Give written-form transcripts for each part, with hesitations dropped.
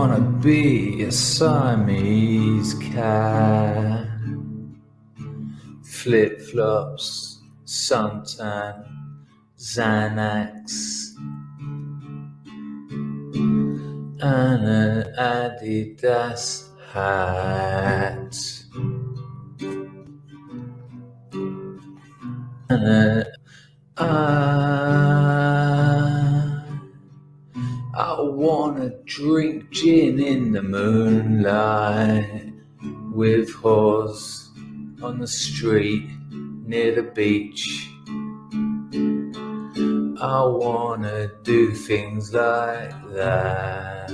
wanna be a Siamese cat. Flip-flops, suntan, Xanax, and an Adidas hat. And I wanna drink gin in the moonlight with whores on the street near the beach. I wanna do things like that.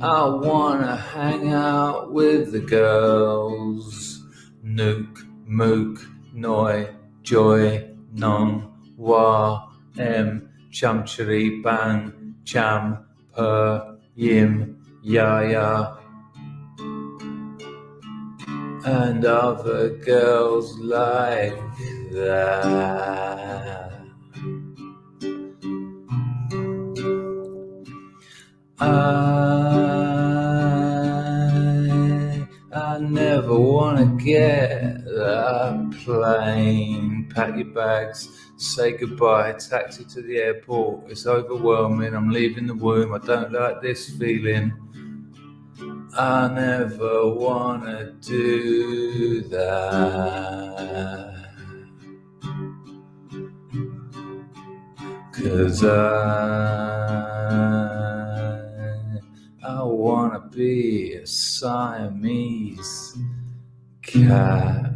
I wanna hang out with the girls. Nook, mook, noi, joy, nong, wa, chum chiri, bang, cham, per, yim, ya ya. And other girls like that. I never wanna get that plane. Pack your bags, say goodbye, taxi to the airport. It's overwhelming, I'm leaving the womb, I don't like this feeling. I never wanna do that. 'Cause I wanna be a Siamese cat.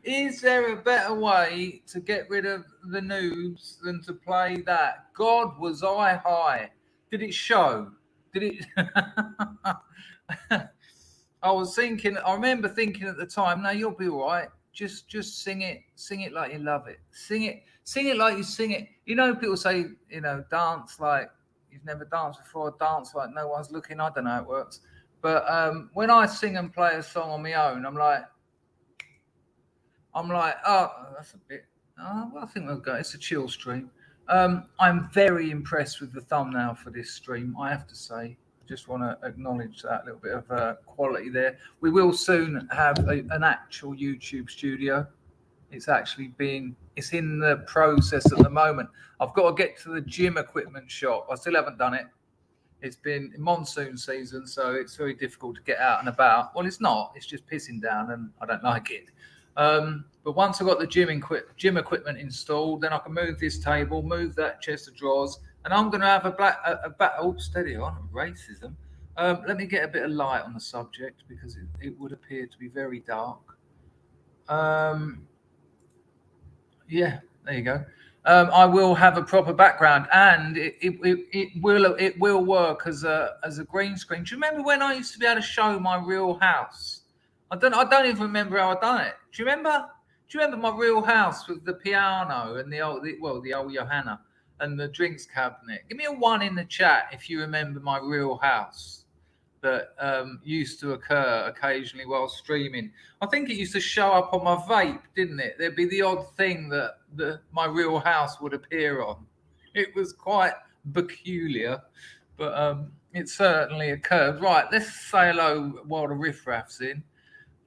Is there a better way to get rid of the noobs than to play that? God, was I high? Did it show? Did it? I remember thinking at the time, no, you'll be all right. Just sing it like you love it. Sing it like you sing it. You know, people say, dance like you've never danced before, dance like no one's looking. I don't know how it works. But when I sing and play a song on my own, I'm like, oh, that's a bit. Well, I think we'll go. It's a chill stream. I'm very impressed with the thumbnail for this stream, I have to say. Just want to acknowledge that little bit of quality there. We will soon have an actual YouTube studio. It's in the process at the moment. I've got to get to the gym equipment shop. I still haven't done it. It's been monsoon season, so it's very difficult to get out and about. Well, it's not. It's just pissing down, and I don't like it. But once I've got the gym equipment installed, then I can move this table, move that chest of drawers, and I'm going to have a battle. Steady on, racism. Let me get a bit of light on the subject because it would appear to be very dark. Yeah, there you go. I will have a proper background, and it will work as a green screen. Do you remember when I used to be able to show my real house? I don't even remember how I done it. Do you remember my real house with the piano and the old Johanna and the drinks cabinet? Give me a 1 in the chat if you remember my real house that used to occur occasionally while streaming. I think it used to show up on my vape, didn't it? There'd be the odd thing that my real house would appear on. It was quite peculiar, but it certainly occurred. Right, let's say hello while the riffraff's in.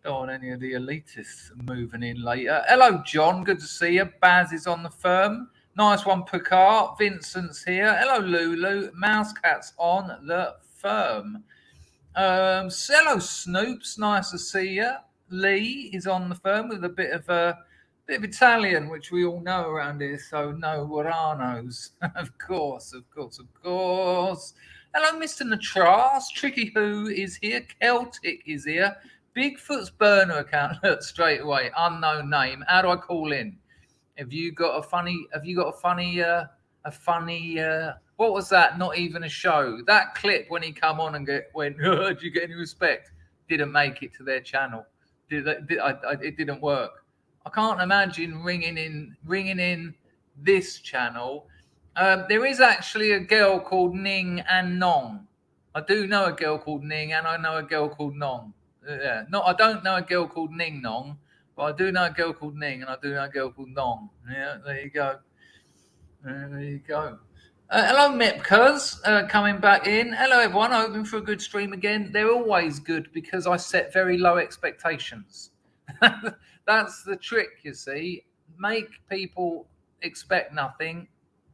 Don't want any of the elitists moving in later. Hello, John. Good to see you. Baz is on the firm. Nice one, Picard. Vincent's here. Hello, Lulu. Mousecat's on the firm. Hello, Snoops. Nice to see you. Lee is on the firm with a bit of Italian, which we all know around here. So no Waranos. Of course. Hello, Mr. Natras. Tricky Who is here. Celtic is here. Bigfoot's burner account straight away. Unknown name. How do I call in? Have you got a funny? What was that? Not even a show. That clip when he come on and went. Did you get any respect? Didn't make it to their channel. It didn't work. I can't imagine ringing in this channel. There is actually a girl called Ning and Nong. I do know a girl called Ning, and I know a girl called Nong. Yeah, I don't know a girl called Ning Nong, but I do know a girl called Ning, and I do know a girl called Nong. Yeah, there you go. There you go. Hello, Mepkers, coming back in. Hello, everyone. Hoping for a good stream again. They're always good because I set very low expectations. That's the trick, you see. Make people expect nothing,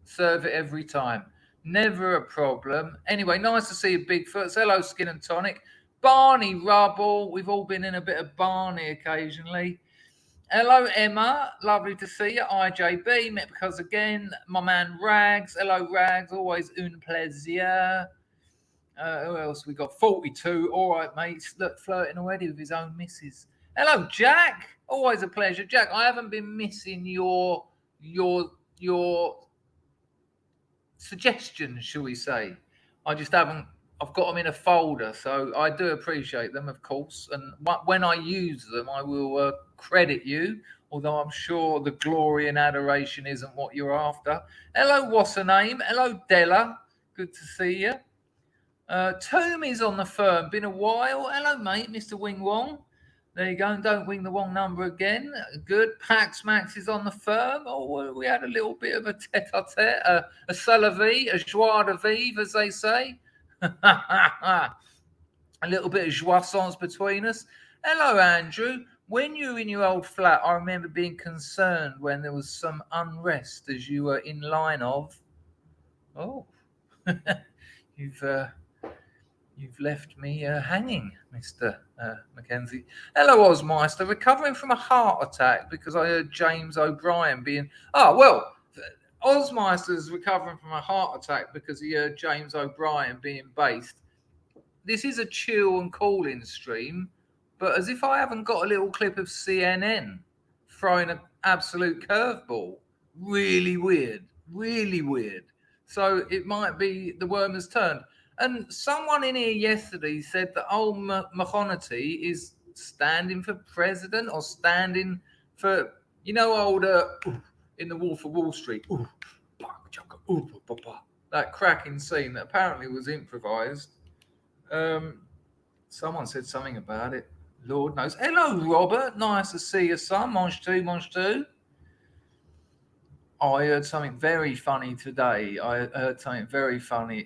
serve it every time. Never a problem. Anyway, nice to see you, Bigfoot. Hello, Skin and Tonic. Barney Rubble. We've all been in a bit of Barney occasionally. Hello, Emma. Lovely to see you. IJB. Met because again. My man Rags. Hello, Rags. Always un plaisir. Who else we got? 42. All right, mates. Look, flirting already with his own missus. Hello, Jack. Always a pleasure, Jack. I haven't been missing your suggestions, shall we say? I just haven't. I've got them in a folder, so I do appreciate them, of course. And when I use them, I will credit you. Although I'm sure the glory and adoration isn't what you're after. Hello, what's her name? Hello, Della. Good to see you. Toomey's on the firm. Been a while. Hello, mate, Mr. Wing Wong. There you go. And don't wing the wrong number again. Good. Pax Max is on the firm. Oh, we had a little bit of a tete-a-tete, a salavie, a joie de vivre, as they say. A little bit of jouissance between us. Hello, Andrew. When you were in your old flat, I remember being concerned when there was some unrest as you were in line of. Oh, You've left me hanging, Mr. Mackenzie. Hello, Ozmeister. Recovering from a heart attack because I heard James O'Brien being... Oh, well, Ozmeister's recovering from a heart attack because he heard James O'Brien being based. This is a chill and call-in stream, but as if I haven't got a little clip of CNN throwing an absolute curveball. Really weird. Really weird. So it might be the worm has turned. And someone in here yesterday said that old Mahonity is standing for president or standing for, you know, old in the Wolf of Wall Street. That cracking scene that apparently was improvised. Someone said something about it. Lord knows. Hello, Robert. Nice to see you, son. Mange tu. I heard something very funny today.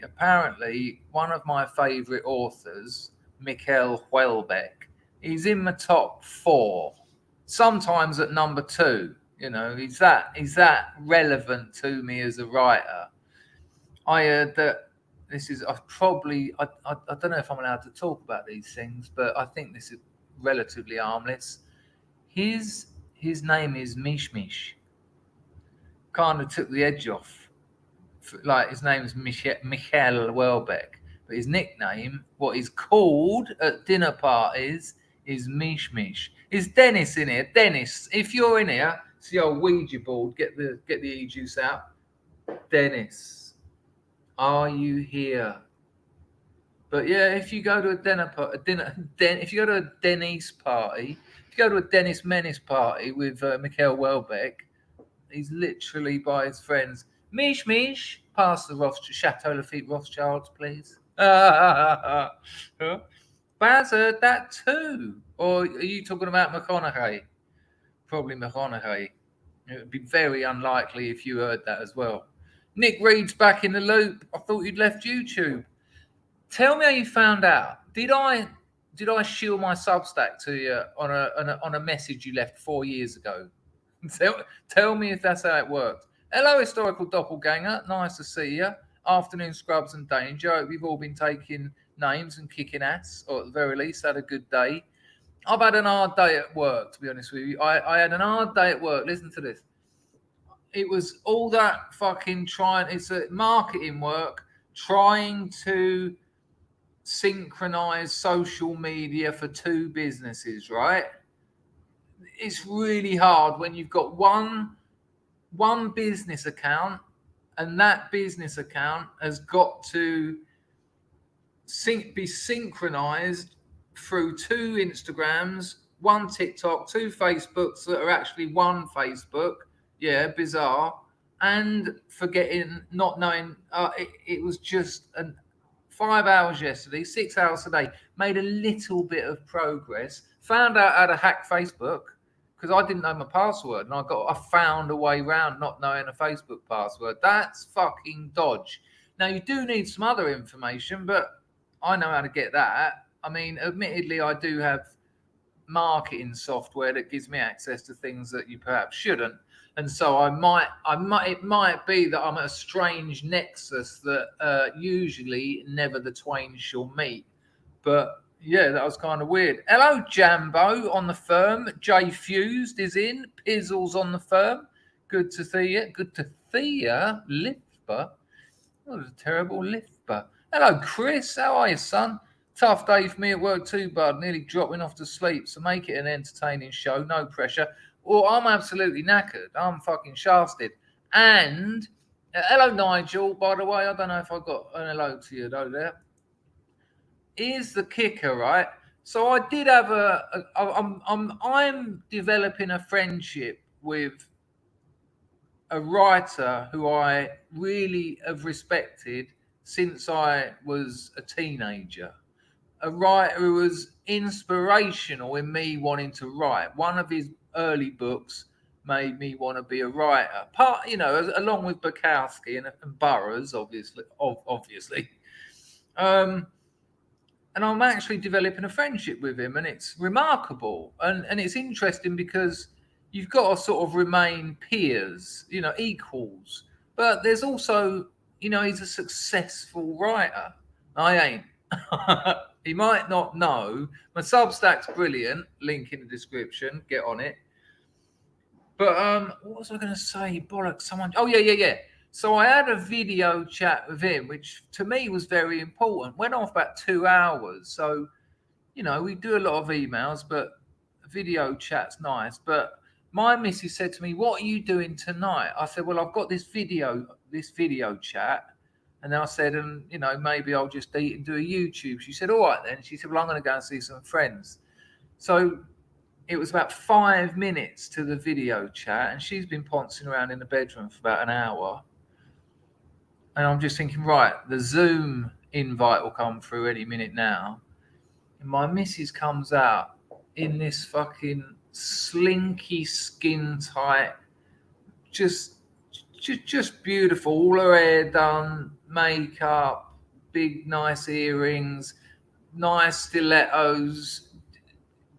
Apparently, one of my favourite authors, Mikhail Houellebecq, he's in the top 4, sometimes at number 2. You know, he's that relevant to me as a writer. I heard that this is I don't know if I'm allowed to talk about these things, but I think this is relatively harmless. His name is Mish. Kind of took the edge off. Like, his name is Mikhail Houellebecq, but his nickname, what he's called at dinner parties, is Mish. Is Dennis in here? Dennis, if you're in here, see old Ouija board, get the e-juice out. Dennis, are you here? But yeah, if you go to if you go to a Dennis party, if you go to a Dennis Menace party with Mikhail Houellebecq, he's literally by his friends. Mish, pass the Chateau Lafite Rothschilds, please. Baz heard that too. Or are you talking about McConaughey? Probably McConaughey. It would be very unlikely if you heard that as well. Nick Reed's back in the loop. I thought you'd left YouTube. Tell me how you found out. Did I shield my Substack to you on a message you left 4 years ago? Tell me if that's how it worked. Hello, historical doppelganger. Nice to see you. Afternoon scrubs and danger. I hope you've all been taking names and kicking ass, or at the very least had a good day. I've had an hard day at work, to be honest with you. I had an hard day at work. Listen to this. It was all that fucking it's a marketing work, trying to synchronize social media for 2 businesses, right? It's really hard when you've got one business account, and that business account has got to be synchronized through 2 Instagrams, 1 TikTok, 2 Facebooks that are actually 1 Facebook. Yeah, bizarre. And not knowing, it was just a 5 hours yesterday, 6 hours today. Made a little bit of progress. Found out how to hack Facebook because I didn't know my password, and I found a way around not knowing a Facebook password. That's fucking dodge. Now you do need some other information, but I know how to get that. I mean, admittedly, I do have marketing software that gives me access to things that you perhaps shouldn't. And so it might be that I'm at a strange nexus that usually never the twain shall meet. But yeah, that was kind of weird. Hello, Jambo on the firm. Jay Fused is in. Pizzles on the firm. Good to see you. Good to see you. Lifper. That was a terrible Lifper. Hello, Chris. How are you, son? Tough day for me at work too, bud. Nearly dropping off to sleep. So make it an entertaining show. No pressure. Well, I'm absolutely knackered. I'm fucking shafted. And hello, Nigel. By the way, I don't know if I got an hello to you though there. Here's the kicker, right? So I did have I'm developing a friendship with a writer who I really have respected since I was a teenager. A writer who was inspirational in me wanting to write. One of his early books made me want to be a writer. Along with Bukowski and Burroughs, obviously. And I'm actually developing a friendship with him, and it's remarkable. And it's interesting because you've got to sort of remain peers, equals. But there's also, he's a successful writer. I ain't. He might not know. My Substack's brilliant. Link in the description. Get on it. But what was I going to say? Bollocks. Someone. Oh, yeah. So I had a video chat with him, which to me was very important. Went off about 2 hours. So, we do a lot of emails, but video chat's nice. But my missus said to me, "What are you doing tonight?" I said, "Well, I've got this video chat." And then I said, and maybe I'll just eat and do a YouTube. She said, "All right then." She said, "Well, I'm going to go and see some friends." So it was about 5 minutes to the video chat, and she's been poncing around in the bedroom for about an hour. And I'm just thinking, right, the Zoom invite will come through any minute now. And my missus comes out in this fucking slinky, skin tight, just beautiful. All her hair done, makeup, big nice earrings, nice stilettos,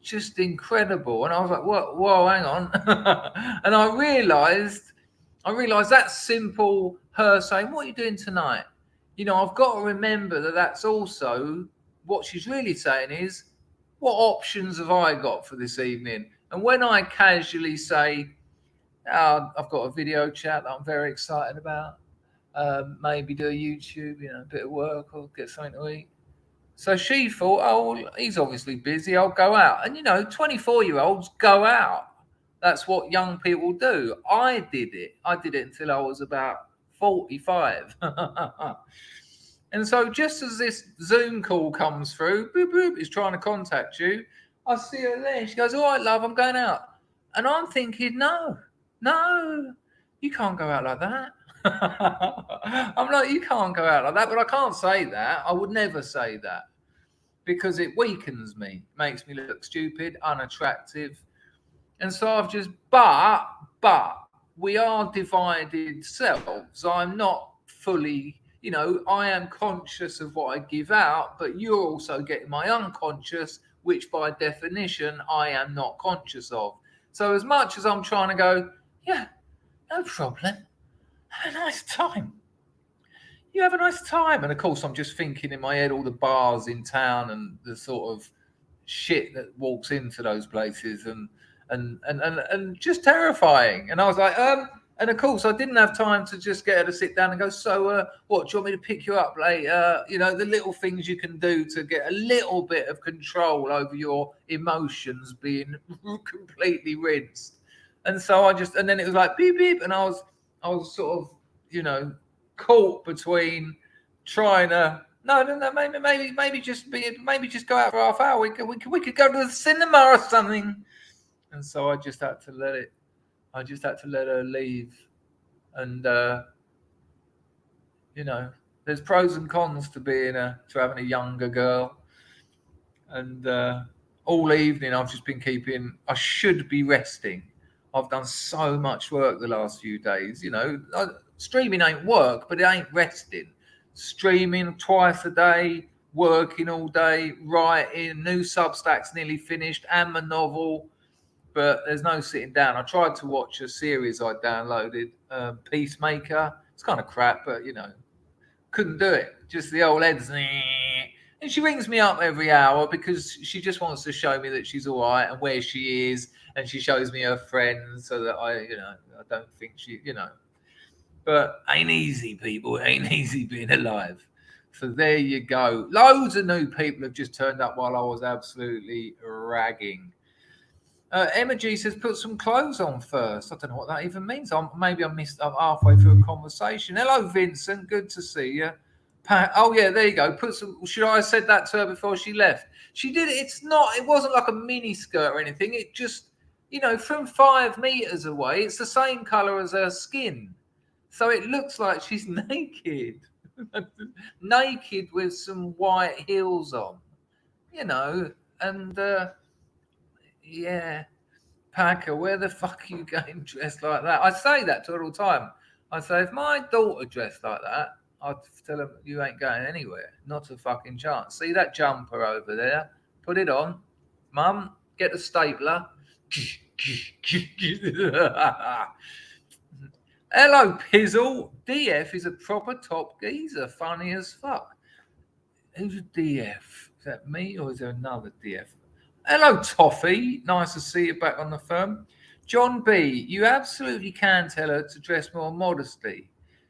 just incredible. And I was like, whoa, hang on. And I realised that's simple. Her saying, "What are you doing tonight?" I've got to remember that that's also what she's really saying is, what options have I got for this evening? And when I casually say, I've got a video chat that I'm very excited about, maybe do a YouTube, a bit of work or get something to eat. So she thought, oh, well, he's obviously busy, I'll go out. And 24-year-olds go out. That's what young people do. I did it until I was about 45. And so just as this Zoom call comes through, boop, boop, is trying to contact you, I see her there. She goes, "All right, love, I'm going out." And I'm thinking, no, you can't go out like that. I'm like, you can't go out like that, but I can't say that. I would never say that because it weakens me, makes me look stupid, unattractive. And so I've just, but we are divided selves. I'm not fully, I am conscious of what I give out, but you're also getting my unconscious, which by definition, I am not conscious of. So as much as I'm trying to go, yeah, no problem, have a nice time. You have a nice time. And of course, I'm just thinking in my head all the bars in town and the sort of shit that walks into those places and just terrifying. And I was like, and of course, I didn't have time to just get her to sit down and go, "So, what, do you want me to pick you up later?" The little things you can do to get a little bit of control over your emotions being completely rinsed. And so and then it was like beep beep, and I was sort of, caught between trying to maybe just go out for half hour. We could go to the cinema or something. And so I just had to let her leave, and there's pros and cons to having a younger girl. And all evening I've just been I should be resting. I've done so much work the last few days. Streaming ain't work, but it ain't resting. Streaming twice a day, working all day, writing, new Substack's nearly finished, and my novel. But there's no sitting down. I tried to watch a series I downloaded, Peacemaker. It's kind of crap, but couldn't do it. Just the old heads. And she rings me up every hour because she just wants to show me that she's all right and where she is, and she shows me her friends so that I don't think she. But ain't easy, people. It ain't easy being alive. So there you go. Loads of new people have just turned up while I was absolutely ragging. Emma G says, put some clothes on first. I don't know what that even means. Maybe I missed up halfway through a conversation. Hello, Vincent. Good to see you. Oh, yeah, there you go. Should I have said that to her before she left? She did. It wasn't like a mini skirt or anything. It just, from 5 meters away, it's the same color as her skin. So it looks like she's naked. Naked with some white heels on, and yeah. Packer, where the fuck are you going dressed like that? I say that to her all the time. I say, if my daughter dressed like that, I'd tell her, you ain't going anywhere. Not a fucking chance. See that jumper over there? Put it on. Mum, get the stapler. Hello, Pizzle. DF is a proper top geezer. Funny as fuck. Who's a DF? Is that me or is there another DF? Hello, Toffee. Nice to see you back on the phone. John B, you absolutely can tell her to dress more modestly.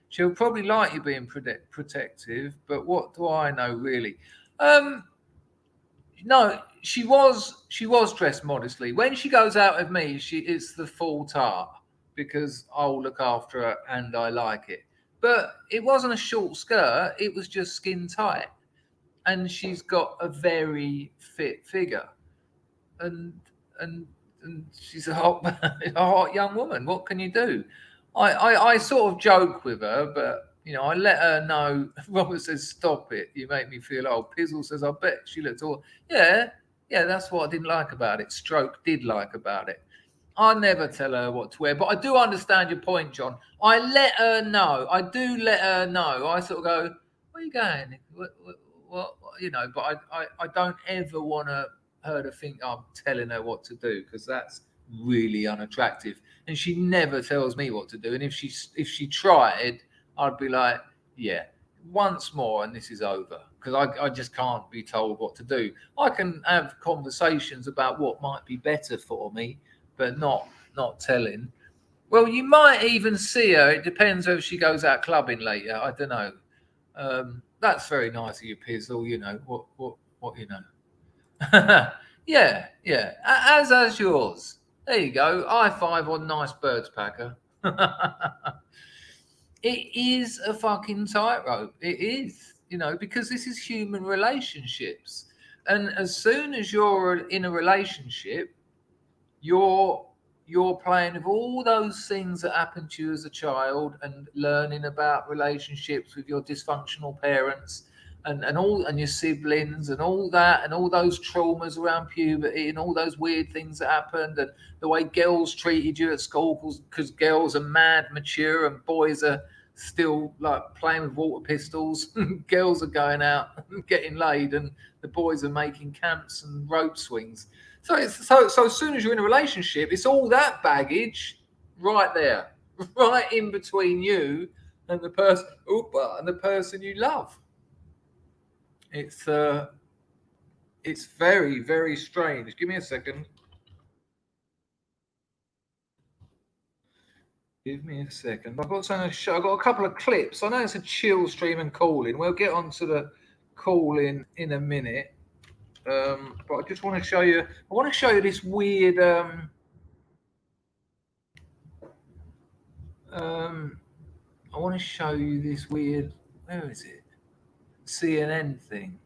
She'll probably like you being protective, but what do I know, really? No, she was dressed modestly. When she goes out with me, it's the full tart because I'll look after her and I like it. But it wasn't a short skirt; it was just skin tight, and she's got a very fit figure, and she's a hot young woman. What can you do? I sort of joke with her, but I let her know. Robert says, "Stop it! You make me feel old." Pizzle says, "I bet she looks all." Yeah, that's what I didn't like about it. Stroke did like about it. I never tell her what to wear, but I do understand your point, John. I let her know. I do let her know. I sort of go, "Where are you going?" What but I don't ever want her to think I'm telling her what to do because that's really unattractive. And she never tells me what to do. And if she tried, I'd be like, yeah, once more and this is over. Because I just can't be told what to do. I can have conversations about what might be better for me, but not telling. Well, you might even see her. It depends if she goes out clubbing later. I don't know. That's very nice of you, Pizzle. What you know. Yeah. As yours. There you go. High five on nice birds, Packer. It is a fucking tightrope. It is, because this is human relationships. And as soon as you're in a relationship, you're playing with all those things that happened to you as a child and learning about relationships with your dysfunctional parents and your siblings and all that and all those traumas around puberty and all those weird things that happened and the way girls treated you at school because girls are mad, mature, and boys are still like playing with water pistols. Girls are going out and getting laid and the boys are making camps and rope swings. So as soon as you're in a relationship, it's all that baggage right there, right in between you and the person you love. It's very, very strange. Give me a second. Give me a second. I've got something to show. I've got a couple of clips. I know it's a chill stream and call-in. We'll get on to the call-in in a minute. But I just want to show you. I want to show you this weird. I want to show you this weird. Where is it? CNN thing.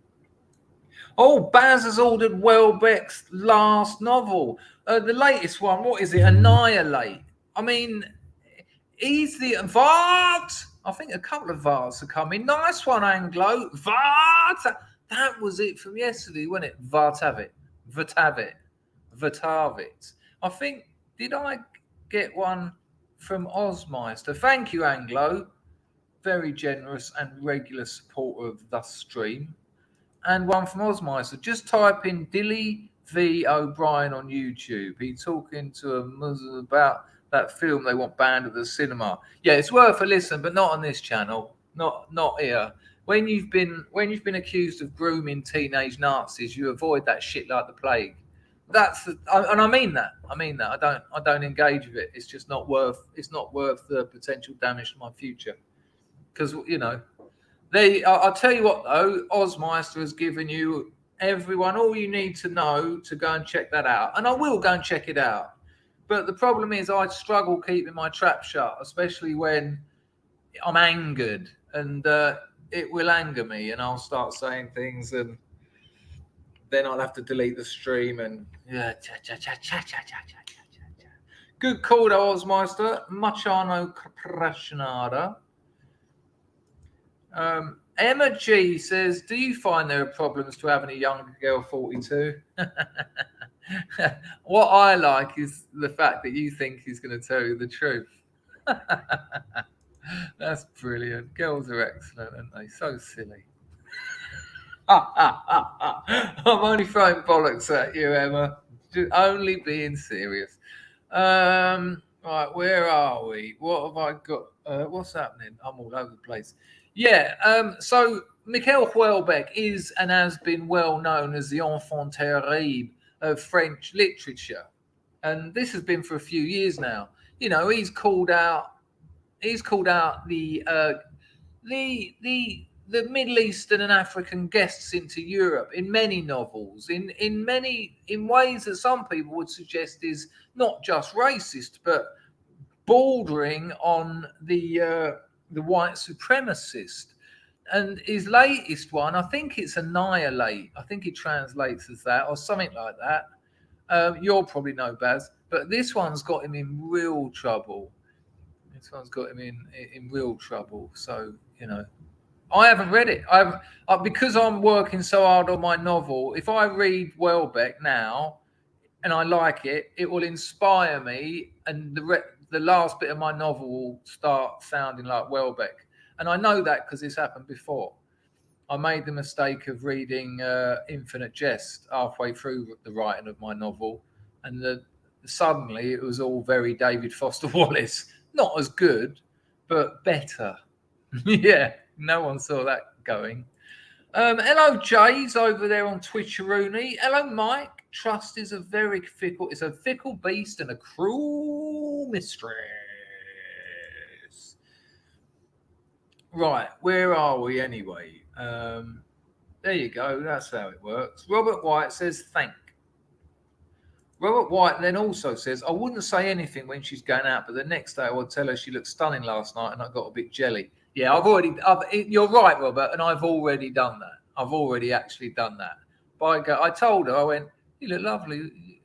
Oh, Baz has ordered Welbeck's last novel, the latest one. What is it? Annihilate. I mean, he's the what? I think a couple of Varts are coming. Nice one, Anglo. Vart. That was it from yesterday, wasn't it? Vartavit. Vatavit. Vatavit. I think, did I get one from Osmeister? Thank you, Anglo. Very generous and regular supporter of the stream. And one from Osmeister. Just type in Dilly V. O'Brien on YouTube. He's talking to a Muslim about that film they want banned at the cinema. Yeah, it's worth a listen, but not on this channel. Not here. When you've been accused of grooming teenage Nazis, you avoid that shit like the plague. And I mean that. I don't engage with it. It's just not worth. It's not worth the potential damage to my future. Because I'll tell you what though, Osmeister has given you everyone all you need to know to go and check that out, and I will go and check it out. But the problem is, I struggle keeping my trap shut, especially when I'm angered, and it will anger me, and I'll start saying things, and then I'll have to delete the stream. And yeah, good call, though, Osmeister. Machano Krashnada. Emma G says, do you find there are problems to having a younger girl 42? What I like is the fact that you think he's going to tell you the truth. That's brilliant. Girls are excellent, aren't they? So silly. I'm only throwing bollocks at you, Emma. Just only being serious. Right, where are we? What have I got? What's happening? I'm all over the place. Yeah, so Michael Houellebecq is and has been well known as the enfant terrible of French literature, and this has been for a few years now. You know, he's called out the Middle Eastern and African guests into Europe in many novels, in ways that some people would suggest is not just racist, but bordering on the white supremacist. And his latest one, I think it's Annihilate. I think it translates as that or something like that. You'll probably know, Baz, but this one's got him in real trouble. This one's got him in real trouble. So, you know, I haven't read it. Because I'm working so hard on my novel. If I read Houellebecq now and I like it, it will inspire me, and the last bit of my novel will start sounding like Houellebecq. And I know that because it's happened before. I made the mistake of reading Infinite Jest halfway through the writing of my novel, and suddenly it was all very David Foster Wallace. Not as good, but better. Yeah, no one saw that going. Hello, Jay's over there on Twitcheroony. Hello, Mike. Trust is a fickle beast and a cruel mistress. Right, where are we anyway? There you go. That's how it works. Robert White says, thank. Robert White then also says, I wouldn't say anything when she's going out, but the next day I would tell her she looked stunning last night and I got a bit jelly. Yeah, you're right, Robert, and I've already done that. I've already actually done that. But I told her, I went, you look lovely.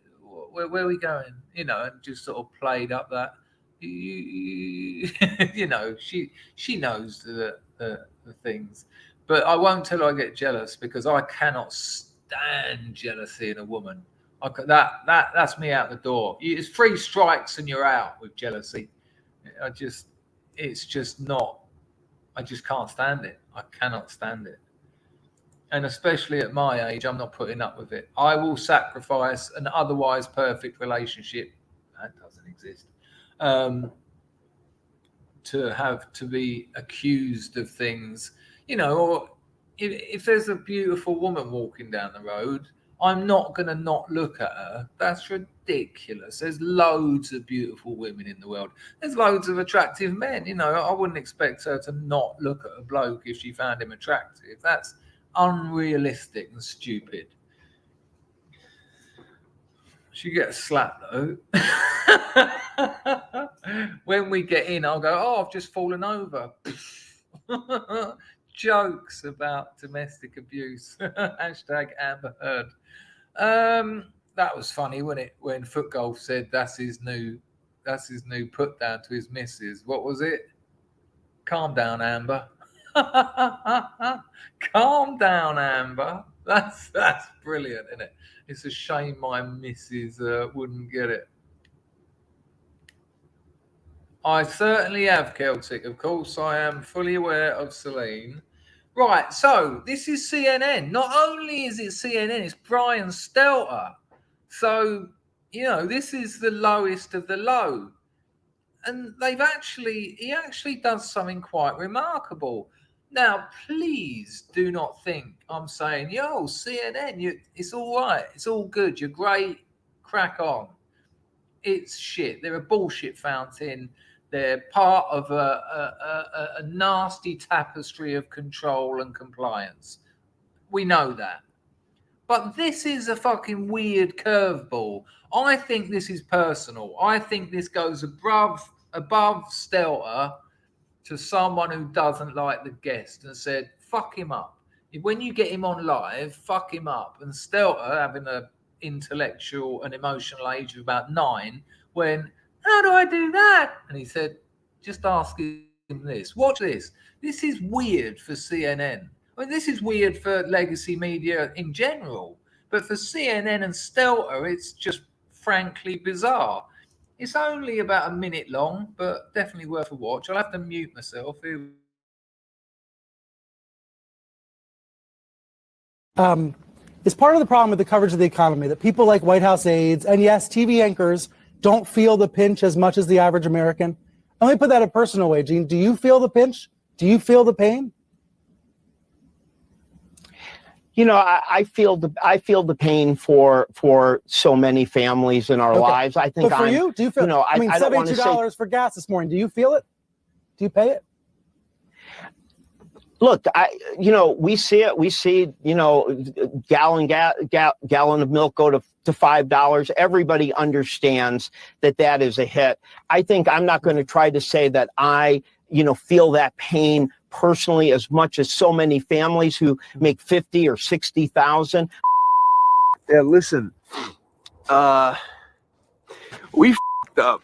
Where are we going? You know, and just sort of played up that. You know, she knows the things, but I won't tell her I get jealous because I cannot stand jealousy in a woman. That's me out the door. It's 3 strikes and you're out with jealousy. It's just not. I just can't stand it. I cannot stand it. And especially at my age, I'm not putting up with it. I will sacrifice an otherwise perfect relationship, that doesn't exist, to be accused of things, you know, or if there's a beautiful woman walking down the road, I'm not going to not look at her. That's ridiculous. There's loads of beautiful women in the world. There's loads of attractive men. You know, I wouldn't expect her to not look at a bloke if she found him attractive. That's unrealistic and stupid. She gets slapped though. When we get in, I'll go, oh, I've just fallen over. Jokes about domestic abuse. Hashtag Amber Heard. That was funny, wasn't it? When Footgolf said that's his new put down to his missus. What was it? Calm down, Amber. Calm down, Amber. That's brilliant, isn't it? It's a shame my missus wouldn't get it. I certainly have, Celtic. Of course, I am fully aware of Celine. Right, so this is CNN. Not only is it CNN, it's Brian Stelter. So, this is the lowest of the low. And he actually does something quite remarkable. Now, please do not think I'm saying, yo, CNN, it's all right. It's all good. You're great. Crack on. It's shit. They're a bullshit fountain. They're part of a nasty tapestry of control and compliance. We know that. But this is a fucking weird curveball. I think this is personal. I think this goes above Stelter to someone who doesn't like the guest and said, fuck him up. When you get him on live, fuck him up. And Stelter, having an intellectual and emotional age of about 9, went, how do I do that? And he said, just ask him this. Watch this. This is weird for CNN. I mean, this is weird for legacy media in general. But for CNN and Stelter, it's just frankly bizarre. It's only about a minute long, but definitely worth a watch. I'll have to mute myself. Is part of the problem with the coverage of the economy that people like White House aides and yes, TV anchors don't feel the pinch as much as the average American? Let me put that a personal way, Gene. Do you feel the pinch? Do you feel the pain? I feel the pain for so many families in our lives. I think. But for you, do you feel? I mean, $72 for gas this morning. Do you feel it? Do you pay it? Look, we see it. We see, gallon of milk go to $5. Everybody understands that is a hit. I think I'm not going to try to say that I, feel that pain personally as much as so many families who make 50 or 60,000. Yeah, listen, we f***ed up.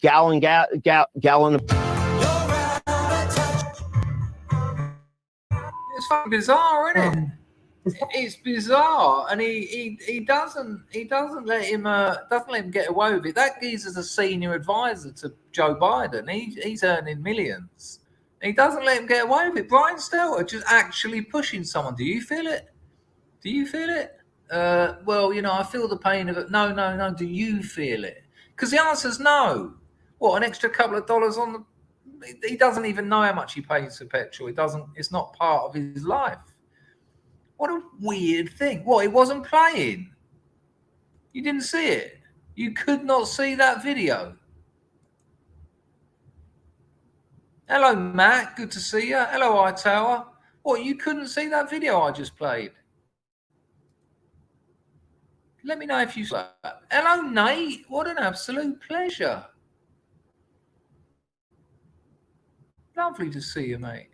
Gallon of. It's fucking bizarre, isn't it? It's bizarre, and he doesn't let him get away with it. That geezer's a senior advisor to Joe Biden. He's earning millions. He doesn't let him get away with it. Brian Stelter just actually pushing someone. Do you feel it? Do you feel it? Well, I feel the pain of it. No. Do you feel it? Because the answer's no. What, an extra couple of dollars on the? He doesn't even know how much he pays for petrol. It's not part of his life. What a weird thing. What, it wasn't playing? You didn't see it? You could not see that video? Hello, Matt. Good to see you. Hello, iTower. What, you couldn't see that video I just played? Let me know if you saw that. Hello, Nate. What an absolute pleasure. Lovely to see you, mate.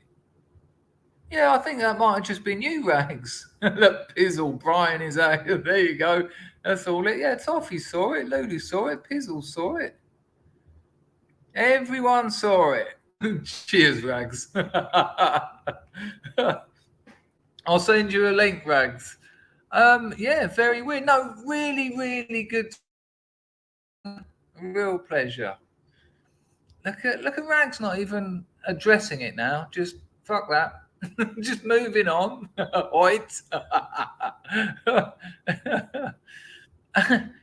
Yeah, I think that might have just been you, Rags. Look, Pizzle, Brian is out. There you go. That's all it. Yeah, Toffee saw it. Lulu saw it. Pizzle saw it. Everyone saw it. Cheers, Rags. I'll send you a link, Rags. Yeah, very weird. No, really, really good. Real pleasure. Look at Rags not even addressing it now. Just fuck that. Just moving on. Oit.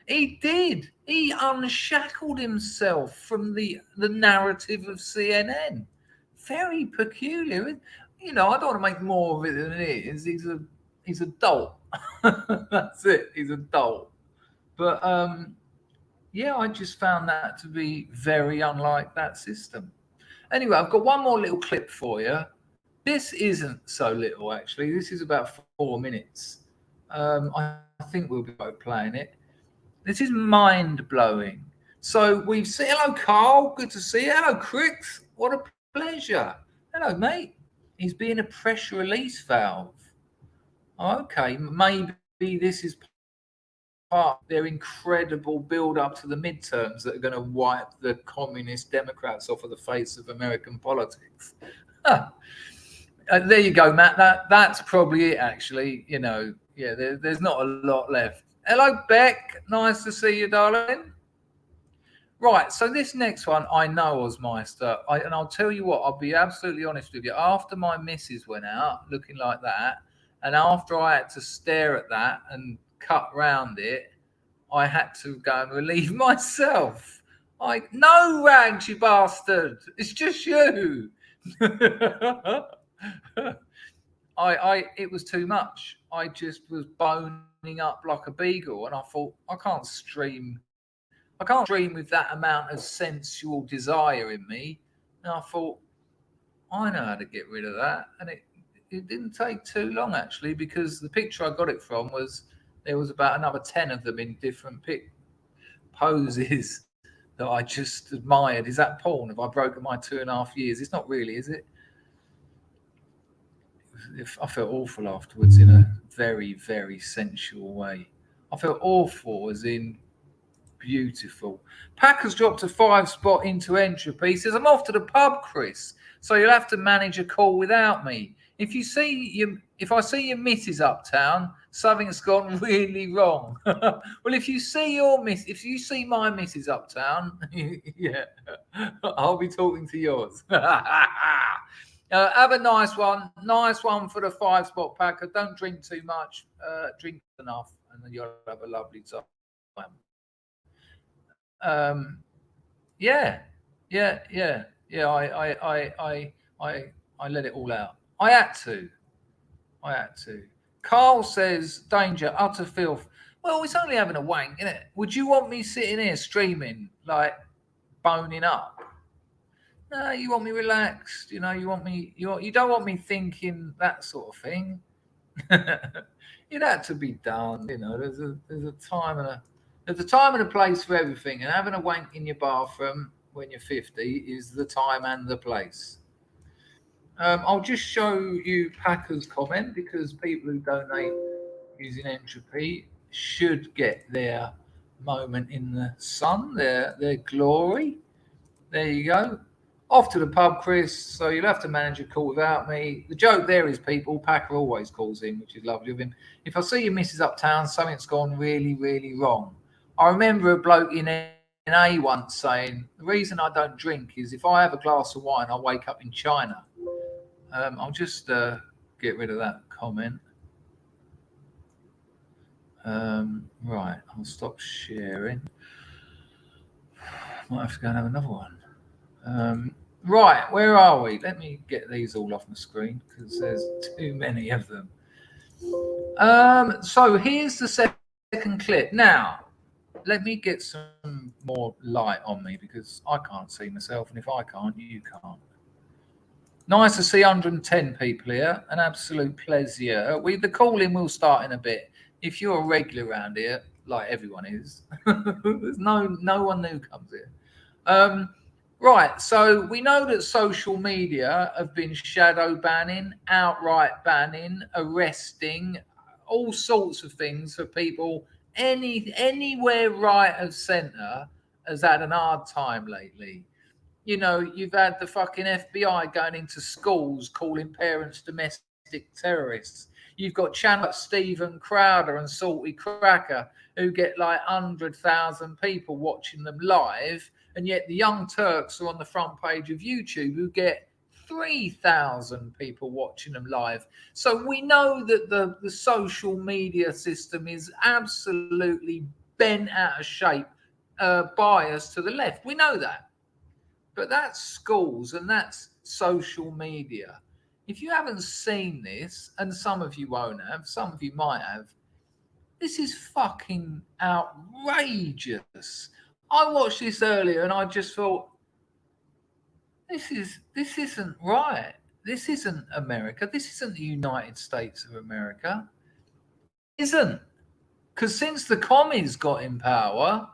He did. He unshackled himself from the narrative of CNN. Very peculiar. I don't want to make more of it than it is. He's a dolt. That's it. He's a dolt. But yeah, I just found that to be very unlike that system. Anyway, I've got one more little clip for you. This isn't so little, actually. This is about 4 minutes. I think we'll be both playing it. This is mind-blowing. So we've seen... Hello, Carl. Good to see you. Hello, Crix. What a pleasure. Hello, mate. He's being a pressure release valve. Okay, maybe this is part of their incredible build-up to the midterms that are going to wipe the communist Democrats off of the face of American politics. There you go, Matt. That's probably it, actually. You know, yeah, there's not a lot left. Hello, Beck. Nice to see you, darling. Right, so this next one, I know, Osmeister, and I'll tell you what, I'll be absolutely honest with you. After my missus went out looking like that, and after I had to stare at that and cut round it, I had to go and relieve myself. No, Rags, you bastard. It's just you. It was too much. I just was boning up like a beagle, and I thought, I can't stream with that amount of sensual desire in me. And I thought, I know how to get rid of that. And it didn't take too long, actually, because the picture I got it from was, there was about another 10 of them in different poses that I just admired. Is that porn? Have I broken my 2.5 years? It's not really, is it? I felt awful afterwards in a very, very sensual way. I felt awful as in beautiful. Packers dropped a 5-spot into entropy. He says, I'm off to the pub, Chris, so you'll have to manage a call without me. If I see your missus uptown, something's gone really wrong. Well, if you see my missus uptown, yeah, I'll be talking to yours. Have a nice one. Nice one for the 5-spot Packer. Don't drink too much. Drink enough, and then you'll have a lovely time. Yeah. I let it all out. I had to. Carl says, danger, utter filth. Well, it's only having a wank, isn't it? Would you want me sitting here streaming, like boning up? No, you want me relaxed. You know, you don't want me thinking that sort of thing. It had to be done. You know, there's a time and a place for everything, and having a wank in your bathroom when you're 50 is the time and the place. I'll just show you Packer's comment, because people who donate using entropy should get their moment in the sun, their glory. There you go. Off to the pub, Chris, so you'll have to manage a call without me. The joke there is, people, Packer always calls in, which is lovely of him. If I see your missus uptown, something's gone really, really wrong. I remember a bloke in A once saying, the reason I don't drink is if I have a glass of wine, I wake up in China. I'll just get rid of that comment. Right, I'll stop sharing. Might have to go and have another one. Right, where are we? Let me get these all off the screen, because there's too many of them. So here's the second clip. Now, let me get some more light on me, because I can't see myself, and if I can't, you can't. Nice to see 110 people here. An absolute pleasure. The calling will start in a bit. If you're a regular around here, like everyone is, there's no one new comes here. Right, so we know that social media have been shadow banning, outright banning, arresting, all sorts of things for people. Anywhere right of centre has had an hard time lately. You know, you've had the fucking FBI going into schools calling parents domestic terrorists. You've got channels like Stephen Crowder and Salty Cracker who get like 100,000 people watching them live, and yet the Young Turks are on the front page of YouTube who get 3,000 people watching them live. So we know that the social media system is absolutely bent out of shape, biased to the left. We know that. But that's schools and that's social media. If you haven't seen this, and some of you won't have, some of you might have, this is fucking outrageous. I watched this earlier and I just thought, this isn't right. This isn't America. This isn't the United States of America. It isn't. Because since the commies got in power,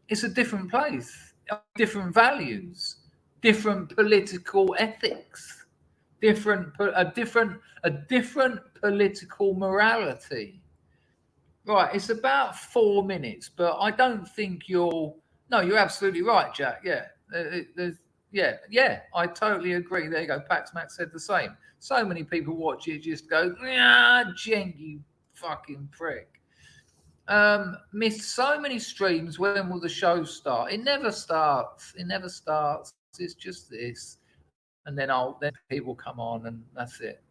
it's a different place. Different values, different political ethics, a different political morality. Right, it's about 4 minutes, but I don't think you'll. No, you're absolutely right, Jack. Yeah, I totally agree. There you go. Pax Max said the same. So many people watch it, just go, yeah, Jen, you fucking prick. Missed so many streams. When will the show start? It never starts. It never starts. It's just this, and then people come on, and that's it.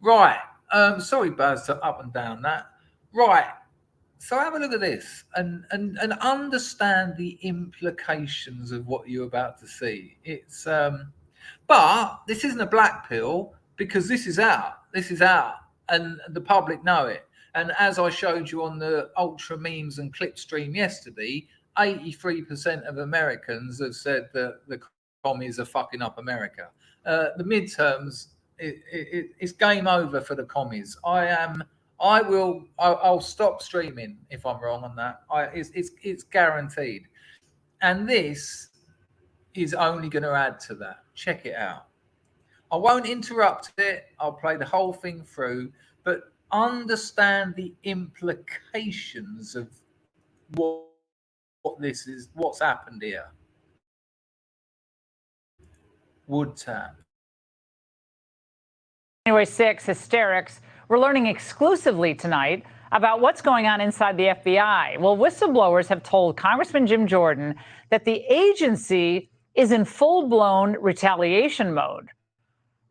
Right. Sorry, Buzz, to up and down that. Right. So have a look at this and understand the implications of what you're about to see. It's but this isn't a black pill because this is out. This is out, and the public know it. And as I showed you on the Ultra Memes and Clip stream yesterday, 83% of Americans have said that the commies are fucking up America. The midterms, it's game over for the commies. I'll stop streaming if I'm wrong on that. It's guaranteed. And this is only going to add to that. Check it out. I won't interrupt it. I'll play the whole thing through, but understand the implications of what this is, what's happened here. Wood tap. January 6 hysterics. We're learning exclusively tonight about what's going on inside the FBI. Well, whistleblowers have told Congressman Jim Jordan that the agency is in full-blown retaliation mode,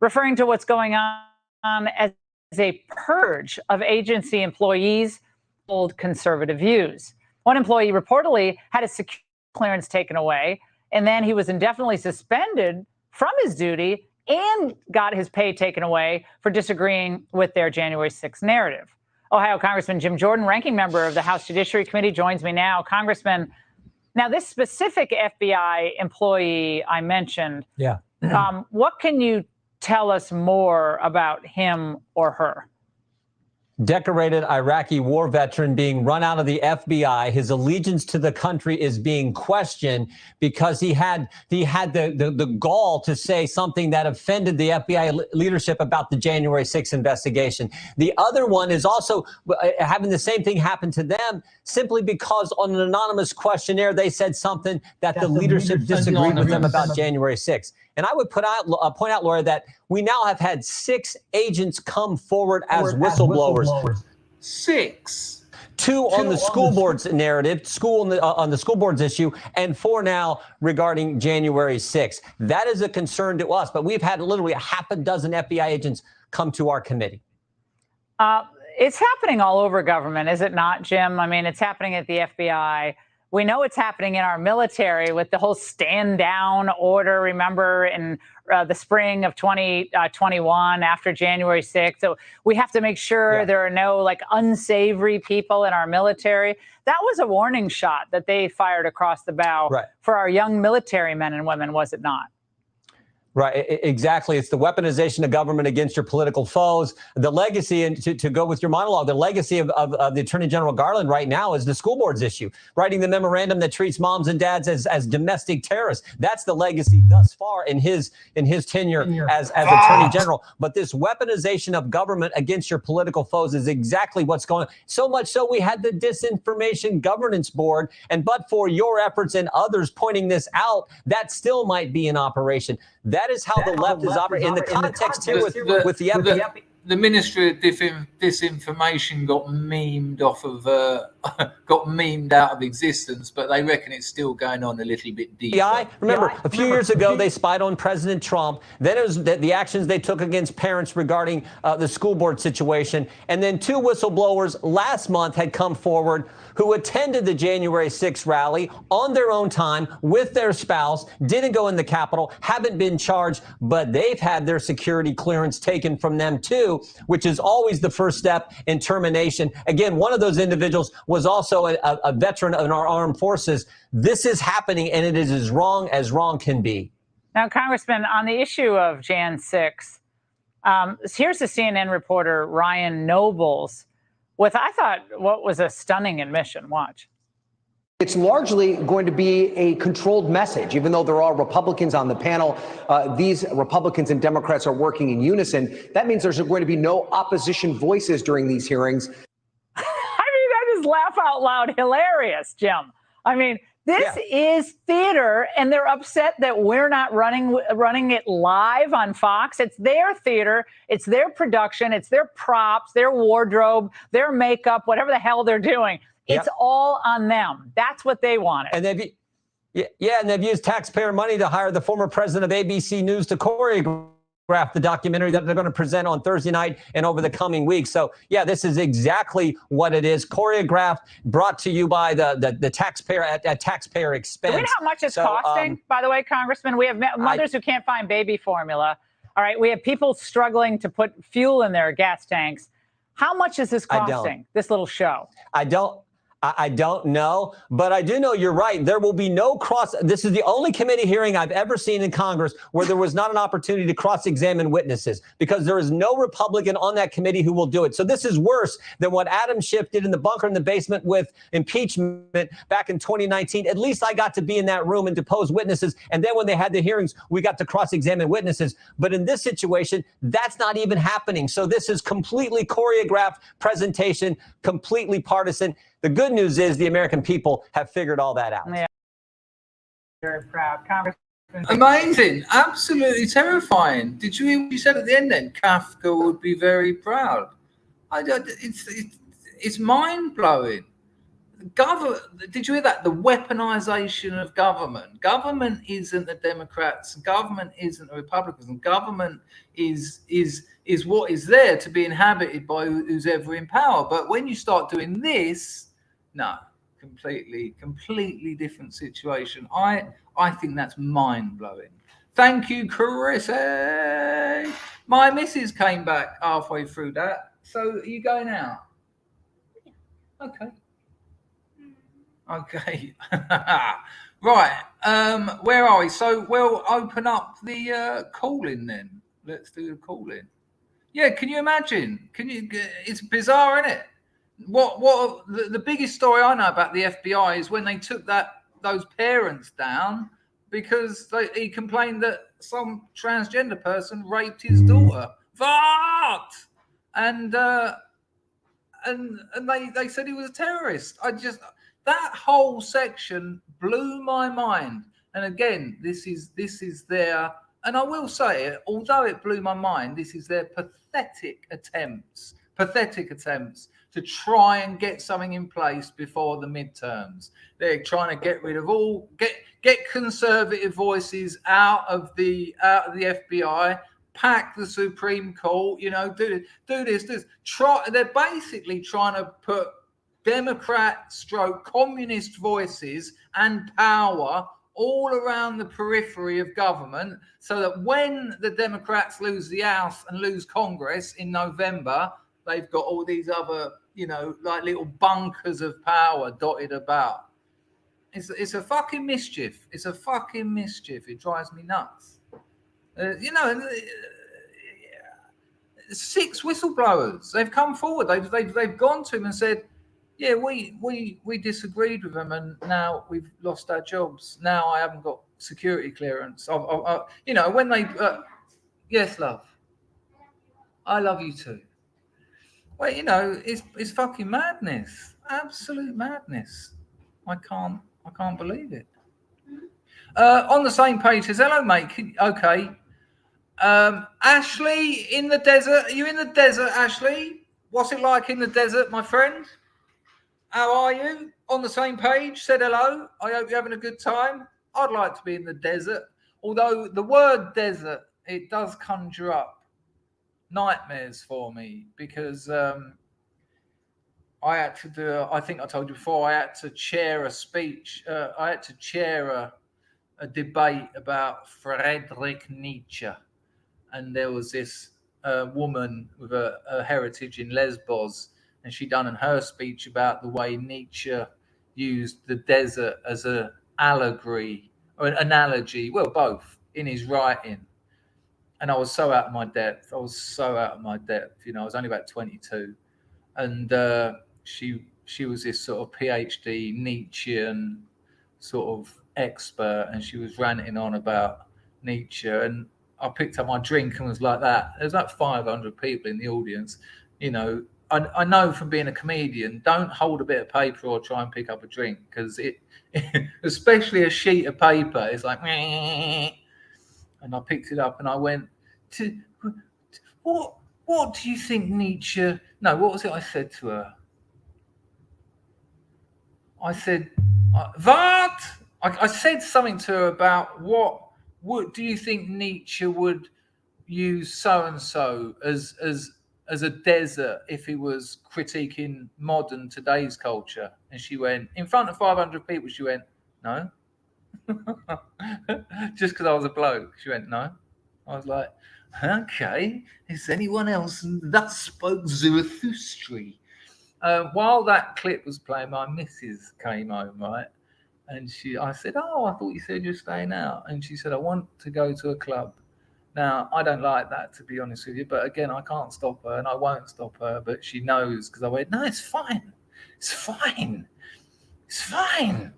referring to what's going on as a purge of agency employees who hold conservative views. One employee reportedly had his security clearance taken away, and then he was indefinitely suspended from his duty and got his pay taken away for disagreeing with their January 6th narrative. Ohio Congressman Jim Jordan, ranking member of the House Judiciary Committee, joins me now. Congressman, now this specific FBI employee I mentioned, what can you tell us more about him or her? Decorated Iraqi war veteran being run out of the FBI. His allegiance to the country is being questioned because he had the gall to say something that offended the FBI leadership about the January 6th investigation. The other one is also having the same thing happen to them simply because on an anonymous questionnaire they said something that the leadership disagreed with them about January 6th. And I would point out, Laura, that we now have had 6 agents come forward as whistleblowers. 6. 2 on the school board's narrative, on the school board's issue, and 4 now regarding January 6th. That is a concern to us, but we've had literally a half a dozen FBI agents come to our committee. It's happening all over government, is it not, Jim? I mean, it's happening at the FBI. We know it's happening in our military with the whole stand down order, remember, in the spring of 2021 after January 6th. So we have to make sure there are no unsavory people in our military. That was a warning shot that they fired across the bow for our young military men and women, was it not? Right, exactly. It's the weaponization of government against your political foes. The legacy, and to go with your monologue, the legacy of the Attorney General Garland right now is the school board's issue, writing the memorandum that treats moms and dads as domestic terrorists. That's the legacy thus far in his tenure as Attorney General. But this weaponization of government against your political foes is exactly what's going on. So much so we had the Disinformation Governance Board, and but for your efforts and others pointing this out, that still might be in operation. That is how the left is operating in the context too with the FBI. The Ministry of Disinformation got memed out of existence, but they reckon it's still going on a little bit deeper. Remember, a few years ago, they spied on President Trump. Then it was the actions they took against parents regarding the school board situation. And then 2 whistleblowers last month had come forward who attended the January 6th rally on their own time with their spouse, didn't go in the Capitol, haven't been charged, but they've had their security clearance taken from them too, which is always the first step in termination. Again, one of those individuals was also a veteran in our armed forces. This is happening, and it is as wrong can be. Now, Congressman, on the issue of Jan 6, here's the CNN reporter Ryan Nobles with, I thought, what was a stunning admission. Watch. It's largely going to be a controlled message, even though there are Republicans on the panel. These Republicans and Democrats are working in unison. That means there's going to be no opposition voices during these hearings. laugh out loud hilarious, Jim. I mean, this is theater, and they're upset that we're not running it live on Fox. It's their theater. It's their production. It's their props, their wardrobe, their makeup, whatever the hell they're doing. It's all on them. That's what they wanted. And they've used taxpayer money to hire the former president of ABC News to choreograph the documentary that they're going to present on Thursday night and over the coming weeks. So, yeah, this is exactly what it is. Choreographed, brought to you by the taxpayer at taxpayer expense. Do we know how much it's costing, by the way, Congressman? We have mothers who can't find baby formula. All right, we have people struggling to put fuel in their gas tanks. How much is this costing, this little show? I don't know, but I do know you're right. There will be no this is the only committee hearing I've ever seen in Congress where there was not an opportunity to cross-examine witnesses, because there is no Republican on that committee who will do it. So this is worse than what Adam Schiff did in the bunker in the basement with impeachment back in 2019. At least I got to be in that room and depose witnesses. And then when they had the hearings, we got to cross-examine witnesses. But in this situation, that's not even happening. So this is completely choreographed presentation, completely partisan. The good news is the American people have figured all that out. Yeah. Very proud. Congressman. Amazing. Absolutely terrifying. Did you hear what you said at the end then? Kafka would be very proud. It's mind-blowing. Did you hear that? The weaponization of government. Government isn't the Democrats. Government isn't the Republicans. And government is what is there to be inhabited by who's ever in power. But when you start doing this, no, completely different situation. I think that's mind-blowing. Thank you, Chris. My missus came back halfway through that. So are you going out? Okay. Right. Where are we? So we'll open up the call-in then. Let's do the call-in. Yeah, can you imagine? It's bizarre, isn't it? What the biggest story I know about the FBI is when they took those parents down because he complained that some transgender person raped his daughter. What? And they said he was a terrorist. That whole section blew my mind. And again, this is their, and I will say it, although it blew my mind, this is their pathetic attempts to try and get something in place before the midterms. They're trying to get rid of get conservative voices out of the FBI, pack the Supreme Court, do this. They're basically trying to put Democrat/communist voices and power all around the periphery of government, so that when the Democrats lose the House and lose Congress in November, they've got all these other, like little bunkers of power dotted about. It's a fucking mischief. It's a fucking mischief. It drives me nuts. 6 whistleblowers. They've come forward. They've gone to him and said, yeah, we disagreed with them, and now we've lost our jobs. Now I haven't got security clearance. When they, yes, love, I love you too. Well, it's fucking madness, absolute madness. I can't believe it. On the same page says, hello, mate. Okay. Ashley in the desert. Are you in the desert, Ashley? What's it like in the desert, my friend? How are you? On the same page, said hello. I hope you're having a good time. I'd like to be in the desert. Although the word desert, it does conjure up nightmares for me, because I had to do, I think I told you before, I had to chair a speech. I had to chair a debate about Friedrich Nietzsche. And there was this woman with a heritage in Lesbos, and she done in her speech about the way Nietzsche used the desert as an allegory or an analogy, well, both, in his writing. And I was so out of my depth. I was only about 22. And she was this sort of PhD Nietzschean sort of expert, and she was ranting on about Nietzsche. And I picked up my drink and was like that. There's like 500 people in the audience, I know from being a comedian, don't hold a bit of paper or try and pick up a drink, because it, especially a sheet of paper, it's like, meh. And I picked it up and I went, what do you think Nietzsche? No, what was it I said to her? I said, what? I said something to her about what do you think Nietzsche would use so and so as a desert if he was critiquing modern today's culture? And she went, in front of 500 people, she went, no. Just because I was a bloke, she went, no. I was like, okay, is anyone else? Thus spoke Zarathustra. While that clip was playing, my missus came home, right? And I said, oh, I thought you said you're staying out. And she said, I want to go to a club. Now, I don't like that, to be honest with you. But again, I can't stop her and I won't stop her. But she knows, because I went, no, it's fine. It's fine. It's fine.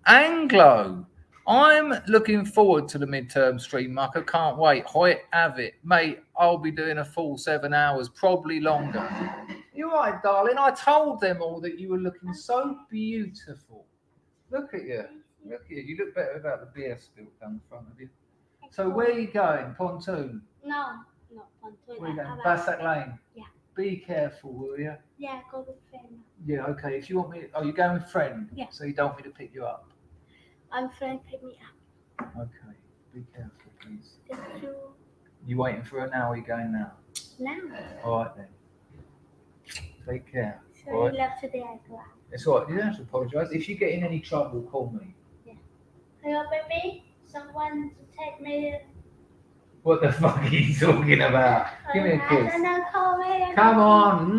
Anglo. I'm looking forward to the midterm stream, Muck. I can't wait. Hoyt, have it. Mate, I'll be doing a full 7 hours, probably longer. You're right, darling. I told them all that you were looking so beautiful. Look at you. Look at you. You look better without the beer spilt down the front of you. So where are you going? Pontoon? No, not pontoon. Where are you going? Bassack Lane? Yeah. Be careful, will you? Yeah, go with friend. Yeah, okay. If you want me... Oh, you're going with friend? Yeah. So you don't want me to pick you up? I'm friend pick me up. Okay. Be careful, please. Thank you. You waiting for her now or are you going now? Now. All right, then. Take care. So All right? you left today I go out. It's all right. You don't have to apologise. If you get in any trouble, call me. Hello, baby. Someone to take me. What the fuck are you talking about? Give me a I kiss. don't know, call me. Come on.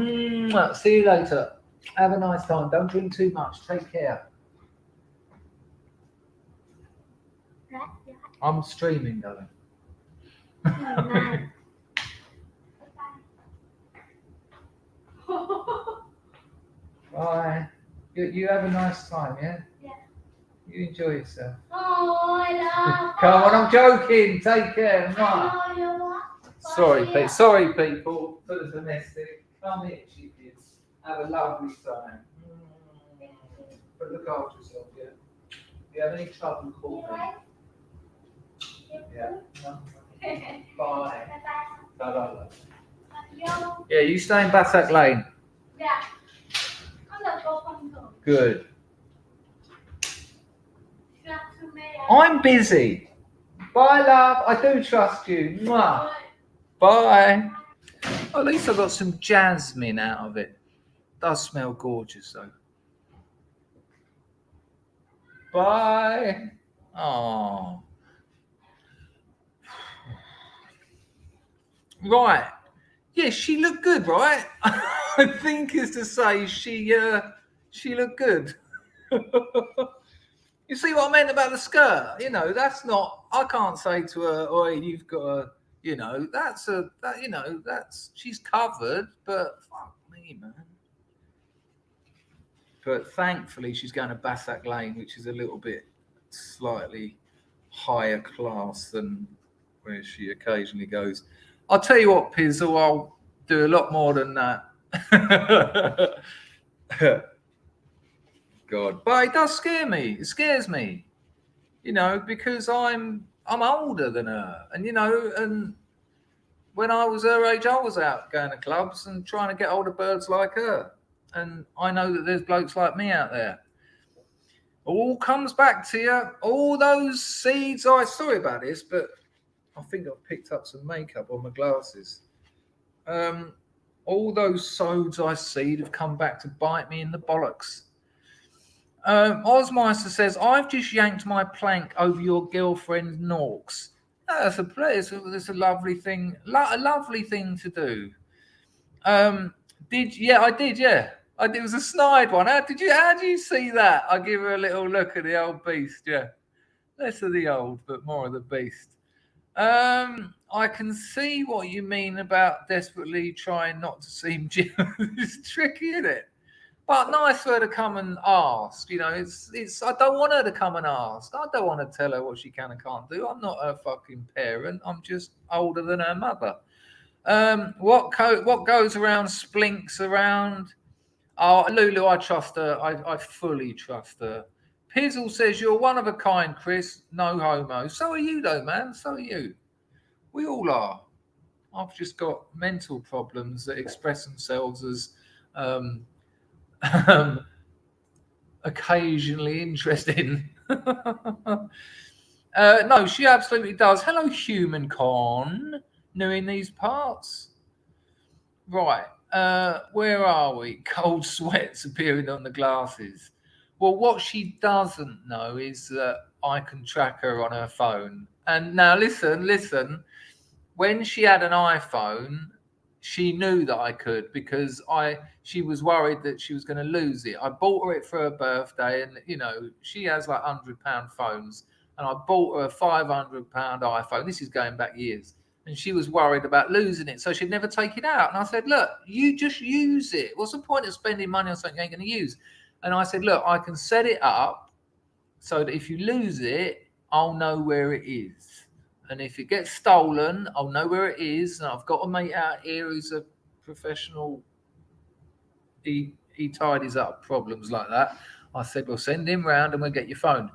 Mwah. See you later. Have a nice time. Don't drink too much. Take care. Right, yeah. I'm streaming, darling. Oh, Bye. You have a nice time, yeah? Yeah. You enjoy yourself. Oh, I love. Come on, I'm joking. Take care. Mwah. Oh, you what? Sorry, people, for the domestic. Come here, chickens. Have a lovely time. But look after yourself, yeah? If you have any trouble, call me. Yeah. No. Bye. Bye-bye. Bye-bye. Yo. Yeah, you stay in Bassack Lane. Yeah. I'm not going to go. Good. Not too many. I'm busy. Bye, love. I do trust you. Mwah. Bye. Oh, at least I got some jasmine out of it. Does smell gorgeous, though. Bye. Oh. Right. Yeah, she looked good, right? I think is to say she looked good. You see what I meant about the skirt? You know, that's not. I can't say to her, "Oh, you've got a." You know, that's she's covered, but fuck me, man. But thankfully, she's going to Bassack Lane, which is a little bit slightly higher class than where she occasionally goes. I'll tell you what, Pizzle, I'll do a lot more than that. God, but it does scare me. It scares me, you know, because I'm older than her, and you know, and when I was her age, I was out going to clubs and trying to get older birds like her. And I know that there's blokes like me out there. All comes back to you. All those seeds. Sorry about this, but I think I've picked up some makeup on my glasses. All those sods I seed have come back to bite me in the bollocks. Osmeister says, I've just yanked my plank over your girlfriend's norks. That's a lovely thing. A lovely thing to do. I did. Yeah. It was a snide one. How do you see that? I give her a little look at the old beast. Yeah, less of the old, but more of the beast. I can see what you mean about desperately trying not to seem jealous. It's tricky, isn't it? But nice for her to come and ask. You know, it's. I don't want her to come and ask. I don't want to tell her what she can and can't do. I'm not her fucking parent. I'm just older than her mother. What goes around splinks around. Oh, Lulu, I trust her. I fully trust her. Pizzle says you're one of a kind, Chris. No homo. So are you, though, man. So are you. We all are. I've just got mental problems that express themselves as occasionally interesting. No, she absolutely does. Hello, human con. New in these parts. Right. Where are we? Cold sweats appearing on the glasses. Well, what she doesn't know is that I can track her on her phone. And now listen. When she had an iPhone, she knew that I could because she was worried that she was going to lose it. I bought her it for her birthday, and she has like £100 phones, and I bought her a £500 iPhone. This is going back years. And she was worried about losing it, so she'd never take it out. And I said, look, you just use it. What's the point of spending money on something you ain't going to use? And I said, look, I can set it up so that if you lose it, I'll know where it is. And if it gets stolen, I'll know where it is. And I've got a mate out here who's a professional. He tidies up problems like that. I said, well, send him round and we'll get your phone.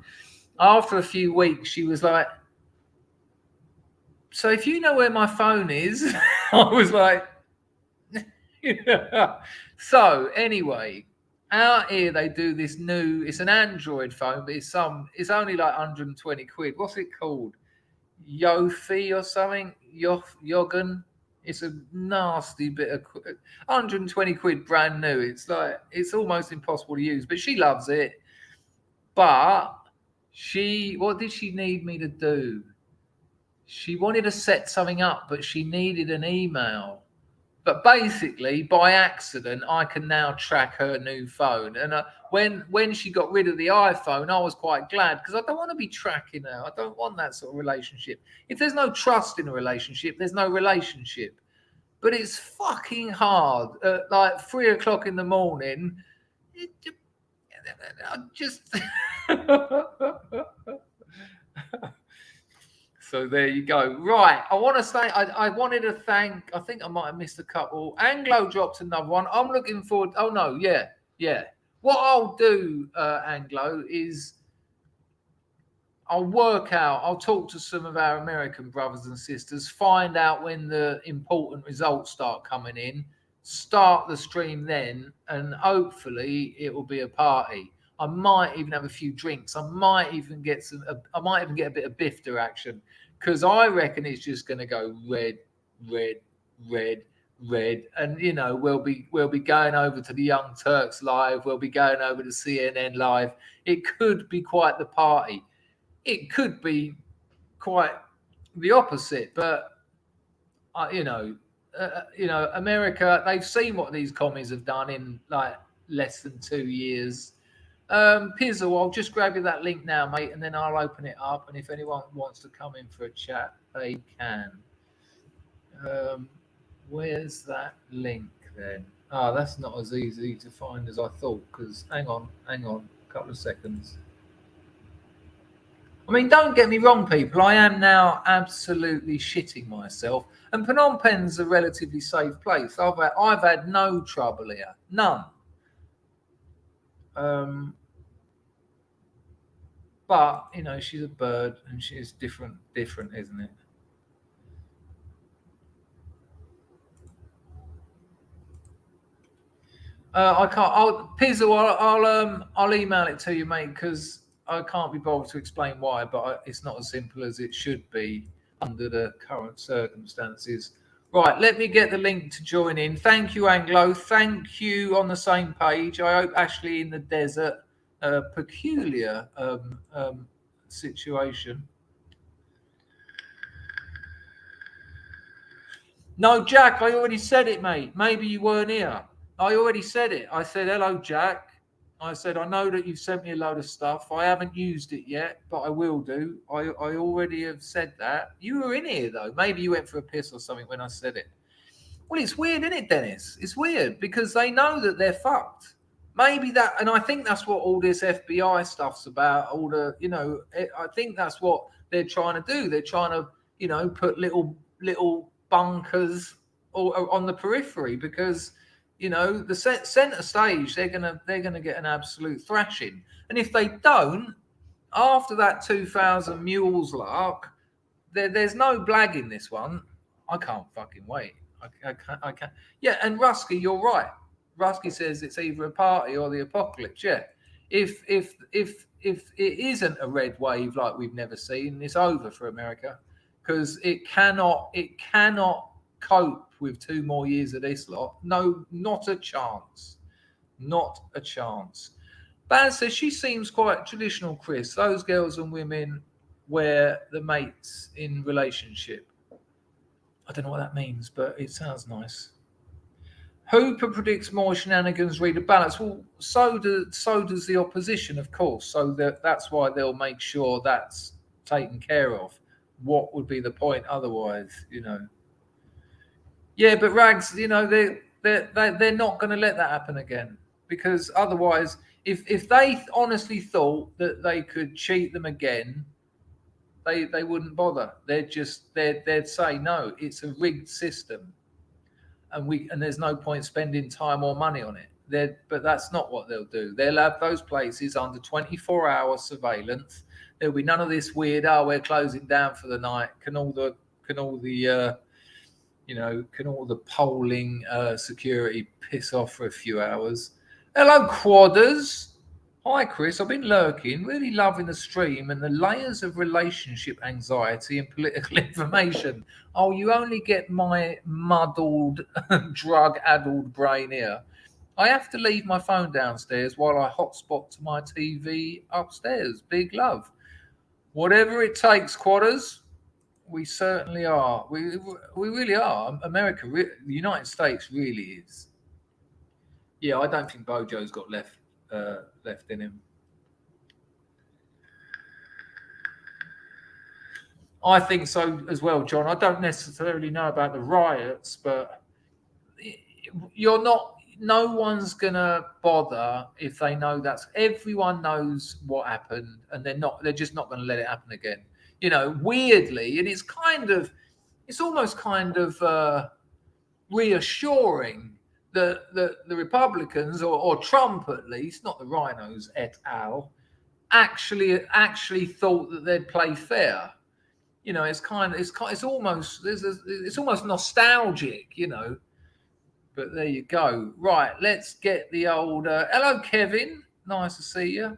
After a few weeks, she was like, so if you know where my phone is, I was like, yeah. So anyway, out here they do this new, it's an Android phone, but it's only like 120 quid. What's it called? Yofi or something? Yogan? It's a nasty bit of 120 quid brand new. It's almost impossible to use, but she loves it. But what did she need me to do? She wanted to set something up, but she needed an email. But basically, by accident, I can now track her new phone. And when she got rid of the iPhone, I was quite glad because I don't want to be tracking her. I don't want that sort of relationship. If there's no trust in a relationship, there's no relationship. But it's fucking hard. At like 3 o'clock in the morning, I just... So there you go. Right. I want to say, I wanted to thank, I think I might have missed a couple. Anglo dropped another one. I'm looking forward. Oh, no. Yeah. What I'll do, Anglo, is I'll talk to some of our American brothers and sisters, find out when the important results start coming in, start the stream then, and hopefully it will be a party. I might even have a few drinks. I might even get a bit of bifter action because I reckon it's just going to go red, and we'll be going over to the Young Turks live. We'll be going over to CNN live. It could be quite the party. It could be quite the opposite, but America, they've seen what these commies have done in like less than 2 years. Pizzle, I'll just grab you that link now, mate, and then I'll open it up. And if anyone wants to come in for a chat, they can. Where's that link then? That's not as easy to find as I thought. Because hang on, a couple of seconds. I mean, don't get me wrong, people. I am now absolutely shitting myself, and Phnom Penh's a relatively safe place. I've had no trouble here, none. But she's a bird, and she's different, isn't it? I can't. Pizzle, I'll email it to you, mate, because I can't be bothered to explain why. But it's not as simple as it should be under the current circumstances. Right, let me get the link to join in. Thank you, Anglo. Thank you. On the same page. I hope Ashley in the desert. Peculiar situation. No, Jack, I already said it, mate. Maybe you weren't here. I already said it. I said, hello, Jack. I said, I know that you've sent me a load of stuff. I haven't used it yet, but I will do. I already have said that. You were in here, though. Maybe you went for a piss or something when I said it. Well, it's weird, isn't it, Dennis? It's weird because they know that they're fucked. Maybe that, and I think that's what all this FBI stuff's about. All the, I think that's what they're trying to do. They're trying to, put little bunkers or on the periphery, because you know the center stage they're gonna get an absolute thrashing, and if they don't, after that 2,000 mules lark, there's no blagging this one. I can't fucking wait. I can't. Yeah, and Rusky, you're right. Rusky says it's either a party or the apocalypse. Yeah, if it isn't a red wave like we've never seen, it's over for America, because it cannot cope with 2 more years of this lot. No, not a chance. Not a chance. Baz says she seems quite traditional, Chris. Those girls and women where the mates in relationship. I don't know what that means, but it sounds nice. Hooper predicts more shenanigans read a balance. Well, so does the opposition, of course. So that's why they'll make sure that's taken care of. What would be the point otherwise, you know? Yeah, but Rags, you know, they're not going to let that happen again, because otherwise, if they honestly thought that they could cheat them again, they wouldn't bother. They'd say no, it's a rigged system. And there's no point spending time or money on it. But that's not what they'll do. They'll have those places under 24-hour surveillance. There'll be none of this weird, we're closing down for the night. Can all the polling security piss off for a few hours? Hello, Quadders. Hi, Chris. I've been lurking, really loving the stream and the layers of relationship anxiety and political information. Oh, you only get my muddled, drug-addled brain here. I have to leave my phone downstairs while I hotspot to my TV upstairs. Big love. Whatever it takes, Quadders. We certainly are. We really are. America, the United States really is. Yeah, I don't think Bojo's got left in him. I think so as well, John. I don't necessarily know about the riots, but no one's gonna bother if they know everyone knows what happened, and they're just not gonna let it happen again. You know, weirdly, and it's almost kind of reassuring that the Republicans or Trump, at least, not the rhinos et al., actually thought that they'd play fair. You know, it's almost nostalgic, you know. But there you go. Right, let's get the old. Hello, Kevin. Nice to see you.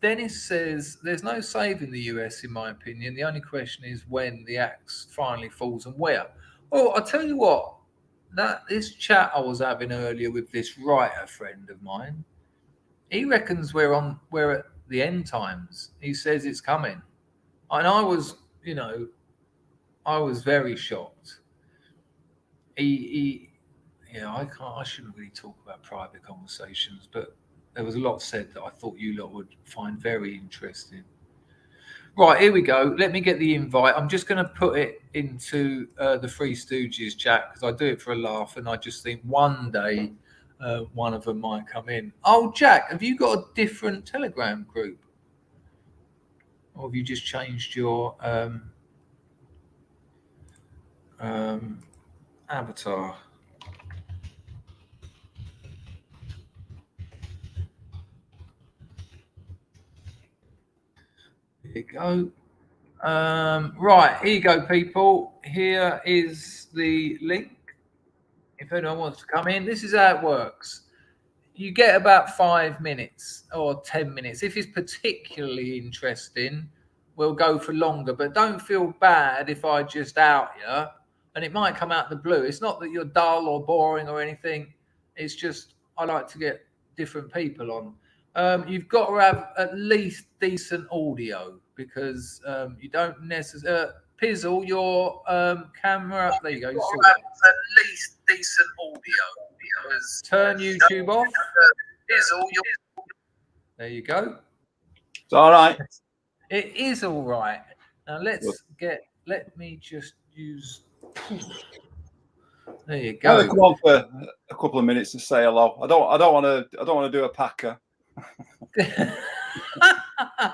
Dennis says there's no saving the US, in my opinion. The only question is when the axe finally falls and where. Well, I'll tell you what, this chat I was having earlier with this writer friend of mine, he reckons we're at the end times. He says it's coming. And I was very shocked. I shouldn't really talk about private conversations, but there was a lot said that I thought you lot would find very interesting. Right, here we go. Let me get the invite. I'm just going to put it into the Three Stooges chat because I do it for a laugh, and I just think one day one of them might come in. Oh, Jack, have you got a different Telegram group? Or have you just changed your avatar? Here you go. Right, here you go, people. Here is the link. If anyone wants to come in, this is how it works. You get about 5 minutes or 10 minutes. If it's particularly interesting, we'll go for longer. But don't feel bad if I just out you. And it might come out the blue. It's not that you're dull or boring or anything. It's just I like to get different people on. You've got to have at least decent audio because you don't necessarily... Pizzle, your camera... There you go. You saw that. At least decent audio because... Turn YouTube off. Pizzle, there you go. It's all right. It is all right. Now let me just use... There you go. I'll come on for a couple of minutes to say hello. I don't want to do a packer.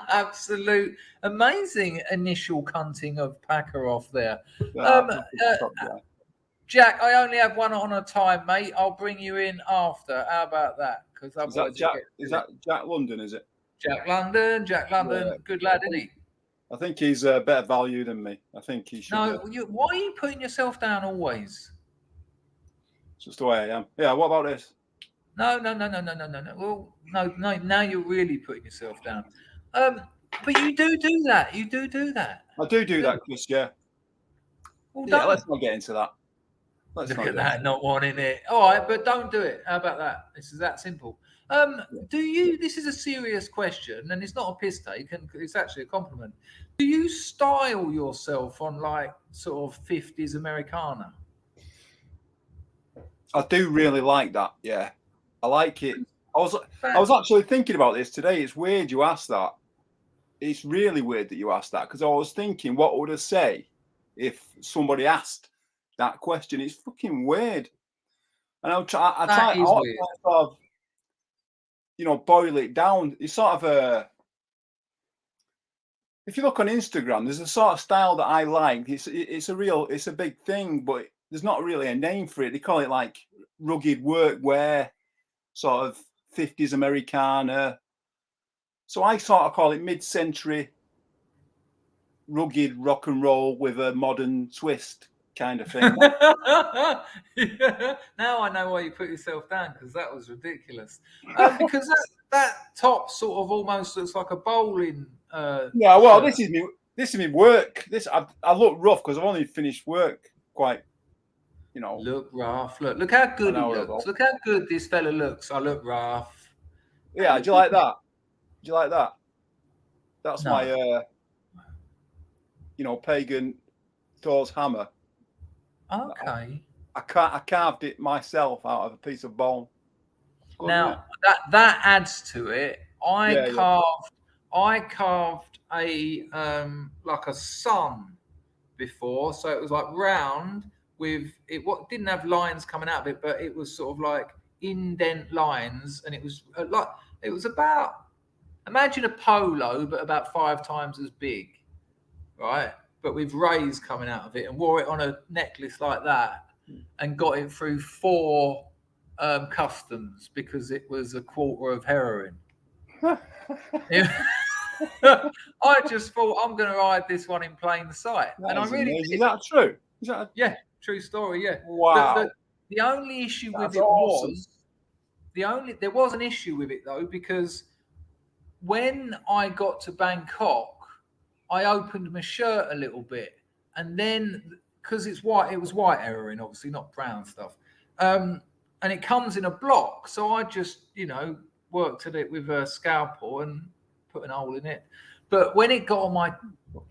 Absolute amazing initial cunting of Packer off there. Jack, I only have one on a time, mate. I'll bring you in after. How about that? Because is that Jack London? Is it Jack London? Jack London, yeah. Good lad, isn't he? I think he's better value than me. I think he should. No, why are you putting yourself down always? It's just the way I am. Yeah. What about this? No. Well, no. Now you're really putting yourself down. But you do that. You do that. I do that, Chris. Yeah. Well, yeah. Let's not get into that. Look at that, not wanting it. All right, but don't do it. How about that? This is that simple. This is a serious question, and it's not a piss take, and it's actually a compliment. Do you style yourself on like sort of 50s Americana? I do really like that. Yeah, I like it. I was actually thinking about this today. It's weird you asked that. It's really weird that you asked that, because I was thinking, what would I say if somebody asked that question? It's fucking weird. And I try to sort of, boil it down. It's sort of if you look on Instagram, there's a sort of style that I like. It's a big thing, but there's not really a name for it. They call it like rugged workwear, sort of 50s Americana. So I sort of call it mid-century rugged rock and roll with a modern twist kind of thing. Yeah. Now I know why you put yourself down, because that was ridiculous. Because that top sort of almost looks like a bowling. Yeah, well, this is me work. I look rough because I've only finished work quite. Look rough. Look how good he looks. Look how good this fella looks. I look rough. Yeah, do you like that? Do you like that? That's my pagan Thor's hammer. Okay. I carved it myself out of a piece of bone. Now that adds to it. I carved a like a sun before, so it was like round with it. What didn't have lines coming out of it, but it was sort of like indent lines, and it was about, imagine a polo, but about 5 times as big, right? But with rays coming out of it, and wore it on a necklace like that, and got it through 4 customs because it was a quarter of heroin. I just thought, I'm going to hide this one in plain sight, and I really did. Is that true? Yeah, true story. Yeah. Wow. The only issue with it was there was an issue with it though, because when I got to Bangkok, I opened my shirt a little bit, and then because it was white heroin, obviously not brown stuff, and it comes in a block, so I just worked at it with a scalpel and put an hole in it. But when it got on my,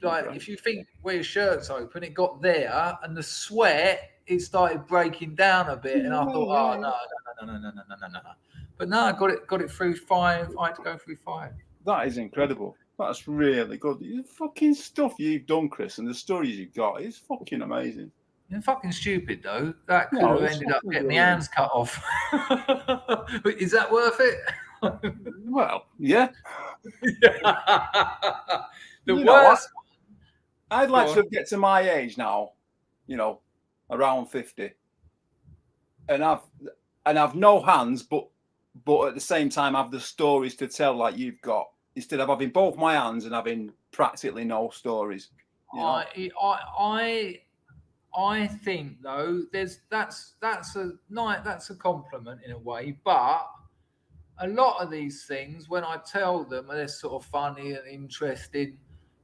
like, if you think where your shirt's open, it got there, and the sweat, it started breaking down a bit, and I thought, oh no. But no, I got it through 5. I had to go through 5. That is incredible. That's really good. The fucking stuff you've done, Chris, and the stories you've got is fucking amazing. You're fucking stupid though. That could have ended up getting my hands cut off. Is that worth it? Well, yeah. The worst. I'd like to get to my age now, around 50, and I've no hands, but at the same time have the stories to tell like you've got, instead of having both my hands and having practically no stories. I think though that's a compliment in a way, but a lot of these things, when I tell them, they're sort of funny and interesting,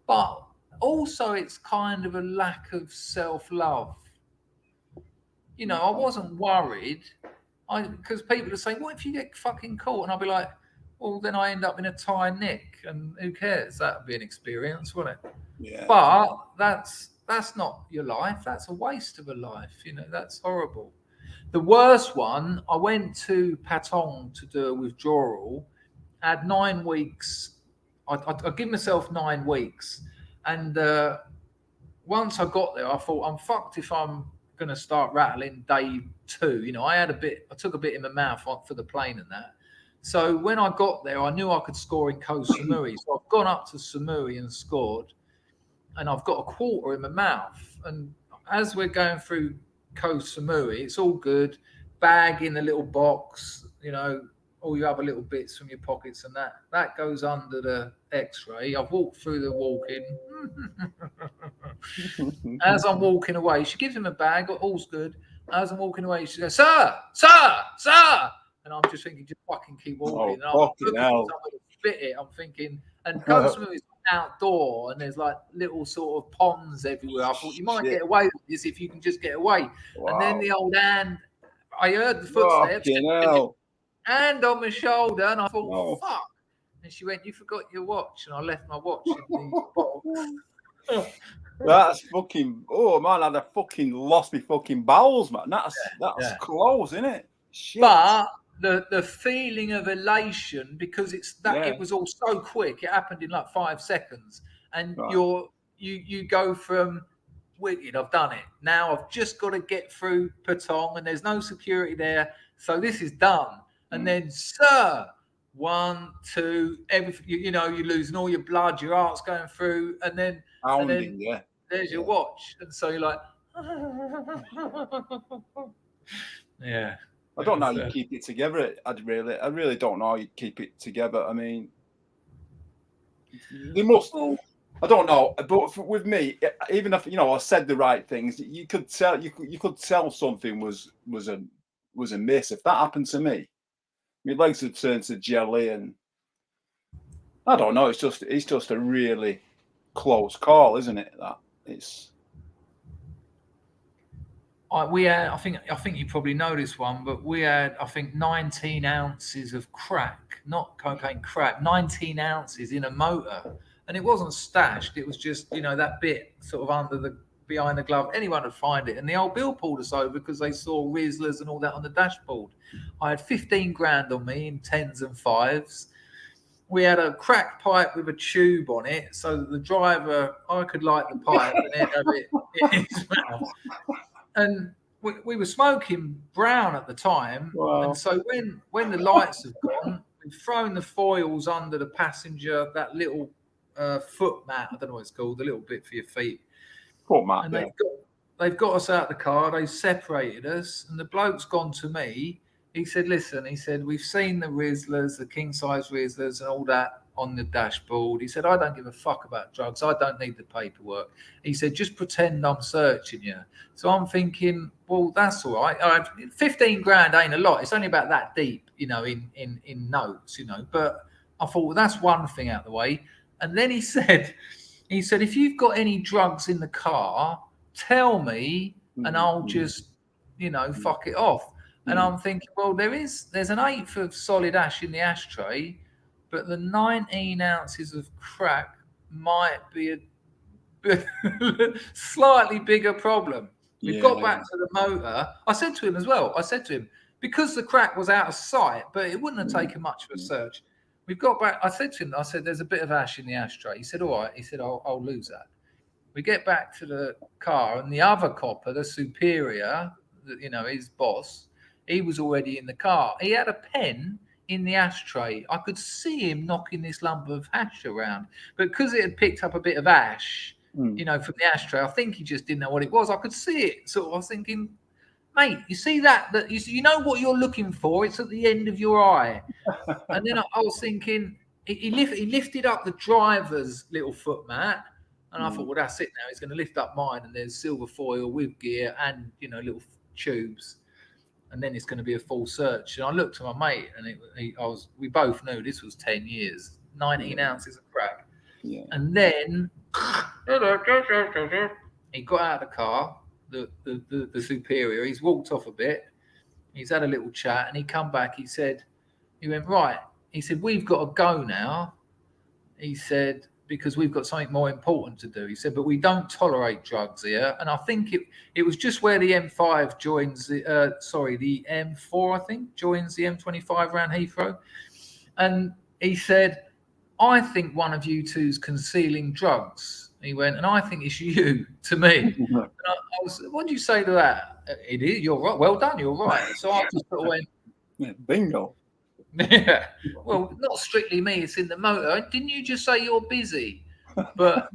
but also it's kind of a lack of self-love. I wasn't worried, because people are saying, what if you get fucking caught? And I'll be like, well, then I end up in a tie nick, and who cares? That'd be an experience, wouldn't it? Yeah. But that's not your life. That's a waste of a life. That's horrible. The worst one, I went to Patron to do a withdrawal. I had 9 weeks. I give myself 9 weeks. And once I got there, I thought, I'm fucked if I'm going to start rattling day 2. I took a bit in my mouth for the plane and that. So when I got there, I knew I could score in Koh Samui. So I've gone up to Samui and scored, and I've got a quarter in my mouth. And as we're going through Koh Samui, it's all good. Bag in the little box, you know, all your other little bits from your pockets, and that goes under the X-ray. I've walked through the walk-in. As I'm walking away, she gives him a bag. All's good. As I'm walking away, she goes, "Sir, sir, sir," and I'm just thinking, just fucking keep walking. And I'm looking for someone to fit it. I'm thinking, and Koh Samui is outdoor, and there's like little sort of ponds everywhere. I thought you might get away with this if you can just get away. Wow. And then the old hand, I heard the footsteps, hand on my shoulder, and I thought, fuck. And she went, "You forgot your watch," and I left my watch in the box. That's fucking, oh man, I'd have fucking lost me fucking bowels, man. That's close, isn't it? Shit. But the feeling of elation, because it was all so quick, it happened in like 5 seconds, and you go from wicked, I've done it, now I've just got to get through Patron, and there's no security there, so this is done. And then, sir, 1, 2, everything, you know, you're losing all your blood, your heart's going through, and then there's your watch, and so you're like, yeah. I don't know how you keep it together. I really don't know how you keep it together. I mean, they must. I don't know, but with me, even if you know I said the right things, you could tell something was a miss. If that happened to me, my legs would turn to jelly, and I don't know. It's just a really close call, isn't it? That it's. We had, I think you probably know this one, but we had, I think, 19 ounces of crack, not cocaine, crack, 19 ounces in a motor. And it wasn't stashed. It was just, you know, that bit sort of behind the glove. Anyone would find it. And the old bill pulled us over because they saw Rizzlers and all that on the dashboard. I had 15 grand on me in 10s and 5s. We had a crack pipe with a tube on it so that the driver, I could light the pipe and then have it in his mouth. And we were smoking brown at the time. Wow. And so when the lights have gone, we've thrown the foils under the passenger, that little foot mat, I don't know what it's called, the little bit for your feet. Foot mat, and they've got us out the car, they separated us, and the bloke's gone to me. He said, listen, he said, we've seen the Rizzlers, the king-size Rizzlers and all that on the dashboard. He said, I don't give a fuck about drugs. I don't need the paperwork. He said, just pretend I'm searching you. So I'm thinking, well, that's all right. 15 grand ain't a lot. It's only about that deep, you know, in notes, you know. But I thought, well, that's one thing out of the way. And then he said, if you've got any drugs in the car, tell me and I'll just, you know, fuck it off. And I'm thinking, well, there's an 1/8 of solid ash in the ashtray, but the 19 ounces of crack might be a slightly bigger problem. We've got back to the motor. I said to him as well, because the crack was out of sight, but it wouldn't have taken much of a search. We've got back. I said to him, there's a bit of ash in the ashtray. He said, all right. He said, I'll lose that. We get back to the car, and the other copper, the superior, you know, his boss, he was already in the car. He had a pen in the ashtray. I could see him knocking this lump of hash around, but because it had picked up a bit of ash, you know, from the ashtray, I think he just didn't know what it was. I could see it. So I was thinking, mate, you see that you know what you're looking for. It's at the end of your eye. And then I was thinking, he lifted up the driver's little foot mat, and I thought, well, that's it now. He's going to lift up mine, and there's silver foil with gear and, you know, little tubes. And then it's going to be a full search. And I looked at my mate, and we both knew this was 10 years, 19 ounces of crack. Yeah. And then he got out of the car, the superior. He's walked off a bit. He's had a little chat, and he come back. He went, right. He said, we've got to go now. He said, because we've got something more important to do. He said, but we don't tolerate drugs here. And I think it was just where the M5 joins the M4, I think, joins the M25 around Heathrow. And he said, I think one of you two's concealing drugs. He went, and I think it's you, to me. And I was, what do you say to that? It is, you're right. Well done, you're right. So I just sort of went, bingo. Yeah. Well, not strictly me. It's in the motor. Didn't you just say you're busy? But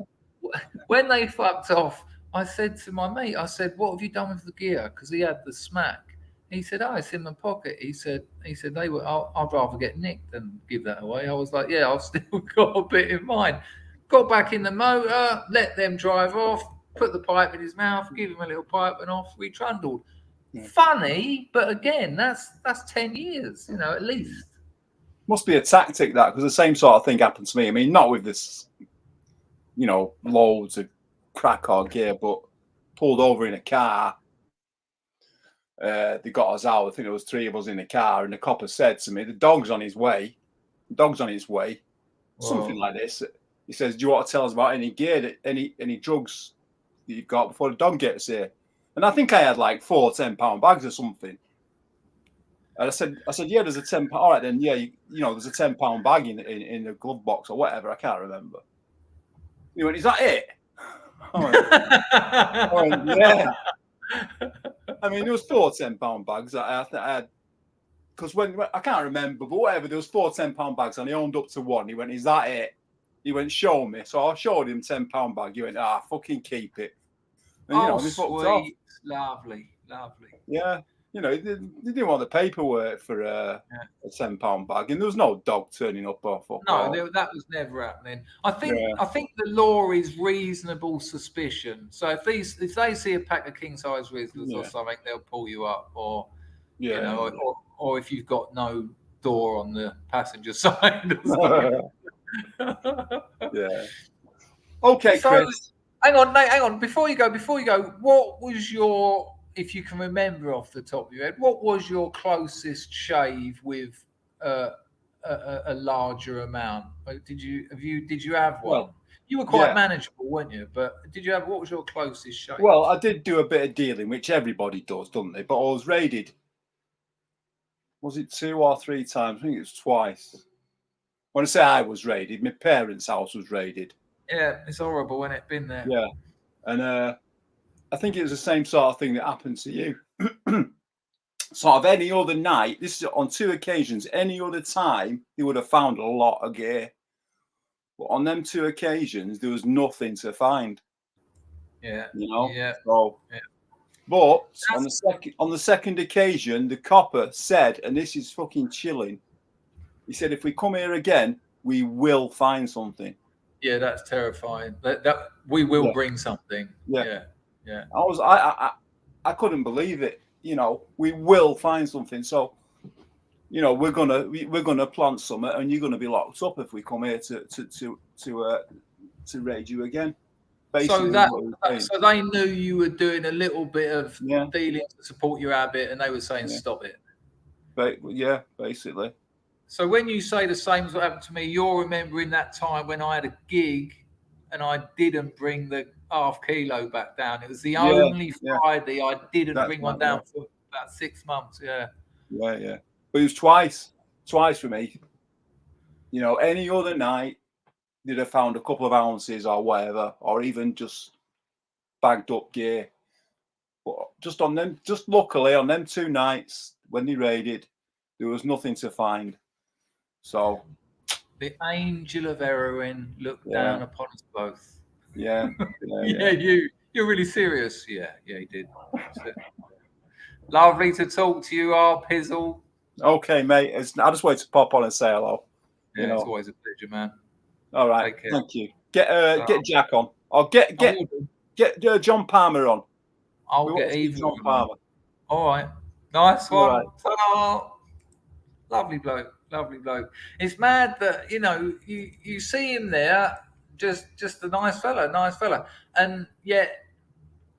when they fucked off, I said to my mate, I said, "What have you done with the gear?" Because he had the smack. He said, "Oh, it's in my pocket." He said they were. I'd rather get nicked than give that away. I was like, "Yeah, I've still got a bit in mind." Got back in the motor, let them drive off, put the pipe in his mouth, give him a little pipe, and off we trundled. Funny, but again, that's 10 years, at least. Must be a tactic, that, because the same sort of thing happened to me. I mean, not with this, loads of crack or gear, but pulled over in a car. They got us out. I think there was 3 of us in the car, and the copper said to me, "The dog's on his way. The dog's on his way." Something like this. He says, "Do you want to tell us about any gear, any drugs that you've got before the dog gets here?" And I think I had like 4 10-pound bags or something. And I said, "Yeah, there's a 10 pound. All right, then, yeah, there's a 10-pound bag in the glove box or whatever. I can't remember." He went, "Is that it?" I went, "Yeah." I mean, there was 4 10-pound bags. I had, because when I can't remember, but whatever, there was 4 10-pound bags, and he owned up to one. He went, "Is that it?" He went, "Show me." So I showed him 10-pound bag. He went, "Fucking keep it." And, sweet, lovely. Yeah, they didn't want the paperwork for a 10-pound bag, and there was no dog turning up or fuck. No, that was never happening. I think the law is reasonable suspicion. So if they see a pack of king size Rizzlers or something, they'll pull you up, or or if you've got no door on the passenger side. Or Yeah. Okay, so, Chris. Hang on, Nate. Hang on. Before you go, what was your, if you can remember off the top of your head, what was your closest shave with a larger amount? Did you have one? Well, you were quite manageable, weren't you? But what was your closest shave? Well, I did do a bit of dealing, which everybody does, doesn't they? But I was raided. Was it 2 or 3 times? I think it was twice. When I say I was raided, my parents' house was raided. Yeah, it's horrible when it's been there. Yeah, and I think it was the same sort of thing that happened to you. Sort of any other night, this is on 2 occasions, any other time, you would have found a lot of gear. But on them 2 occasions, there was nothing to find. Yeah. Yeah. So, but on the second occasion, the copper said, and this is fucking chilling, he said, "If we come here again, we will find something." Yeah, that's terrifying. That we will bring something. Yeah. I couldn't believe it. We will find something. So, we're gonna plant something, and you're gonna be locked up if we come here to raid you again. So they knew you were doing a little bit of dealing to support your habit, and they were saying stop it. But yeah, basically. So when you say the same as what happened to me, you're remembering that time when I had a gig and I didn't bring the ½ kilo back down. It was the only Friday I didn't bring one down for about 6 months. Yeah. Yeah. But it was twice for me. Any other night, they'd have found a couple of ounces or whatever, or even just bagged up gear. But just luckily on them 2 nights when they raided, there was nothing to find. So the angel of heroin looked down upon us both. Yeah. You're really serious. Yeah, he did. Lovely to talk to you, our Pizzle. Okay, mate. I just wanted to pop on and say hello. Yeah, it's always a pleasure, man. All right, thank you. Get Jack on. I'll get John Palmer on. I'll get even John Palmer. All right, nice one. Right. Lovely bloke. It's mad that you see him there, just a nice fella, and yet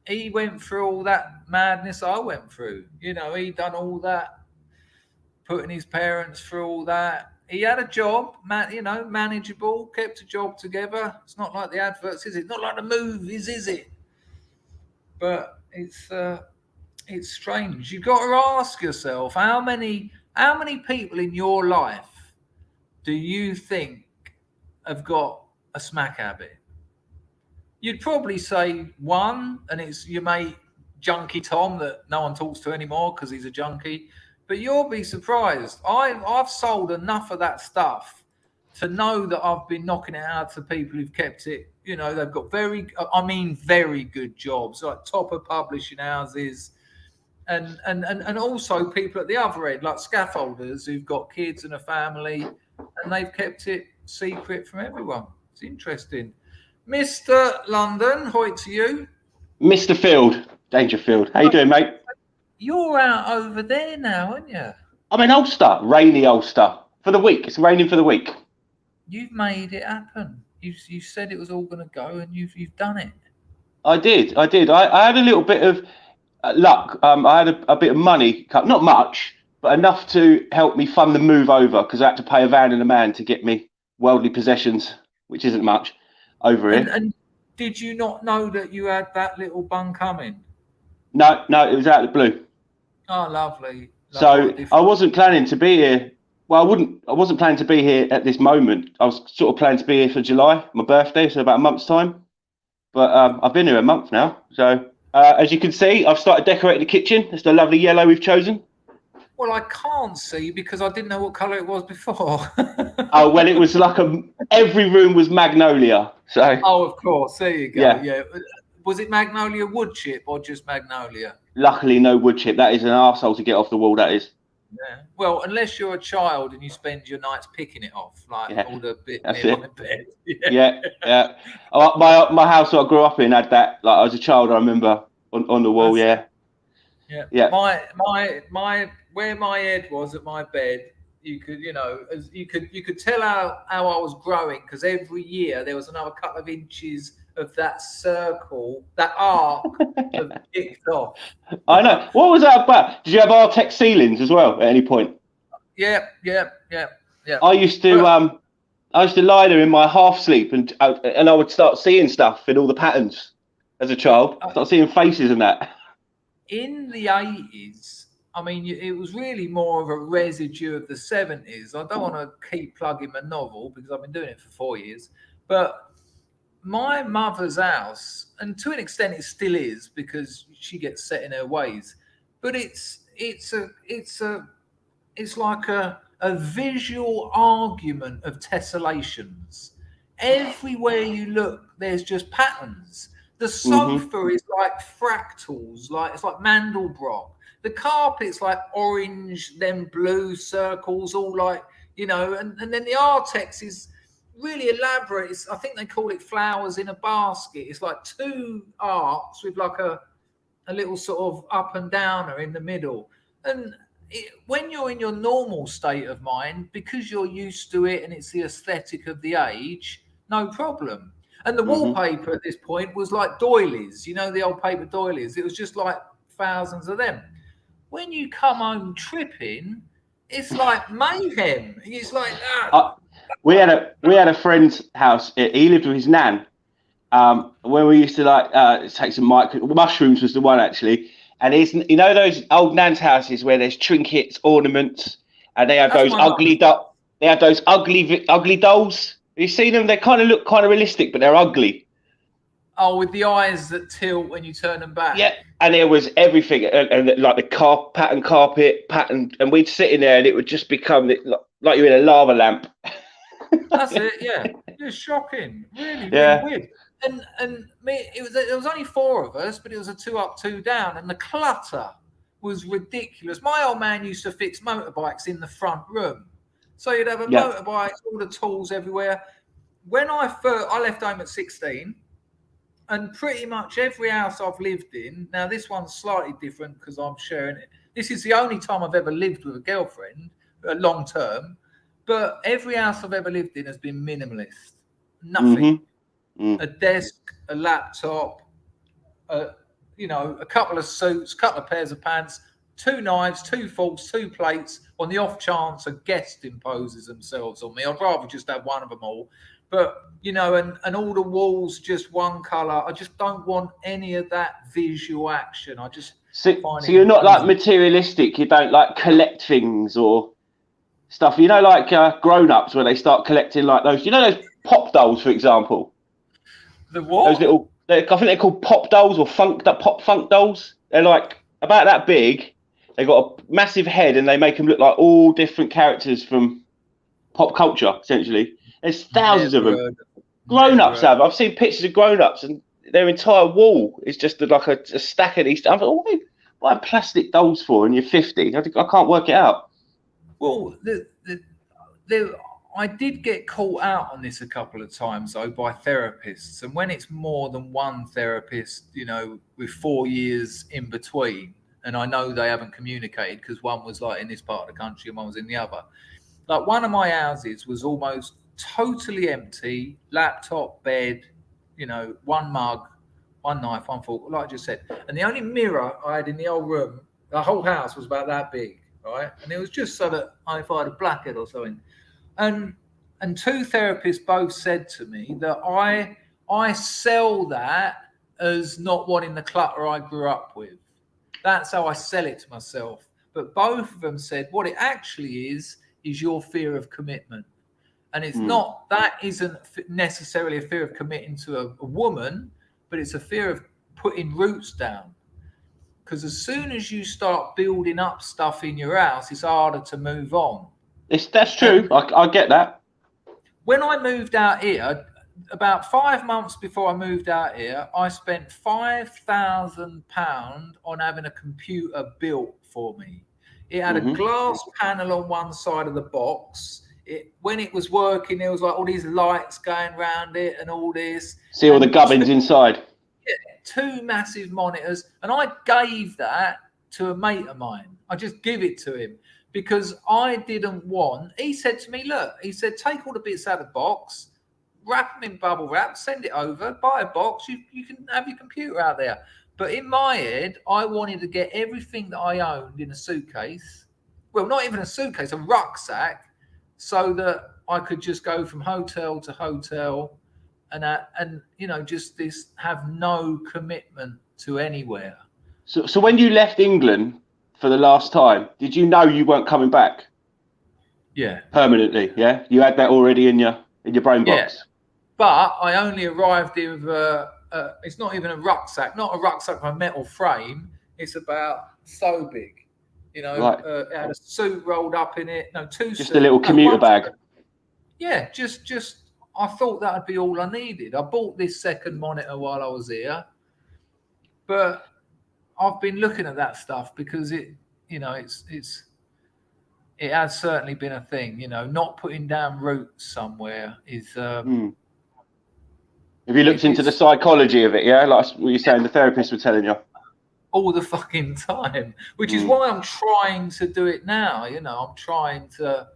he went through all that madness I went through. He done all that, putting his parents through all that. He had a job, manageable, kept a job together. It's not like the adverts, is it? Not like the movies, is it? But it's strange. You've got to ask yourself, how many people in your life do you think have got a smack habit? You'd probably say 1, and it's your mate Junkie Tom that no one talks to anymore because he's a junkie. But you'll be surprised. I've sold enough of that stuff to know that I've been knocking it out to people who've kept it. You know, they've got very good jobs, like top of publishing houses, and also people at the other end, like scaffolders who've got kids and a family, and they've kept it secret from everyone. It's interesting. Mr. London, hoit to you. Mr. Field, Dangerfield. How you doing, mate? You're out over there now, aren't you? I'm in Ulster, rainy Ulster, for the week. It's raining for the week. You've made it happen. You said it was all going to go, and you've done it. I did. I had a little bit of luck. I had a bit of money, not much, but enough to help me fund the move over, because I had to pay a van and a man to get me worldly possessions, which isn't much, over here. And did you not know that you had that little bun coming? No, it was out of the blue. Oh, lovely. So I wasn't planning to be here. Well, I wasn't planning to be here at this moment. I was sort of planning to be here for July, my birthday, so about a month's time. But I've been here a month now. So as you can see, I've started decorating the kitchen. It's the lovely yellow we've chosen. Well, I can't see because I didn't know what colour it was before. Oh, well, it was like every room was magnolia. So. Oh, of course. There you go. Yeah. Was it magnolia wood chip or just magnolia? Luckily, no wood chip. That is an arsehole to get off the wall, that is. Yeah. Well, unless you're a child and you spend your nights picking it off, like all the bit near my bed. Yeah. My house that I grew up in had that. Like, as a child, I remember on the wall. Yeah. My where my head was at my bed, you could tell how I was growing, because every year there was another couple of inches of that circle, that arc of ticked off. I know. What was that about? Did you have Artex ceilings as well at any point? Yeah. I used to lie there in my half sleep and I would start seeing stuff in all the patterns as a child. Start seeing faces and that. In the 80s, I mean, it was really more of a residue of the 70s. I don't want to keep plugging my novel because I've been doing it for 4 years, but my mother's house, and to an extent it still is because she gets set in her ways, but it's like a visual argument of tessellations. Everywhere you look, there's just patterns. The sofa is like fractals, like it's like Mandelbrot. The carpet's like orange, then blue circles, all like, and then the Artex is really elaborate. I think they call it flowers in a basket. It's like two arcs with like a little sort of up and downer in the middle. And when you're in your normal state of mind, because you're used to it and it's the aesthetic of the age, no problem. And the wallpaper at this point was like doilies, the old paper doilies. It was just like thousands of them. When you come home tripping, it's like mayhem. It's like that. We had a friend's house. He lived with his nan. Where we used to take some mushrooms was the one actually. And it's those old nan's houses where there's trinkets, ornaments, and they have those ugly dolls. Have you seen them? They kind of look kind of realistic, but they're ugly. Oh, with the eyes that tilt when you turn them back. Yeah, and there was everything, and like the carpet pattern, and we'd sit in there, and it would just become like you're in a lava lamp. That's it. Yeah, it's shocking. Really weird. And there was only 4 of us, but it was a 2 up, 2 down, and the clutter was ridiculous. My old man used to fix motorbikes in the front room, so you'd have a motorbike, all the tools everywhere. When I left home at 16. And pretty much every house I've lived in, now this one's slightly different because I'm sharing it. This is the only time I've ever lived with a girlfriend, long term. But every house I've ever lived in has been minimalist. Nothing. A desk, a laptop, a couple of suits, a couple of pairs of pants, 2 knives, 2 forks, 2 plates. On the off chance a guest imposes themselves on me, I'd rather just have one of them all. But, and all the walls just one colour. I just don't want any of that visual action. I just so you're not like materialistic. You don't like collect things or stuff. Like grown-ups where they start collecting like those. Those pop dolls, for example. The what? Those little. I think they're called pop dolls or pop funk dolls. They're like about that big. They got a massive head, and they make them look like all different characters from pop culture. Essentially, there's thousands of them. Grown-ups have. I've seen pictures of grown-ups, and their entire wall is just like a stack of these. I thought, what are plastic dolls for? And you're 50. I can't work it out. Well, I did get caught out on this a couple of times though by therapists, and when it's more than one therapist, you know, with 4 years in between, and I know they haven't communicated because one was like in this part of the country and one was in the other. Like one of my houses was almost totally empty, laptop, bed, you know, one mug, one knife, one fork, like I just said. And the only mirror I had in the whole room, the whole house was about that big, right? And it was just so that if I had a blackhead or something. And two therapists both said to me that I sell that as not wanting the clutter I grew up with. That's how I sell it to myself. But both of them said what it actually is your fear of commitment. And it's not, that isn't necessarily a fear of committing to a woman, but it's a fear of putting roots down. Because as soon as you start building up stuff in your house, it's harder to move on. That's true. I get that. When I moved out here, about 5 months before I moved out here, I spent £5,000 on having a computer built for me. It had a glass panel on one side of the box. When it was working, there was like all these lights going around it and all this. See all the gubbins inside. Yeah, 2 massive monitors. And I gave that to a mate of mine. I just give it to him because I didn't want, he said to me, look, he said, take all the bits out of the box, wrap them in bubble wrap, send it over, buy a box, you can have your computer out there. But in my head, I wanted to get everything that I owned in a suitcase. Well, not even a suitcase, a rucksack, so that I could just go from hotel to hotel and you know, just have no commitment to anywhere. So when you left England for the last time, did you know you weren't coming back? Yeah. Permanently, yeah? You had that already in your brain box? Yeah. But I only arrived with it's not even a rucksack, not a rucksack with a metal frame. It's about so big, you know. Right. It had a suit rolled up in it. No, 2 Just suits. a little commuter bag. Yeah, just. I thought that would be all I needed. I bought this second monitor while I was here, but I've been looking at that stuff because it, you know, it has certainly been a thing. You know, not putting down roots somewhere is. Have you looked into the psychology of it? Yeah, like what you're saying, the therapists were telling you. All the fucking time, which is why I'm trying to do it now. You know, I'm trying to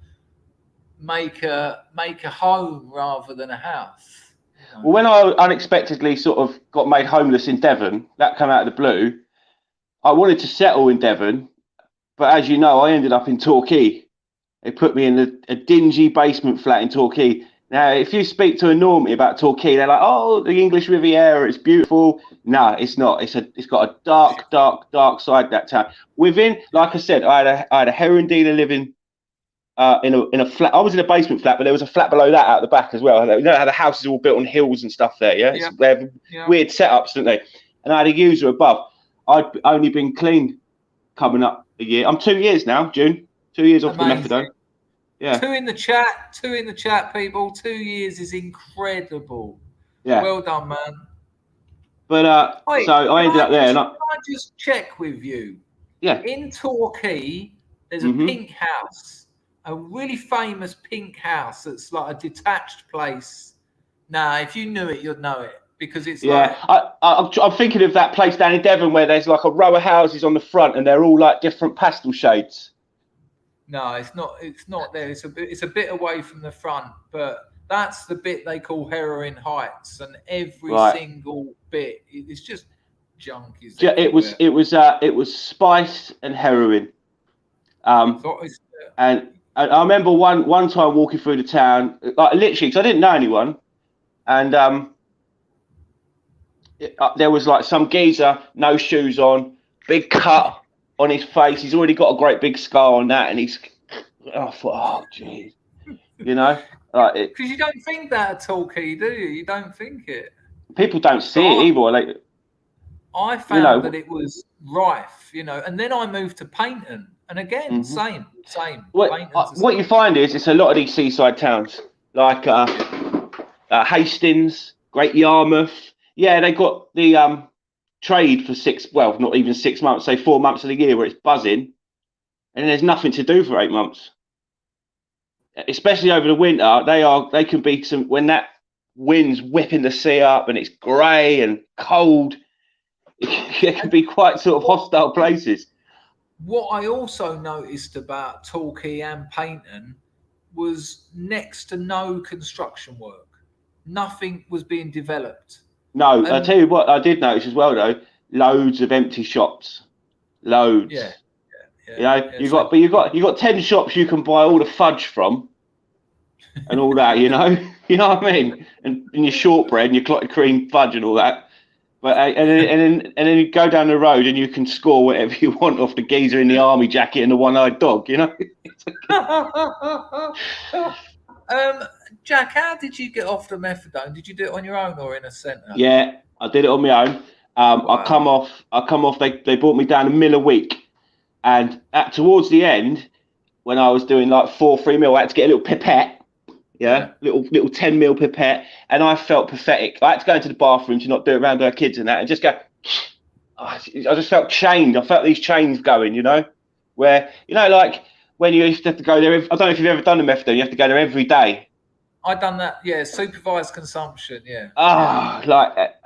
make a home rather than a house. You know? Well, when I unexpectedly sort of got made homeless in Devon, that came out of the blue. I wanted to settle in Devon, but as you know, I ended up in Torquay. They put me in a dingy basement flat in Torquay. Now, if you speak to a normie about Torquay, they're like, "Oh, the English Riviera, it's beautiful." No, it's not. It's got a dark side, that town. Within, like I said, I had a heroin dealer living in a flat. I was in a basement flat, but there was a flat below that out the back as well. You know how the houses are all built on hills and stuff there, yeah? Yeah. They have weird setups, don't they? And I had a user above. I'd only been clean coming up a year. I'm 2 years now, June. 2 years off the methadone. Yeah. 2 in the chat, people. 2 years is incredible. Yeah. Well done, man. But Wait, so I ended up there. And can I just check with you? Yeah. In Torquay, there's a pink house, a really famous pink house that's like a detached place. Nah, if you knew it, you'd know it because it's I'm thinking of that place down in Devon where there's like a row of houses on the front and they're all like different pastel shades. No, it's not. It's not there. It's a bit away from the front, but that's the bit they call Heroin Heights, and every single bit it's just junk. It was spice and heroin. And I remember one time walking through the town, like literally, because I didn't know anyone, and there was like some geezer, no shoes on, big cut on his face. He's already got a great big scar on that, and I thought, oh, jeez, you know, like because you don't think that at Torquay, do you? You don't think it. People don't see it either. Like, I found that it was rife, you know. And then I moved to Paynton, and again, same. What you find is it's a lot of these seaside towns, like Hastings, Great Yarmouth. Yeah, they got the trade for not even 6 months, say 4 months of the year where it's buzzing, and there's nothing to do for 8 months. Especially over the winter, they can be when that wind's whipping the sea up and it's grey and cold. It can be quite sort of hostile places. What I also noticed about Torquay and Paynton was next to no construction work. Nothing was being developed. No, I'll tell you what I did notice as well though, loads of empty shops. Loads. Yeah. You know, you got 10 shops you can buy all the fudge from and all that, you know. You know what I mean? And your shortbread and your clotted cream fudge and all that. But and then you go down the road and you can score whatever you want off the geezer in the army jacket and the one-eyed dog, you know. Jack, how did you get off the methadone? Did you do it on your own or in a centre? Yeah, I did it on my own. Wow. I come off. They brought me down a mil a week, and towards the end, when I was doing like 4-3 mil, I had to get a little pipette. Yeah, little 10 mil pipette, and I felt pathetic. I had to go into the bathroom to not do it around our kids and that, and just go. I just felt chained. I felt these chains going, you know, where like when you used to have to go there. I don't know if you've ever done the methadone. You have to go there every day. I done that. Yeah, supervised consumption. Yeah. I've done that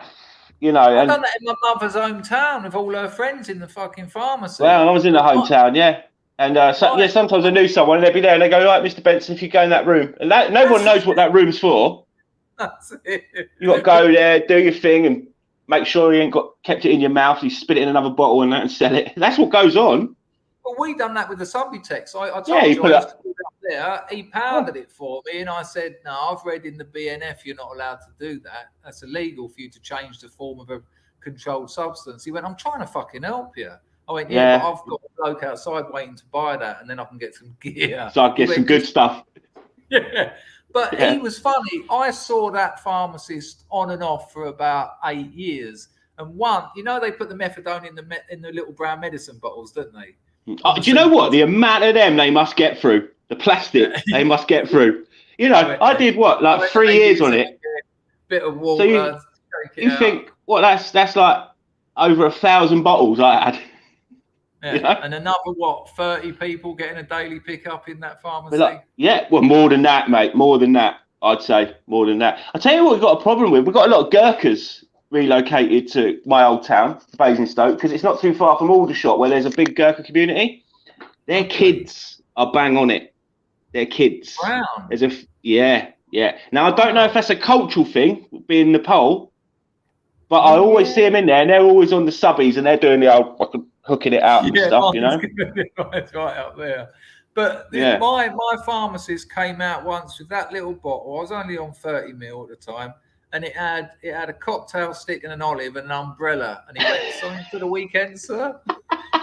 in my mother's hometown with all her friends in the fucking pharmacy. Well, I was in the hometown, yeah. And sometimes I knew someone, and they'd be there, and they go, "Right, Mr. Benson, if you go in that room," and no one knows what that room's for. That's it. You got to go there, do your thing, and make sure you ain't kept it in your mouth. You spit it in another bottle and that, and sell it. That's what goes on. Well, we done that with the Subutex. I told you I used to put it up there. He powdered it for me, and I said, "No, I've read in the BNF you're not allowed to do that. That's illegal for you to change the form of a controlled substance." He went, "I'm trying to fucking help you." I went, yeah, but I've got a bloke outside waiting to buy that, and then I can get some gear. So I get some good stuff. Yeah. But he was funny. I saw that pharmacist on and off for about 8 years. And they put the methadone in the little brown medicine bottles, don't they? Do you know what? The amount of them they must get through. The plastic they must get through. You know, I did 3 years on it. Bit of water. So you think, that's like over 1,000 bottles I had. Yeah. You know? And another 30 people getting a daily pickup in that pharmacy. Well, more than that, mate. More than that, I'd say. More than that. I tell you what, we've got a problem with. We've got a lot of Gurkhas relocated to my old town, Basingstoke, because it's not too far from Aldershot, where there's a big Gurkha community. Their kids are bang on it. Their kids. Wow. Yeah. Now I don't know if that's a cultural thing, being Nepal, but I always see them in there, and they're always on the subbies, and they're doing the old fucking hooking it out and stuff, you know. It's right up there. But my pharmacist came out once with that little bottle. I was only on 30 mil at the time, and it had a cocktail stick and an olive and an umbrella. And he went, "Something for the weekend, sir?"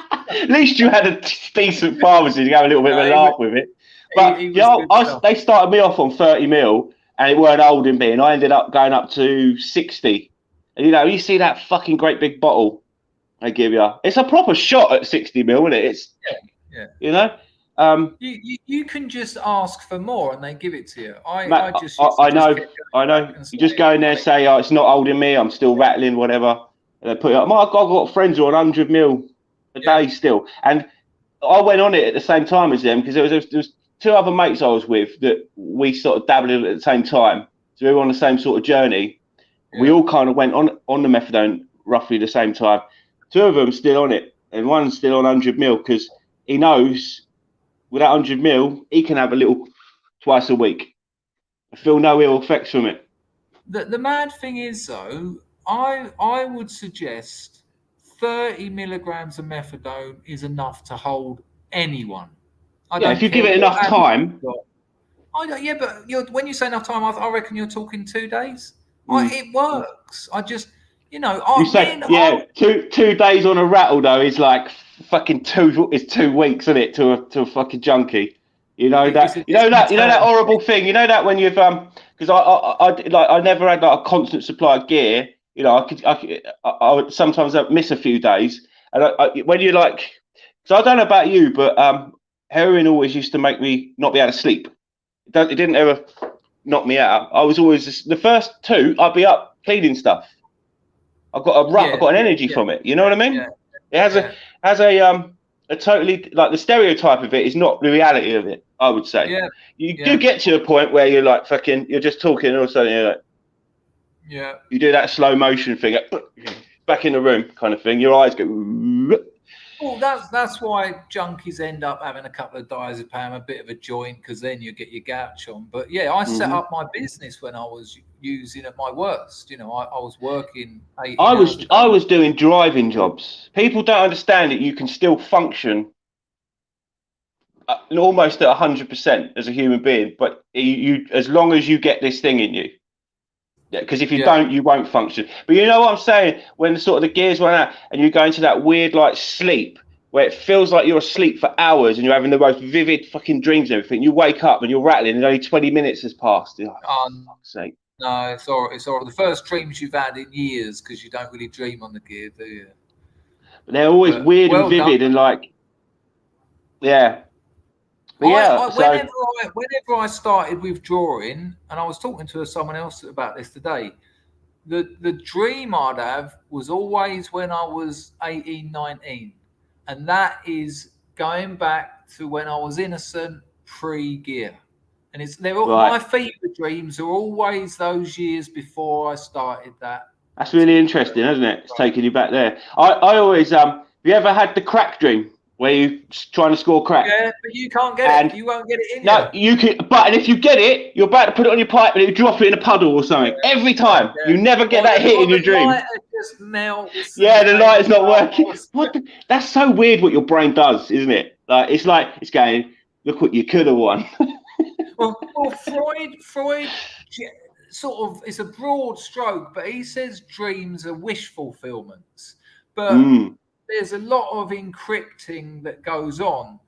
At least you had a decent pharmacist to have a little bit of a laugh with it. But they started me off on 30 mil, and it weren't holding me, and I ended up going up to 60. And you see that fucking great big bottle they give you. It's a proper shot at 60 mil, isn't it? It's you know. You can just ask for more and they give it to you. I know. You just go in there and say, "Oh, it's not holding me. I'm still rattling, whatever." And they put it up. I've got friends who are on 100 mil a day still, and I went on it at the same time as them because there was 2 other mates I was with that we sort of dabbled in at the same time, so we were on the same sort of journey. Yeah. We all kind of went on the methadone roughly the same time. 2 of them still on it, and one's still on 100 mil because he knows with that 100 mil he can have a little twice a week. I feel no ill effects from it. The mad thing is though, I would suggest 30 milligrams of methadone is enough to hold anyone. If you give it enough time. But when you say enough time, I reckon you're talking 2 days. It works. You say 2 days on a rattle though is like fucking 2 weeks, isn't it, to a fucking junkie? You know that horrible thing. You know that when you've because I never had like a constant supply of gear. I would sometimes miss a few days, And when you like, so I don't know about you, but heroin always used to make me not be able to sleep. It didn't ever knock me out. I was always the first 2. I'd be up cleaning stuff. I've got I've got an energy from it. You know what I mean? Yeah. It has a totally, like, the stereotype of it is not the reality of it. I would say. Yeah. You do get to a point where you're like you're just talking, and all of a sudden you're like, you do that slow motion thing, back in the room kind of thing. Your eyes go. Well, that's why junkies end up having a couple of diazepam, a bit of a joint, because then you get your gouch on. But yeah, I set up my business when I was using at my worst. You know, I was working 8 hours a day. I was doing driving jobs. People don't understand that you can still function almost at 100% as a human being, but you as long as you get this thing in you. Yeah, because if you don't, you won't function. But you know what I'm saying? When sort of the gears run out and you go into that weird like sleep where it feels like you're asleep for hours and you're having the most vivid fucking dreams and everything. You wake up and you're rattling and only 20 minutes has passed. You're like, for fuck's sake. No, it's all right. It's all right. The first dreams you've had in years, because you don't really dream on the gear, do you? But they're always weird and vivid and like, yeah. But whenever I started withdrawing, and I was talking to someone else about this today, the dream I'd have was always when I was 18, 19. And that is going back to when I was innocent, pre-gear. And my fever dreams are always those years before I started that. That's really interesting, isn't it? It's taking you back there. I always, have you ever had the crack dream? Where you're trying to score crack. Yeah, but you can't get it. You won't get it in No, you can. But if you get it, you're about to put it on your pipe and you drop it in a puddle or something. Every time. You never get that hit in your dream. Just melts. Yeah, the light is not working. That's so weird what your brain does, isn't it? It's going, look what you could have won. well, Freud sort of, it's a broad stroke, but he says dreams are wish fulfillments. But there's a lot of encrypting that goes on.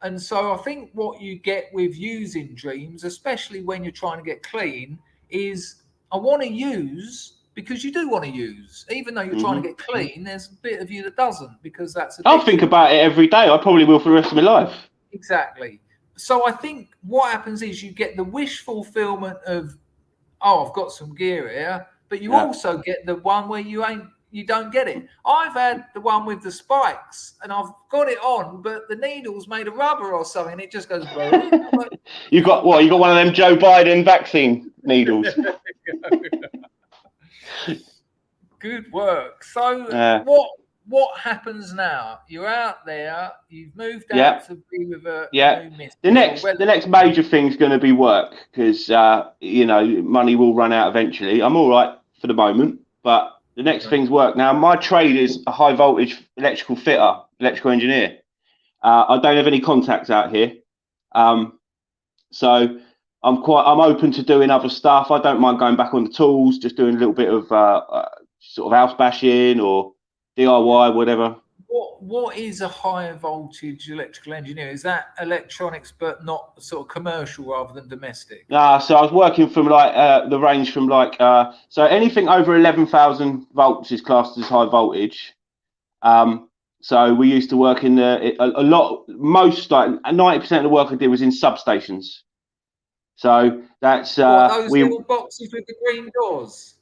And so I think what you get with using dreams, especially when you're trying to get clean, is I want to use, because you do want to use. Even though you're trying to get clean, there's a bit of you that doesn't, because that's I'll think about it every day. I probably will for the rest of my life. Exactly. So I think what happens is you get the wish fulfillment of, I've got some gear here, but you also get the one where you don't get it. I've had the one with the spikes and I've got it on, but the needle's made of rubber or something and it just goes. You got what? You got one of them Joe Biden vaccine needles. Good work. So what happens now? You're out there, you've moved out to be with a new mistress. The next major thing's going to be work, because money will run out eventually. I'm all right for the moment, but the next thing's work. Now, my trade is a high voltage electrical fitter, electrical engineer. I don't have any contacts out here. So I'm open to doing other stuff. I don't mind going back on the tools, just doing a little bit of sort of house bashing or DIY, whatever. What is a high voltage electrical engineer? Is that electronics, but not sort of commercial rather than domestic? So I was working from the range from so anything over 11,000 volts is classed as high voltage. So we used to work in most 90% of the work I did was in substations. So that's those little boxes with the green doors.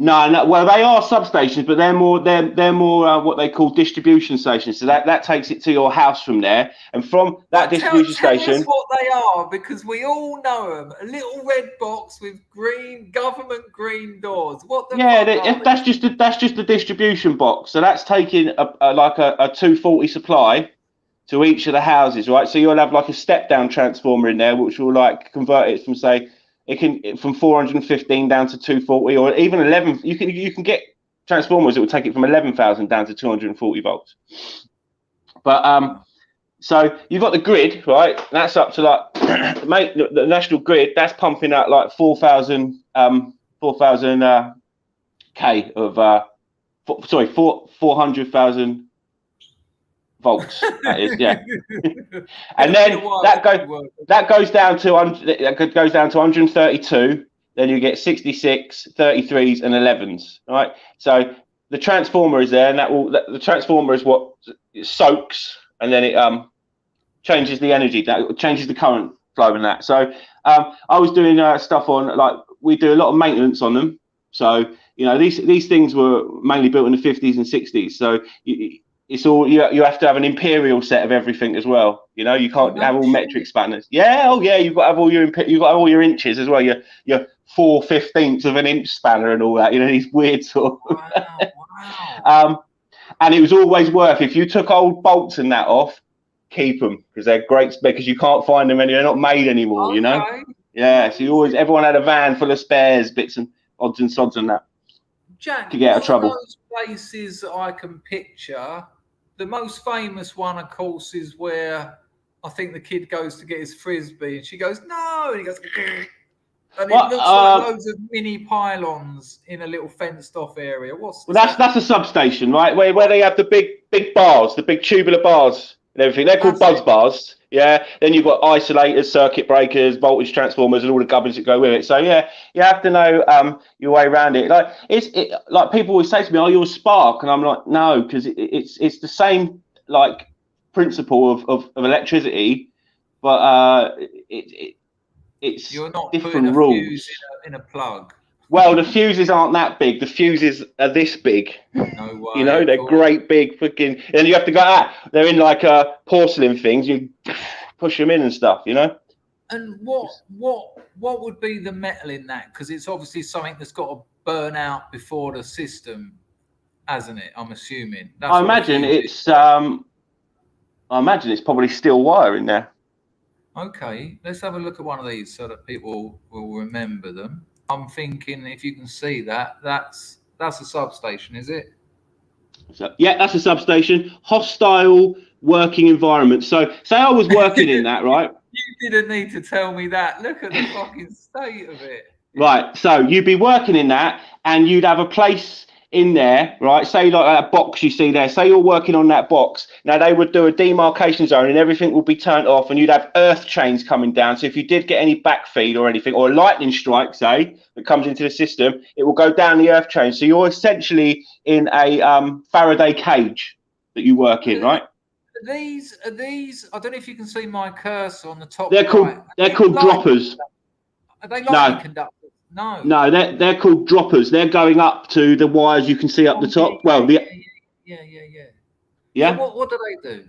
No. Well, they are substations, but they're more what they call distribution stations. So that takes it to your house from there, and from that distribution station. Tell us what they are, because we all know them. A little red box with government green doors. What the? Yeah, that's just the distribution box. So that's taking a 240 supply to each of the houses, right? So you'll have like a step down transformer in there, which will convert it from from 415 down to 240, or even 11. You can get transformers that will take it from 11,000 down to 240 volts. But so you've got the grid, right? That's up to the national grid. That's pumping out 4,000 K of 400,000 volts. That is, yeah. And then that goes down to 132. Then you get 66, 33s, and 11s. Right. So the transformer is there, and the transformer is what it soaks, and then it changes the energy, that changes the current flow and that. So I was doing stuff on, like, we do a lot of maintenance on them. So these things were mainly built in the 50s and 60s. So it's all you have to have an imperial set of everything as well. You can't have all metric spanners. Yeah, oh yeah, you've got to have all your inches as well. Your 4/15 of an inch spanner and all that. These weird sort of. Wow. And it was always worth, if you took old bolts and that off, keep them, because they're great, because you can't find them they're not made anymore. Okay. Yeah. So everyone had a van full of spares, bits and odds and sods and that. Jack, to get out of trouble. Those places that I can picture, the most famous one, of course, is where I think the kid goes to get his frisbee, and she goes, "No," and he goes, and it looks like loads of mini pylons in a little fenced-off area. That's a substation, right? Where they have the big bars, the big tubular bars and everything. They're called buzz bars. Yeah. Then you've got isolators, circuit breakers, voltage transformers, and all the gubbins that go with it. So yeah, you have to know your way around it. Like like people always say to me, "Oh, you're a spark," and I'm like, no, because it's the same like principle of electricity, but it's you're not different putting a rules. fuse in a plug. Well, the fuses aren't that big. The fuses are this big. No way. They're great big fucking. And you have to go they're in like porcelain things. You push them in and stuff. And what would be the metal in that? Because it's obviously something that's got to burn out before the system, hasn't it? I'm assuming. I imagine it's probably steel wire in there. Okay, let's have a look at one of these so that people will remember them. I'm thinking, if you can see that's a substation, is it? So, yeah, that's a substation. Hostile working environment. So say I was working in that, right? You didn't need to tell me that. Look at the fucking state of it. Right. So you'd be working in that, and you'd have a place in there, right? Say like that box you see there. Say you're working on that box. Now they would do a demarcation zone, and everything would be turned off, and you'd have earth chains coming down. So if you did get any backfeed or anything, or a lightning strike, say, that comes into the system, it will go down the earth chain. So you're essentially in a Faraday cage that you work in, right? These I don't know if you can see my cursor on the top. They're called droppers. Are they lightning conductors? No, they're called droppers. They're going up to the wires you can see up the top. Yeah. So what do they do?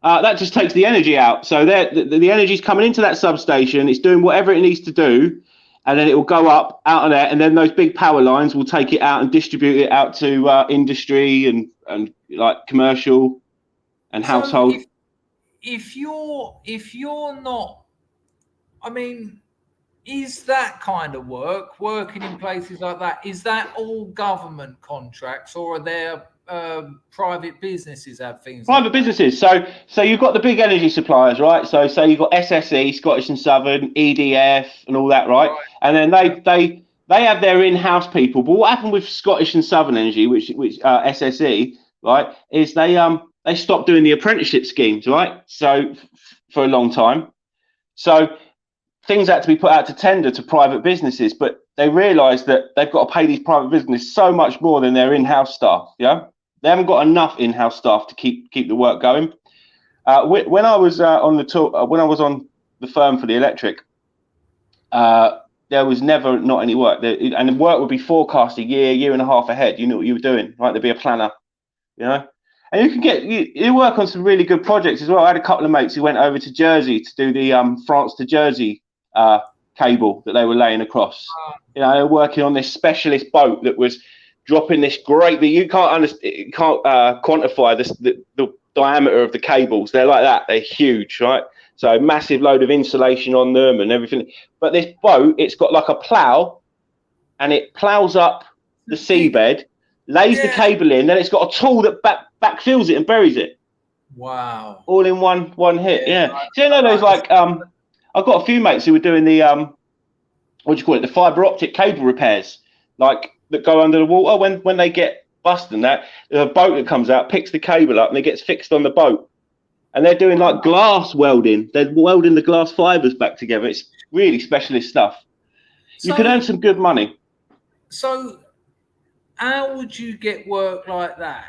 That just takes the energy out. So the energy's coming into that substation. It's doing whatever it needs to do, and then it will go up out of there. And then those big power lines will take it out and distribute it out to industry and like commercial and household. If you're not, I mean, is that kind of working in places like that, is that all government contracts, or are there private businesses have things? Private businesses. So you've got the big energy suppliers, right? So say you've got SSE, Scottish and Southern, EDF, and all that, right? And then they have their in-house people. But what happened with Scottish and Southern Energy, which SSE, right, is they stopped doing the apprenticeship schemes, right? So for a long time. So things had to be put out to tender to private businesses, but they realised that they've got to pay these private businesses so much more than their in-house staff. Yeah, they haven't got enough in-house staff to keep the work going. When I was on the firm for the electric, there was never not any work, and the work would be forecast a year and a half ahead. You knew what you were doing, right? There'd be a planner, And you can you work on some really good projects as well. I had a couple of mates who went over to Jersey to do the France to Jersey cable that they were laying across. They were working on this specialist boat that was dropping this great that you can't quantify the diameter of the cables. They're like that. They're huge, right? So massive load of insulation on them and everything. But this boat, it's got like a plow, and it plows up the seabed, lays the cable in, then it's got a tool that backfills it and buries it. Wow! All in one hit. Yeah. So those like I've got a few mates who were doing the what do you call it? The fiber optic cable repairs, like that go under the water when they get busted. And that a boat that comes out picks the cable up and it gets fixed on the boat. And they're doing like glass welding. They're welding the glass fibers back together. It's really specialist stuff. You can earn some good money. So How would you get work like that?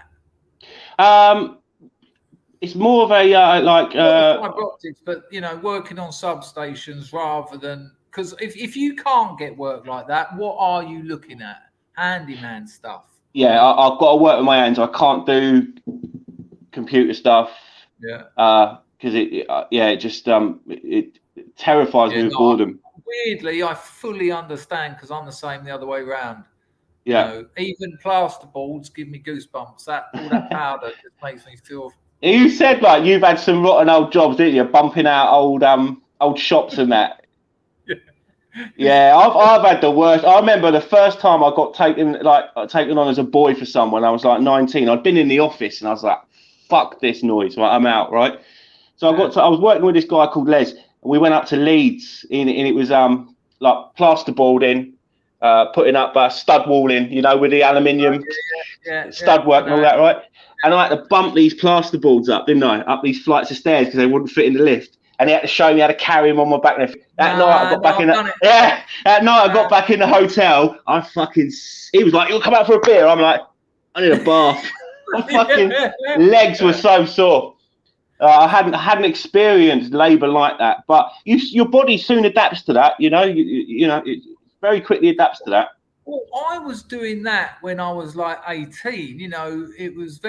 It's more of a fiber optics, but working on substations rather than, because if you can't get work like that, what are you looking at? Handyman stuff. Yeah, I've got to work with my hands. I can't do computer stuff. Yeah. Because it terrifies me with boredom. Weirdly, I fully understand because I'm the same the other way around. Yeah. Even plasterboards give me goosebumps. All that powder just makes me feel. You said like you've had some rotten old jobs, didn't you? Bumping out old shops and that. Yeah, I've had the worst. I remember the first time I got taken on as a boy for someone. I was like 19. I'd been in the office and I was like, "Fuck this noise!" Right, I'm out. Right. So I was working with this guy called Les, and we went up to Leeds, and it was like plasterboarding, putting up stud walling, with the aluminium stud work and all that, right? And I had to bump these plasterboards up, didn't I? Up these flights of stairs because they wouldn't fit in the lift. And he had to show me how to carry him on my back. That night I got back in I got back in the hotel. He was like, "You'll come out for a beer." I'm like, "I need a bath." My fucking legs were so sore. I hadn't experienced labour like that. But your body soon adapts to that. It very quickly adapts to that. Well, I was doing that when I was like 18. It was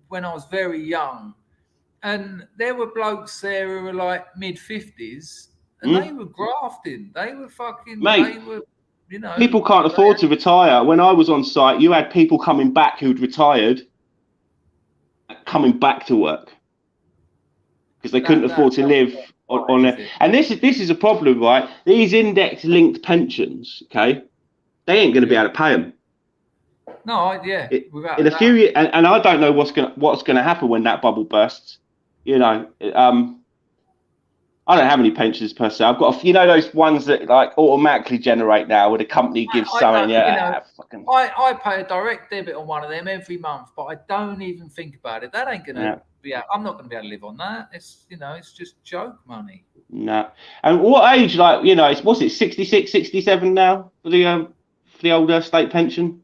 when I was very young. And there were blokes there who were like mid-50s, and they were grafting. They were fucking... Mate, they were, people can't afford to retire. When I was on site, you had people coming back who'd retired, coming back to work because they couldn't afford to live on it. And this is a problem, right? These index-linked pensions, okay, they ain't going to be able to pay them. No, in a few years, and I don't know what's going to happen when that bubble bursts. I don't know how many pensions per se. I've got those ones that like automatically generate now, where the company gives something. I pay a direct debit on one of them every month, but I don't even think about it. That ain't gonna be. I'm not gonna be able to live on that. It's it's just joke money. No. And what age? What's it? 66, 67 now for the older state pension.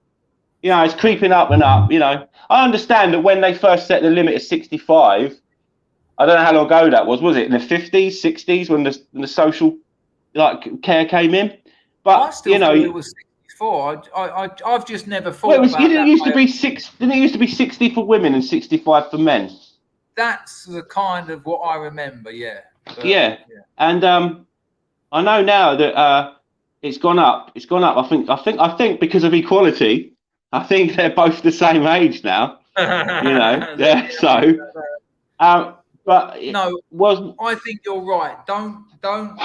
It's creeping up and up. I understand that when they first set the limit at 65. I don't know how long ago that was. Was it in the 50s, 60s when the social care came in? But I still thought it was 64. I've just never thought about that. Didn't it used to be 60 for women and 65 for men? That's the kind of what I remember. Yeah. But, and I know now that it's gone up. It's gone up. I think because of equality. I think they're both the same age now. Yeah. So. But I think you're right. Don't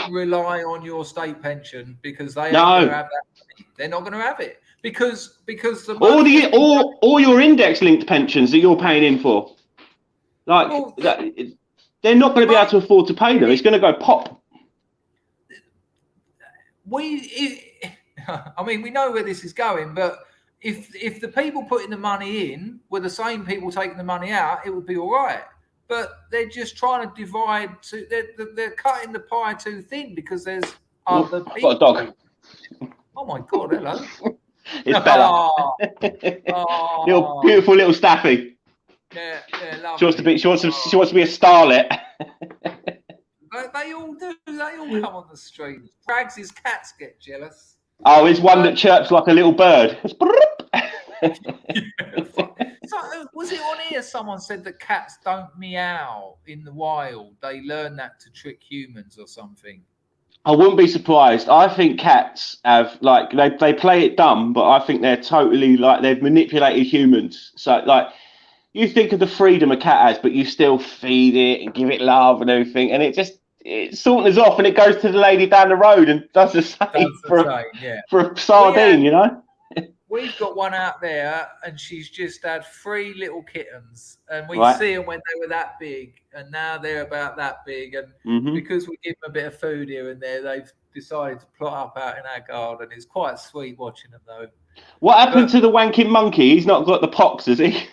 rely on your state pension because they ain't going to have that money. They're not going to have it because the money all your index-linked pensions that you're paying in for, they're not going to be able to afford to pay them. It's going to go pop. We know where this is going, but if the people putting the money in were the same people taking the money out, it would be all right. But they're just trying to divide. They're cutting the pie too thin because there's other people. Got a dog. Oh my God! Hello. It's Bella. Beautiful little Staffy. Yeah, lovely. She wants to be a starlet. They all do. They all come on the street. Rags' cats get jealous. Oh, it's one that chirps like a little bird. So, was it on here someone said that cats don't meow in the wild? They learn that to trick humans or something. I wouldn't be surprised. I think cats have they play it dumb, but I think they're totally they've manipulated humans. So you think of the freedom a cat has, but you still feed it and give it love and everything, and it saunters off and it goes to the lady down the road and does the same for a sardine, We've got one out there, and she's just had 3 little kittens, and we see them when they were that big, and now they're about that big. And because we give them a bit of food here and there, they've decided to plot up out in our garden. It's quite sweet watching them, though. What happened to the wanking monkey? He's not got the pox, has he?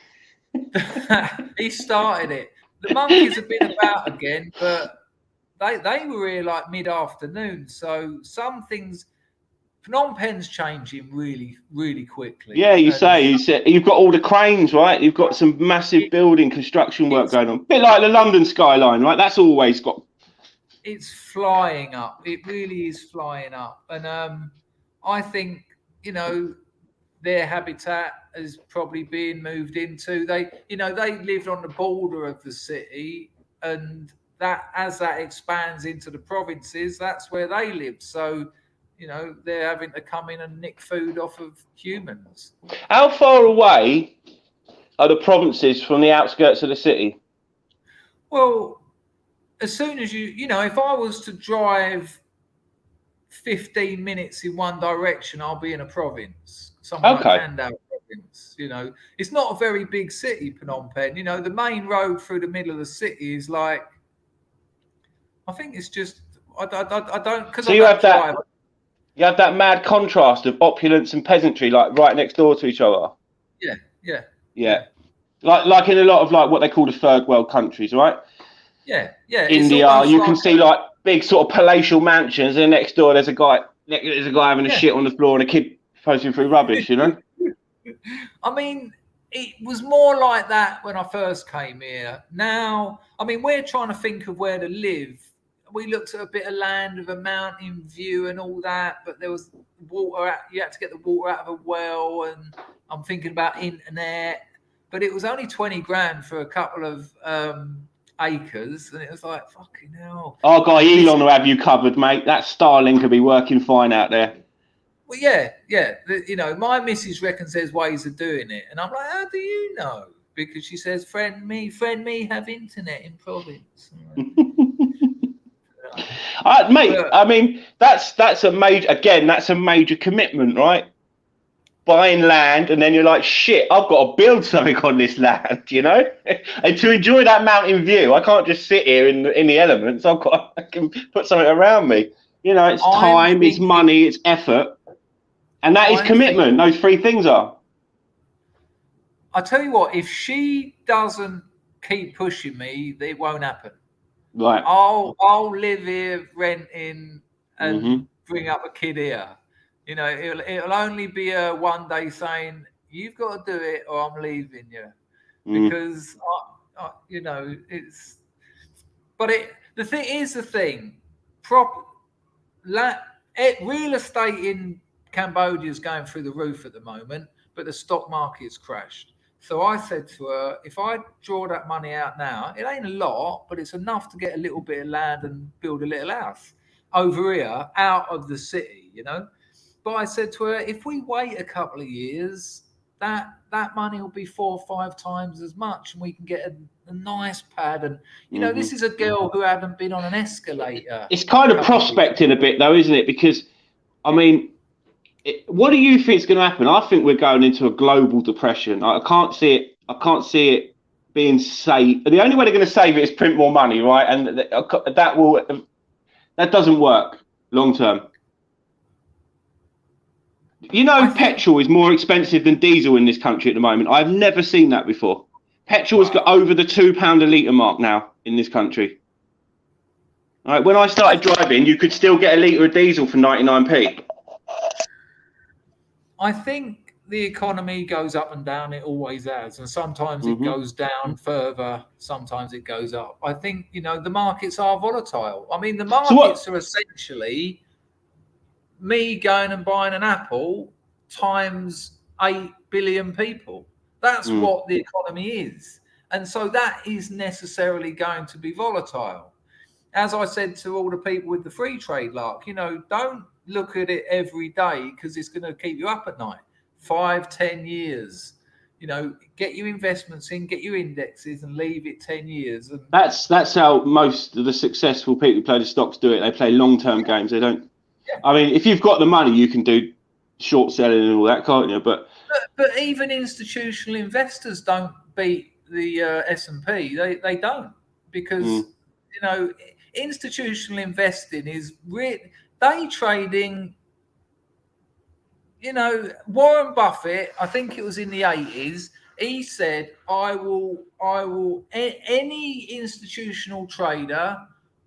He started it. The monkeys have been about again, but they were here like mid-afternoon, so some things. Phnom Penh's changing really, really quickly. Yeah, you said you've got all the cranes, right? You've got some massive building construction work going on. A bit like the London skyline, right? That's always got. It's flying up. It really is flying up. And I think, you know, their habitat is probably being moved into. They lived on the border of the city, and that as that expands into the provinces, that's where they live. So, you know, they're having to come in and nick food off of humans. How far away are the provinces from the outskirts of the city? Well, as soon as you know, if I was to drive 15 minutes in one direction, I'll be in a province. Somewhere like Kandal province. You know, it's not a very big city, Phnom Penh. You know, the main road through the middle of the city is like, I think it's just, I don't, because so you have that mad contrast of opulence and peasantry, like right next door to each other. Yeah. Like in a lot of like what they call the third world countries, right? Yeah. India, you can see like big sort of palatial mansions, and next door there's a guy having a shit on the floor and a kid posting through rubbish, you know? I mean, it was more like that when I first came here. Now, I mean, we're trying to think of where to live. We looked at a bit of land with a mountain view and all that, but there was water. You had to get the water out of a well, and I'm thinking about internet. But it was only 20 grand for a couple of acres, and it was like, fucking hell. Oh, God, Elon will have you covered, mate. That Starlink could be working fine out there. Well, yeah. You know, my missus reckons there's ways of doing it, and I'm like, how do you know? Because she says, friend me, have internet in province. Mate, I mean, that's a major commitment, right? Buying land, and then you're like, shit, I've got to build something on this land, you know? And to enjoy that mountain view, I can't just sit here in the elements. I can put something around me. You know, it's time, it's money, it's effort, and that is commitment. Those three things are. I tell you what, if she doesn't keep pushing me, it won't happen. Right. I'll live here renting and bring up a kid here. You know, it'll only be a one day saying, you've got to do it or I'm leaving you. Because, you know, it's... But the thing, real estate in Cambodia is going through the roof at the moment, but the stock market's crashed. So I said to her, if I draw that money out now, it ain't a lot, but it's enough to get a little bit of land and build a little house over here out of the city, you know. But I said to her, if we wait a couple of years, that money will be 4 or 5 times as much, and we can get a nice pad. And, you know, this is a girl who hadn't been on an escalator. It's kind of prospecting a bit, though, isn't it? Because, I mean, what do you think is going to happen? I think we're going into a global depression. I can't see it being saved. The only way they're going to save it is print more money, right? And that doesn't work long term. You know, petrol is more expensive than diesel in this country at the moment. I've never seen that before. Petrol has got over the £2 a litre mark now in this country. All right, when I started driving, you could still get a litre of diesel for 99p. I think the economy goes up and down. It always has. And sometimes it goes down further. Sometimes it goes up. I think, you know, the markets are volatile. I mean, the markets are essentially me going and buying an Apple times 8 billion people. That's what the economy is. And so that is necessarily going to be volatile. As I said to all the people with the free trade lark, you know, don't look at it every day because it's going to keep you up at night. 5-10 years, you know, get your investments in, get your indexes, and leave it 10 years. And that's how most of the successful people who play the stocks do it. They play long-term games. They don't. Yeah. I mean, if you've got the money, you can do short selling and all that, can't you? But even institutional investors don't beat the S&P. They don't, because you know, institutional investing is day trading. You know, Warren Buffett, I think it was in the 80s, he said, I will any institutional trader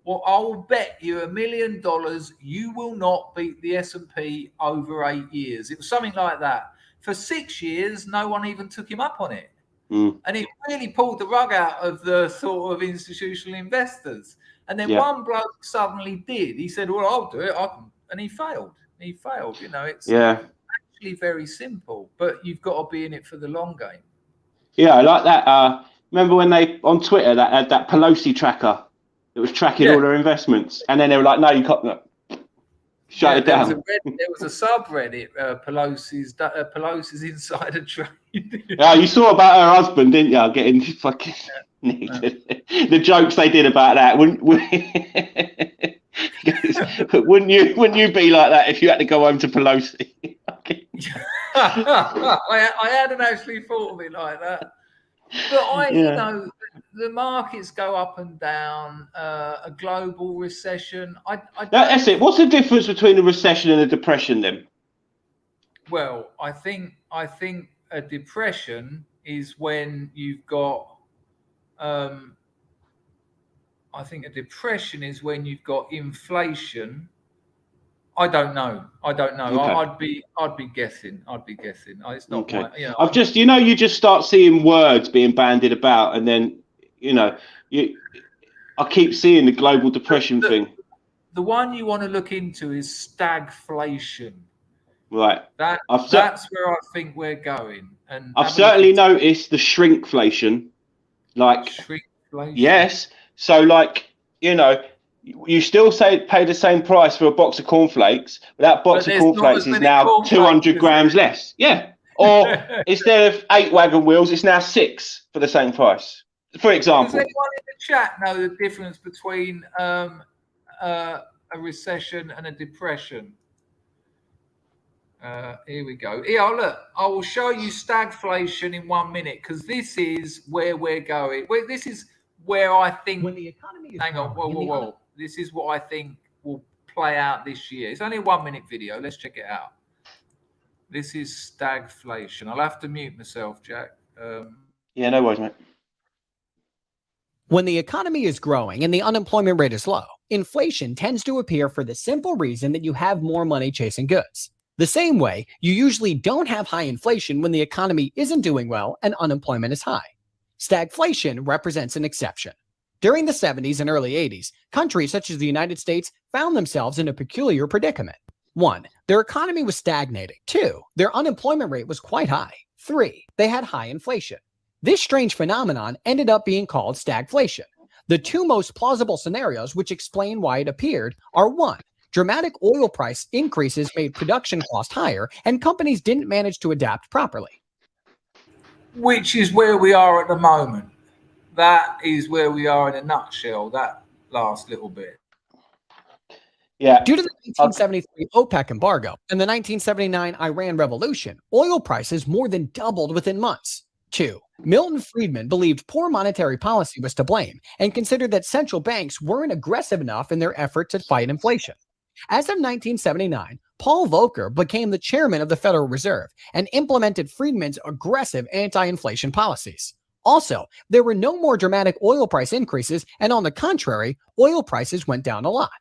Well, I'll bet you $1 million you will not beat the S&P over 8 years. It was something like that. For 6 years, no one even took him up on it. And it really pulled the rug out of the sort of institutional investors. And then one bloke suddenly did. He said, well, I'll do it. I can. And he failed. You know, it's actually very simple, but you've got to be in it for the long game. Yeah, I like that. Remember when they, on Twitter, that had that Pelosi tracker that was tracking all their investments? And then they were like, no, you can't. No. Shut it down. There was a subreddit, Pelosi's insider trade. Yeah, you saw about her husband, didn't you? Getting fucking the jokes they did about that. Wouldn't you be like that if you had to go home to Pelosi? I hadn't actually thought of it like that. But you know, the markets go up and down. A global recession. That's it. What's the difference between a recession and a depression then? Well, I think a depression is when you've got. I think a depression is when you've got inflation. I don't know. Okay. I'd be guessing. It's not okay. My, you know, I've just, you just start seeing words being bandied about, and then, I keep seeing the global depression thing. The one you want to look into is stagflation. Right. That's where I think we're going. And I've certainly noticed the shrinkflation. Like, shrinkflation. Yes. So, like, you still pay the same price for a box of cornflakes, but that box of cornflakes is now 200 grams less. Yeah. Or instead of 8 wagon wheels, it's now 6 for the same price, for example. Does anyone in the chat know the difference between a recession and a depression? Here we go. Here, look, I will show you stagflation in 1 minute, because this is where we're going. This is where I think when the economy is whoa. This is what I think will play out this year. It's only a 1 minute video. Let's check it out. This is stagflation. I'll have to mute myself, Jack. Yeah, no worries, mate. When the economy is growing and the unemployment rate is low, inflation tends to appear for the simple reason that you have more money chasing goods. The same way, you usually don't have high inflation when the economy isn't doing well and unemployment is high. Stagflation represents an exception. During the 70s and early 80s, countries such as the United States found themselves in a peculiar predicament. 1. Their economy was stagnating. 2. Their unemployment rate was quite high. 3. They had high inflation. This strange phenomenon ended up being called stagflation. The two most plausible scenarios which explain why it appeared are 1. Dramatic oil price increases made production costs higher, and companies didn't manage to adapt properly. Which is where we are at the moment. That is where we are in a nutshell, that last little bit. Yeah. Due to the 1973 OPEC embargo and the 1979 Iran revolution, oil prices more than doubled within months. 2. Milton Friedman believed poor monetary policy was to blame and considered that central banks weren't aggressive enough in their effort to fight inflation. As of 1979, Paul Volcker became the chairman of the Federal Reserve and implemented Friedman's aggressive anti-inflation policies. Also, there were no more dramatic oil price increases, and on the contrary, oil prices went down a lot.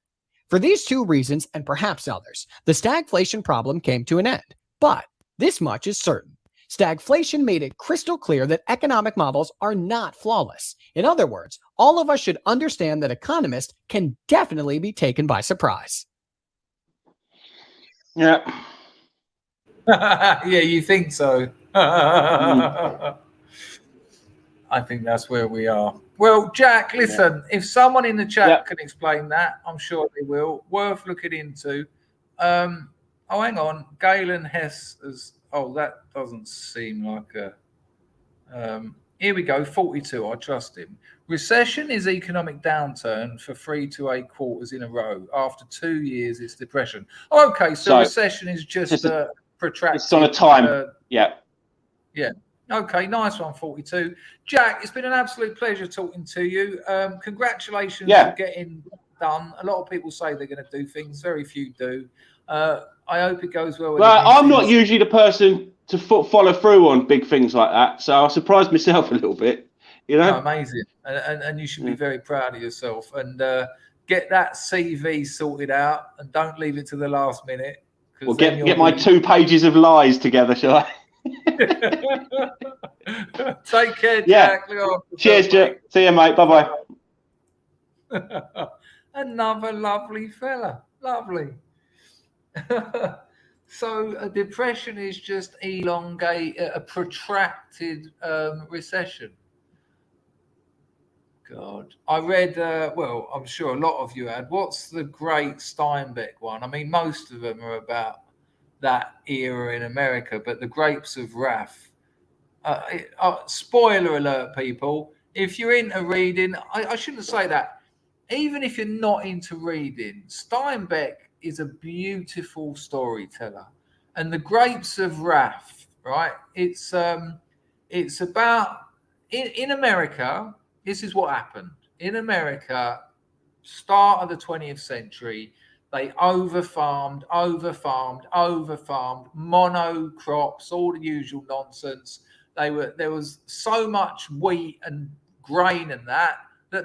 For these two reasons, and perhaps others, the stagflation problem came to an end. But this much is certain. Stagflation made it crystal clear that economic models are not flawless. In other words, all of us should understand that economists can definitely be taken by surprise. Yeah. Yeah, you think so? I think that's where we are. Well, Jack, listen, if someone in the chat can explain that, I'm sure they will. Worth looking into. Oh, hang on. Galen Hess has... Oh, that doesn't seem like a... here we go, 42. I trust him. Recession is economic downturn for 3 to 8 quarters in a row. After 2 years, it's depression. Oh, okay, so recession is just a protracted... It's on a time, Yeah. Okay, nice one, 42. Jack, it's been an absolute pleasure talking to you. Congratulations for getting done. A lot of people say they're going to do things. Very few do. I hope it goes well. Well, I'm not usually the person to follow through on big things like that, so I surprised myself a little bit. No, amazing, and you should be very proud of yourself. And get that CV sorted out and don't leave it to the last minute. Well, get my 2 pages of lies together, shall I? Take care, Yeah. Jack. Cheers, Jack. See you, mate. Bye-bye. Another lovely fella. Lovely. So a depression is just a protracted recession. God, I read, well, I'm sure a lot of you had, what's the great Steinbeck one? I mean, most of them are about that era in America, but The Grapes of Wrath. Spoiler alert, people. If you're into reading, I shouldn't say that. Even if you're not into reading, Steinbeck is a beautiful storyteller. And The Grapes of Wrath, right? It's about, in America, this is what happened. In America, start of the 20th century, they overfarmed, monocrops, all the usual nonsense. There was so much wheat and grain and that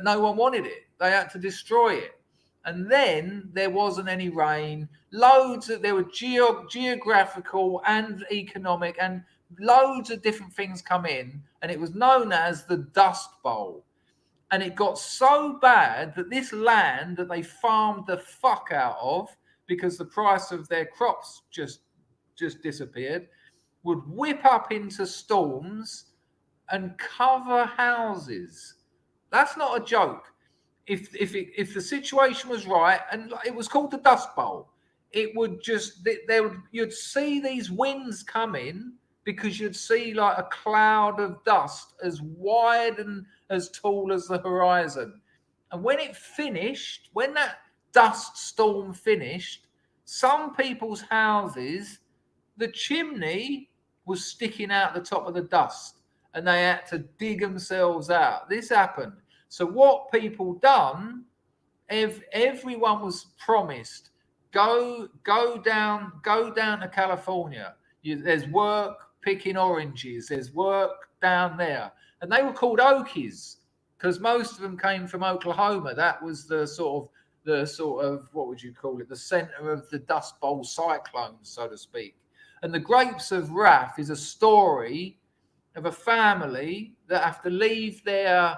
no one wanted it. They had to destroy it. And then there wasn't any rain. There were geographical and economic and loads of different things come in. And it was known as the Dust Bowl. And it got so bad that this land that they farmed the fuck out of, because the price of their crops just disappeared, would whip up into storms and cover houses. That's not a joke. If the situation was right, and it was called the Dust Bowl, it would just you'd see these winds coming, because you'd see like a cloud of dust as wide and as tall as the horizon. And when it finished, when that dust storm finished, some people's houses, the chimney was sticking out the top of the dust and they had to dig themselves out. This happened. So what people done, everyone was promised, go down to California. There's work picking oranges. There's work down there. And they were called Okies because most of them came from Oklahoma. That was the sort of, what would you call it? The center of the Dust Bowl cyclone, so to speak. And The Grapes of Wrath is a story of a family that have to leave their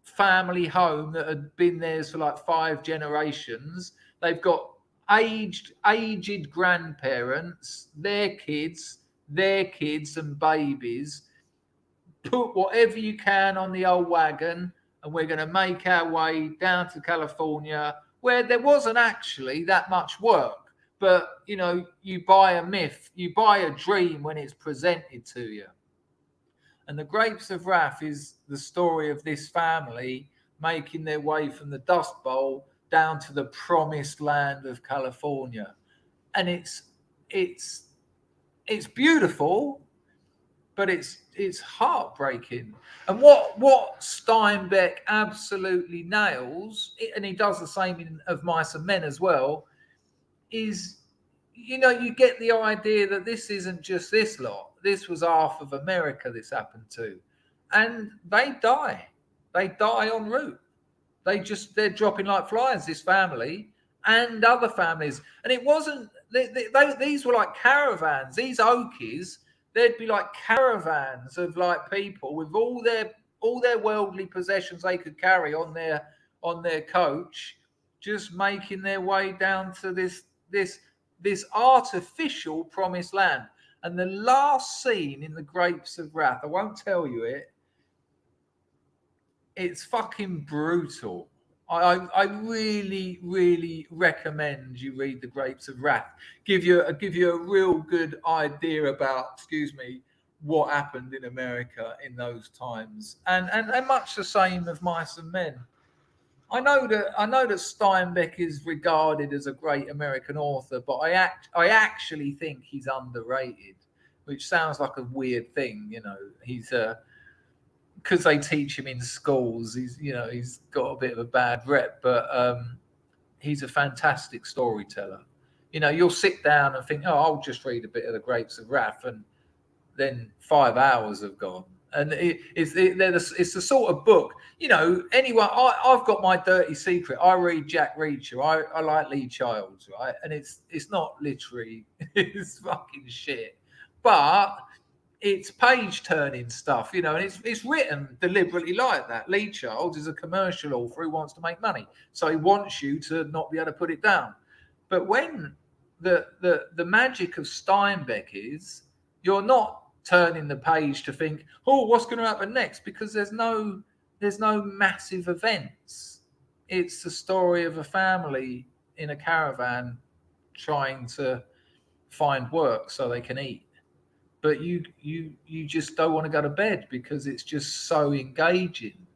family home that had been theirs for like 5 generations. They've got aged grandparents, their kids and babies. Put whatever you can on the old wagon, and we're going to make our way down to California, where there wasn't actually that much work. But, you know, you buy a myth, you buy a dream when it's presented to you. And The Grapes of Wrath is the story of this family making their way from the Dust Bowl down to the promised land of California. And it's beautiful, but it's heartbreaking. And what Steinbeck absolutely nails, and he does the same in Of Mice and Men as well, is, you know, you get the idea that this isn't just this lot. This was half of America this happened to. And they die. They die en route. They're dropping like flies, this family and other families. And it wasn't, these were like caravans. These Okies, there'd be like caravans of like people with all their worldly possessions they could carry on their coach, just making their way down to this artificial promised land. And the last scene in The Grapes of Wrath, I won't tell you it, it's fucking brutal. I really, really recommend you read The Grapes of Wrath. Give you a real good idea about, what happened in America in those times, and much the same of Mice and Men. I know that Steinbeck is regarded as a great American author, but I actually think he's underrated, which sounds like a weird thing, you know. He's because they teach him in schools. He's got a bit of a bad rep, but he's a fantastic storyteller. You know, you'll sit down and think, oh, I'll just read a bit of The Grapes of Wrath, and then 5 hours have gone. And it's the sort of book, you know, anyone, I've got my dirty secret. I read Jack Reacher. I like Lee Childs, right? And it's not literary. It's fucking shit. But it's page turning stuff, you know, and it's written deliberately like that. Lee Childs is a commercial author who wants to make money. So he wants you to not be able to put it down. But when the magic of Steinbeck is you're not turning the page to think, oh, what's going to happen next? Because there's no massive events. It's the story of a family in a caravan trying to find work so they can eat. But you just don't want to go to bed because it's just so engaging.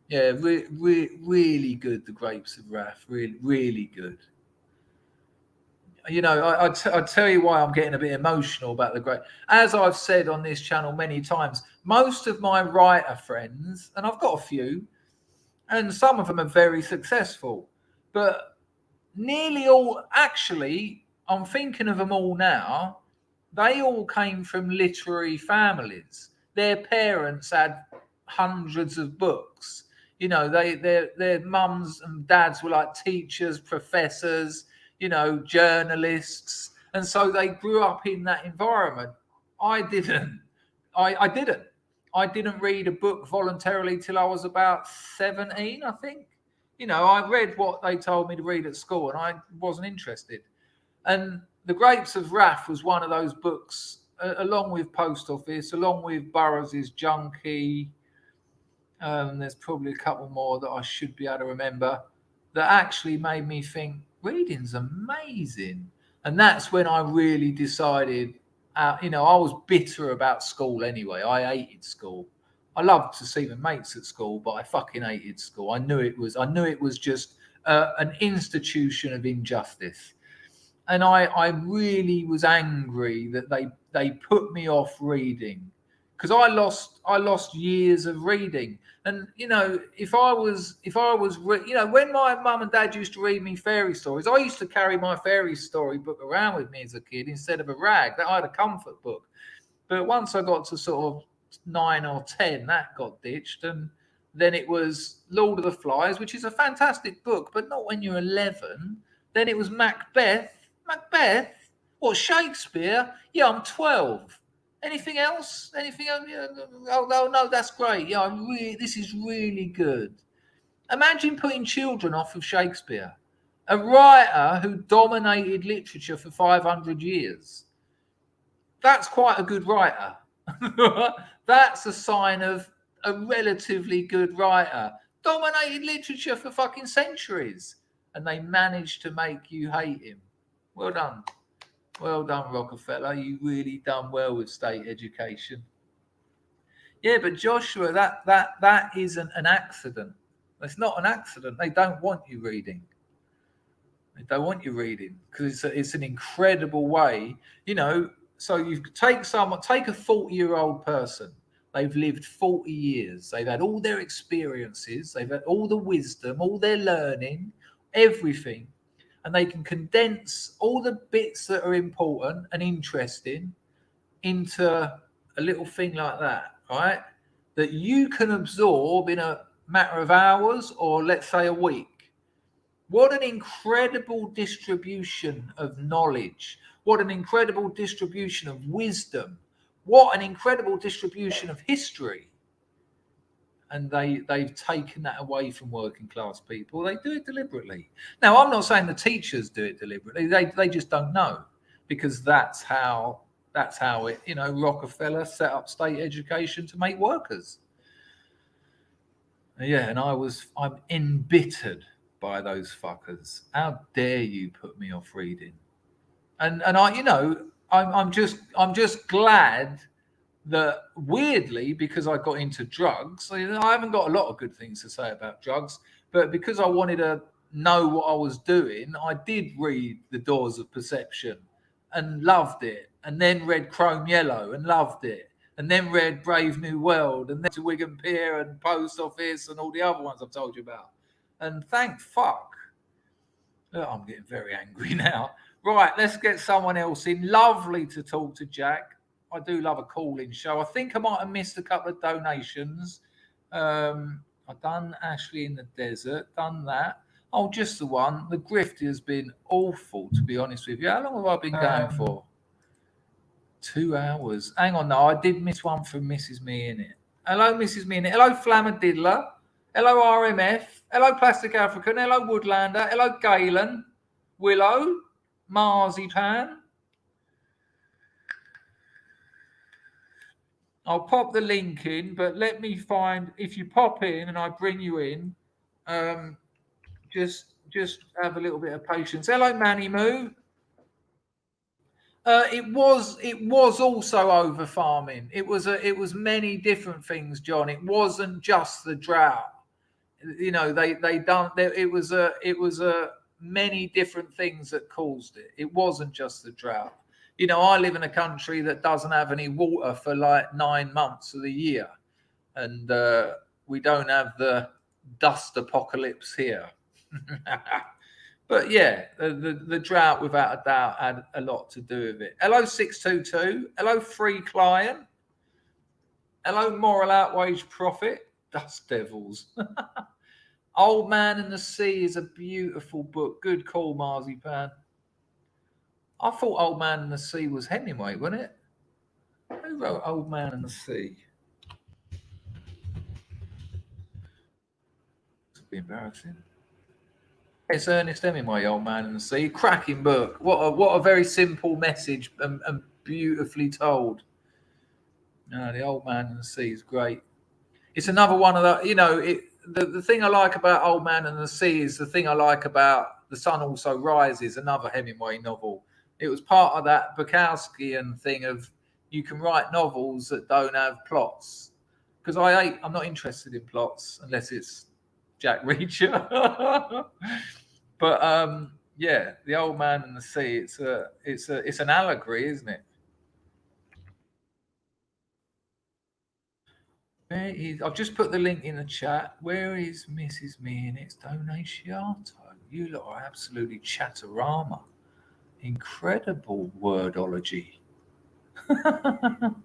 Yeah, really good. The Grapes of Wrath, really good. You know, I tell you why I'm getting a bit emotional about the great. As I've said on this channel many times, most of my writer friends, and I've got a few, and some of them are very successful, but nearly all, actually, I'm thinking of them all now, they all came from literary families. Their parents had hundreds of books. You know, their mums and dads were like teachers, professors, you know, journalists, and so they grew up in that environment. I didn't read a book voluntarily till I was about 17, I think. You know, I read what they told me to read at school and I wasn't interested. And The Grapes of Wrath was one of those books, along with Post Office, along with Burroughs's Junkie. There's probably a couple more that I should be able to remember that actually made me think, reading's amazing. And that's when I really decided, you know, I was bitter about school anyway. I hated school. I loved to see my mates at school, but I fucking hated school. I knew it was just an institution of injustice. And I really was angry that they put me off reading, because I lost years of reading. And you know, if I was you know, when my mum and dad used to read me fairy stories, I used to carry my fairy story book around with me as a kid instead of a rag. That I had a comfort book. But once I got to sort of 9 or 10, that got ditched, and then it was Lord of the Flies, which is a fantastic book, but not when you're 11. Then it was Macbeth. What, Shakespeare? Yeah, I'm 12. Anything else? Anything else? Oh, no, that's great. Yeah, this is really good. Imagine putting children off of Shakespeare, a writer who dominated literature for 500 years. That's quite a good writer. That's a sign of a relatively good writer. Dominated literature for fucking centuries. And they managed to make you hate him. Well done. Well done, Rockefeller. You really done well with state education. Yeah, but Joshua, that isn't an accident. It's not an accident. They don't want you reading. They don't want you reading because it's an incredible way, you know. So you take a 40-year-old person. They've lived 40 years. They've had all their experiences. They've had all the wisdom, all their learning, everything. And they can condense all the bits that are important and interesting into a little thing like that, right? That you can absorb in a matter of hours or let's say a week. What an incredible distribution of knowledge. What an incredible distribution of wisdom. What an incredible distribution of history. And they've taken that away from working class people. They do it deliberately. Now, I'm not saying the teachers do it deliberately. They just don't know, because that's how it, you know, Rockefeller set up state education to make workers. Yeah, and I'm embittered by those fuckers. How dare you put me off reading? And I, you know, I'm just glad that, weirdly, because I got into drugs, I haven't got a lot of good things to say about drugs, but because I wanted to know what I was doing, I did read The Doors of Perception and loved it, and then read Chrome Yellow and loved it, and then read Brave New World, and then to Wigan Pier and Post Office and all the other ones I've told you about. And thank fuck. Oh, I'm getting very angry now. Right, let's get someone else in. Lovely to talk to Jack. I do love a call-in show. I think I might have missed a couple of donations. I've done Ashley in the Desert, done that. Oh, just the one. The grift has been awful, to be honest with you. How long have I been going for? 2 hours. Hang on, no, I did miss one from Mrs. Me in it. Hello, Mrs. Me in it. Hello, Flammadiddler. Hello, RMF. Hello, Plastic African. Hello, Woodlander. Hello, Galen. Willow. Marzipan. I'll pop the link in, but let me find, if you pop in and I bring you in, just have a little bit of patience. Hello, Manny Moo. It was also over farming. It was many different things, John. It wasn't just the drought. You know, it was many different things that caused it. It wasn't just the drought. You know, I live in a country that doesn't have any water for like 9 months of the year, and we don't have the dust apocalypse here. But yeah, the drought without a doubt had a lot to do with it. Hello 622. Hello Free Client. Hello Moral Outrage Prophet. Dust Devils. Old Man and the Sea is a beautiful book. Good call, Marzipan. I thought Old Man and the Sea was Hemingway, wasn't it? Who wrote Old Man and the Sea? It's a bit embarrassing. It's Ernest Hemingway, Old Man and the Sea. Cracking book. What a very simple message and beautifully told. No, the Old Man and the Sea is great. It's another one of the, you know, the thing I like about Old Man and the Sea is the thing I like about The Sun Also Rises, another Hemingway novel. It was part of that Bukowskian thing of you can write novels that don't have plots. Because I'm not interested in plots unless it's Jack Reacher. But yeah, The Old Man and the Sea, it's an allegory, isn't it? I've just put the link in the chat. Where is Mrs. Me in its donatiato? You lot are absolutely chatterama. Incredible wordology. Hello,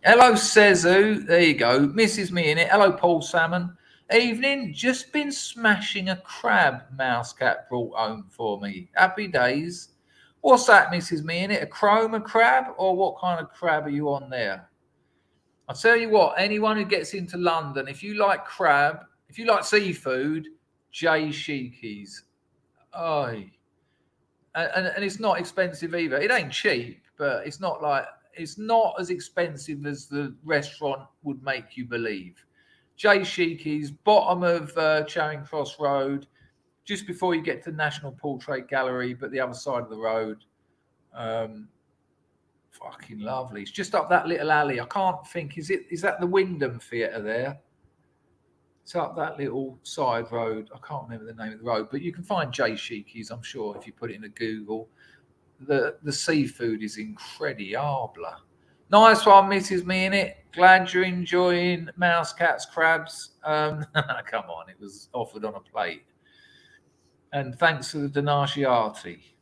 Sezu. There you go. Mrs. Me in it. Hello, Paul Salmon. Evening. Just been smashing a crab Mouse Cat brought home for me. Happy days. What's that, Mrs. Me in it? A chroma crab? Or what kind of crab are you on there? I'll tell you what, anyone who gets into London, if you like crab, if you like seafood, J. Sheiky's. Oh. And it's not expensive either. It ain't cheap, but it's not as expensive as the restaurant would make you believe. J. Sheiky's, bottom of Charing Cross Road, just before you get to National Portrait Gallery, but the other side of the road. Fucking lovely. It's just up that little alley. I can't think, is that the Wyndham Theatre there? It's up that little side road. I can't remember the name of the road, but you can find J. Sheiky's, I'm sure, if you put it into Google. The seafood is incredible. Nice one, Mrs. Me in it. Glad you're enjoying Mouse Cat's crabs. Come on, it was offered on a plate. And thanks for the donatiati.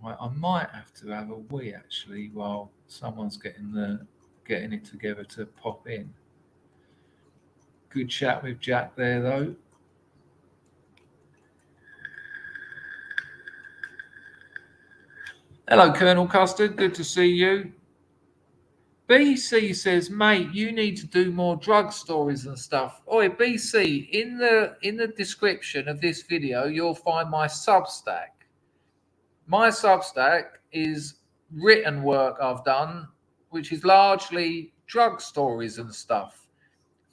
Well, I might have to have a wee actually while someone's getting it together to pop in. Good chat with Jack there, though. Hello, Colonel Custard. Good to see you. BC says, mate, you need to do more drug stories and stuff. Oi, BC, in the description of this video, you'll find my Substack. My Substack is written work I've done, which is largely drug stories and stuff.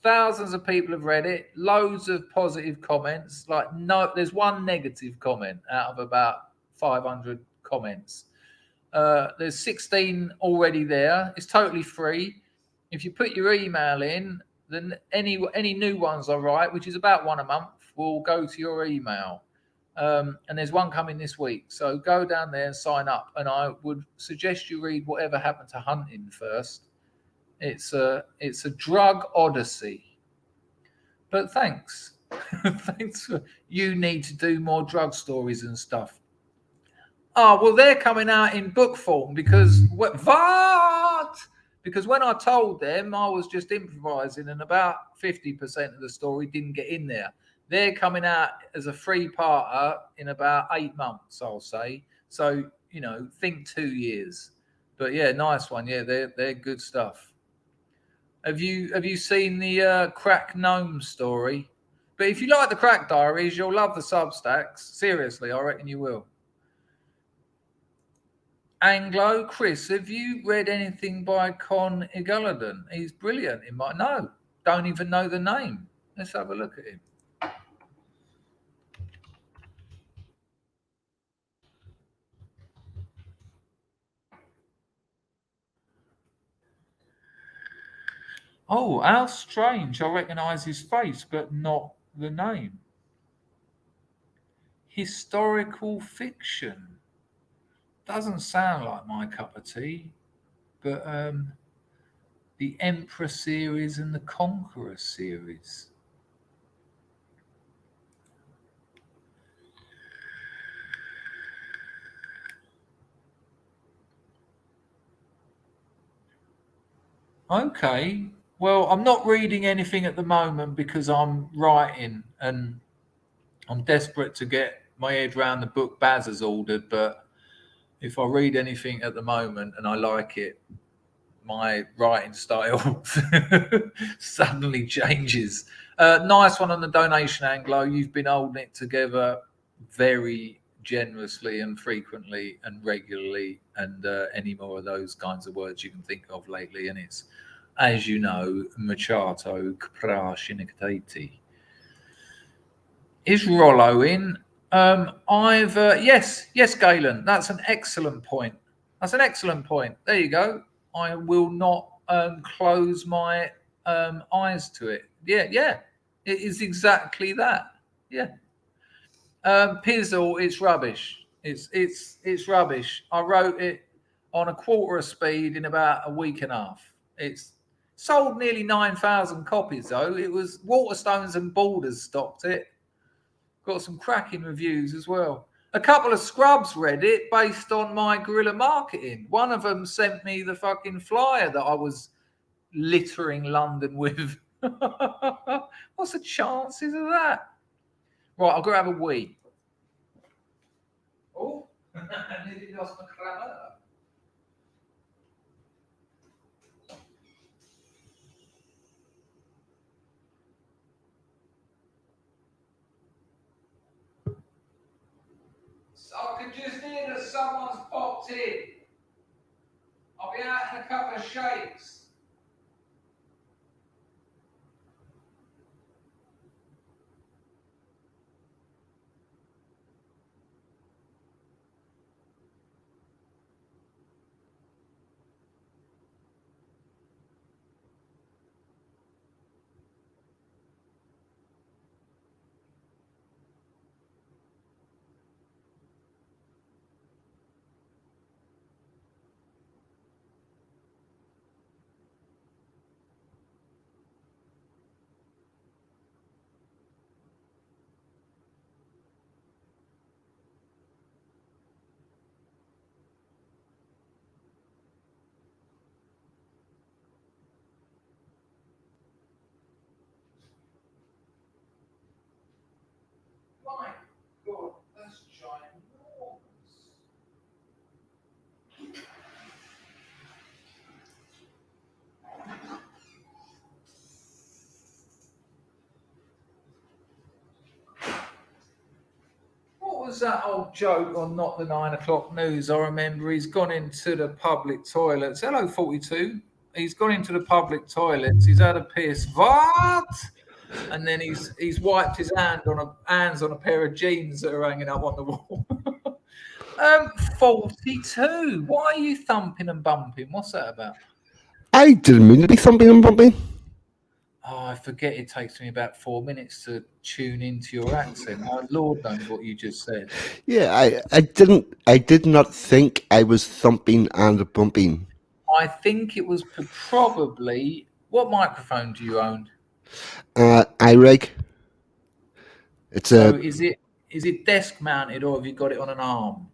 Thousands of people have read it, loads of positive comments. There's one negative comment out of about 500 comments. There's 16 already there. It's totally free. If you put your email in, then any new ones I write, which is about one a month, will go to your email. And there's one coming this week. So go down there and sign up. And I would suggest you read Whatever Happened to Hunting first. It's a drug odyssey. But thanks. Thanks for, you need to do more drug stories and stuff. Oh, well, they're coming out in book form because what? Because when I told them, I was just improvising, and about 50% of the story didn't get in there. They're coming out as a three-parter in about 8 months, I'll say. So, you know, think 2 years. But yeah, nice one. Yeah, they're good stuff. Have you seen the Crack Gnome story? But if you like the Crack Diaries, you'll love the Substacks. Seriously, I reckon you will. Anglo, Chris, have you read anything by Con Igulladon? He's brilliant. No, don't even know the name. Let's have a look at him. Oh, how strange. I recognise his face, but not the name. Historical fiction. Doesn't sound like my cup of tea, but the Emperor series and the Conqueror series. Okay. Well, I'm not reading anything at the moment because I'm writing and I'm desperate to get my head around the book Baz has ordered. But if I read anything at the moment and I like it, my writing style suddenly changes. Nice one on the donation, Anglo. You've been holding it together very generously and frequently and regularly, and any more of those kinds of words you can think of lately. And it's, as you know, Machato Kprashinikatati. Is Rollo in? Yes, Galen. That's an excellent point. There you go. I will not close my eyes to it. Yeah. It is exactly that. Yeah. Pizzle, it's rubbish. It's rubbish. I wrote it on a quarter of speed in about a week and a half. It's sold nearly 9,000 copies though. It was Waterstones and Borders stocked it. Got some cracking reviews as well. A couple of scrubs read it based on my guerrilla marketing. One of them sent me the fucking flyer that I was littering London with. What's the chances of that? Right, I'll go have a wee. Oh, I nearly lost my clamour. I could just hear that someone's popped in. I'll be out in a couple of shakes. My God, that's ginormous. What was that old joke on Not the 9 o'clock news? I remember he's gone into the public toilets. Hello, 42. He's gone into the public toilets. He's had a piss. What? And then he's wiped his hands on a pair of jeans that are hanging up on the wall. 42. Why are you thumping and bumping? What's that about? I didn't mean to be thumping and bumping. Oh, I forget it takes me about 4 minutes to tune into your accent. Oh, Lord knows what you just said. Yeah, I did not think I was thumping and bumping. I think it was probably, what microphone do you own? iRig. It's so is it desk mounted or have you got it on an arm?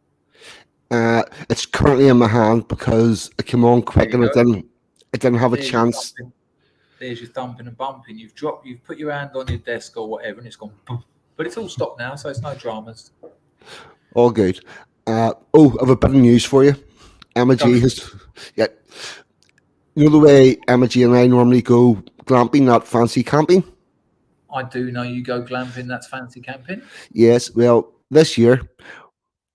It's currently in my hand because it came on quick and I didn't have a chance. There's your thumping and bumping. You've put your hand on your desk or whatever, and it's gone. Boom. But it's all stopped now, so it's no dramas. All good. I have a bit of news for you. Emma G has, yeah. You know the way Emma G and I normally go glamping, not fancy camping? I do know you go glamping, that's fancy camping. Yes, well, this year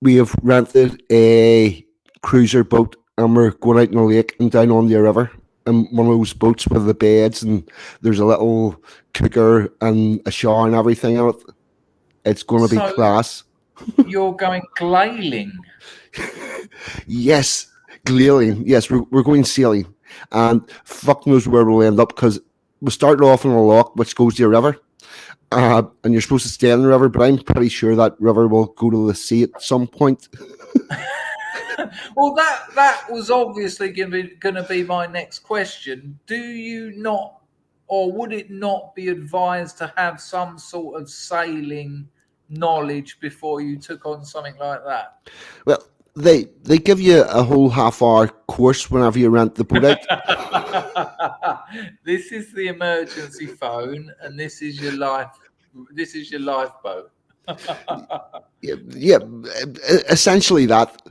we have rented a cruiser boat and we're going out in the lake and down on the river in one of those boats with the beds and there's a little cooker and a shower and everything in it. It's going to be class. You're going glailing? Yes, glailing. Yes, we're going sailing. And fuck knows where we'll end up because we started off in a loch which goes to a river. And you're supposed to stay in the river, but I'm pretty sure that river will go to the sea at some point. Well, that was obviously going to be my next question. Do you not, or would it not be advised to have some sort of sailing knowledge before you took on something like that? Well, they give you a whole half-hour course whenever you rent the boat out. This is the emergency phone, and this is your life. This is your lifeboat. yeah, essentially that.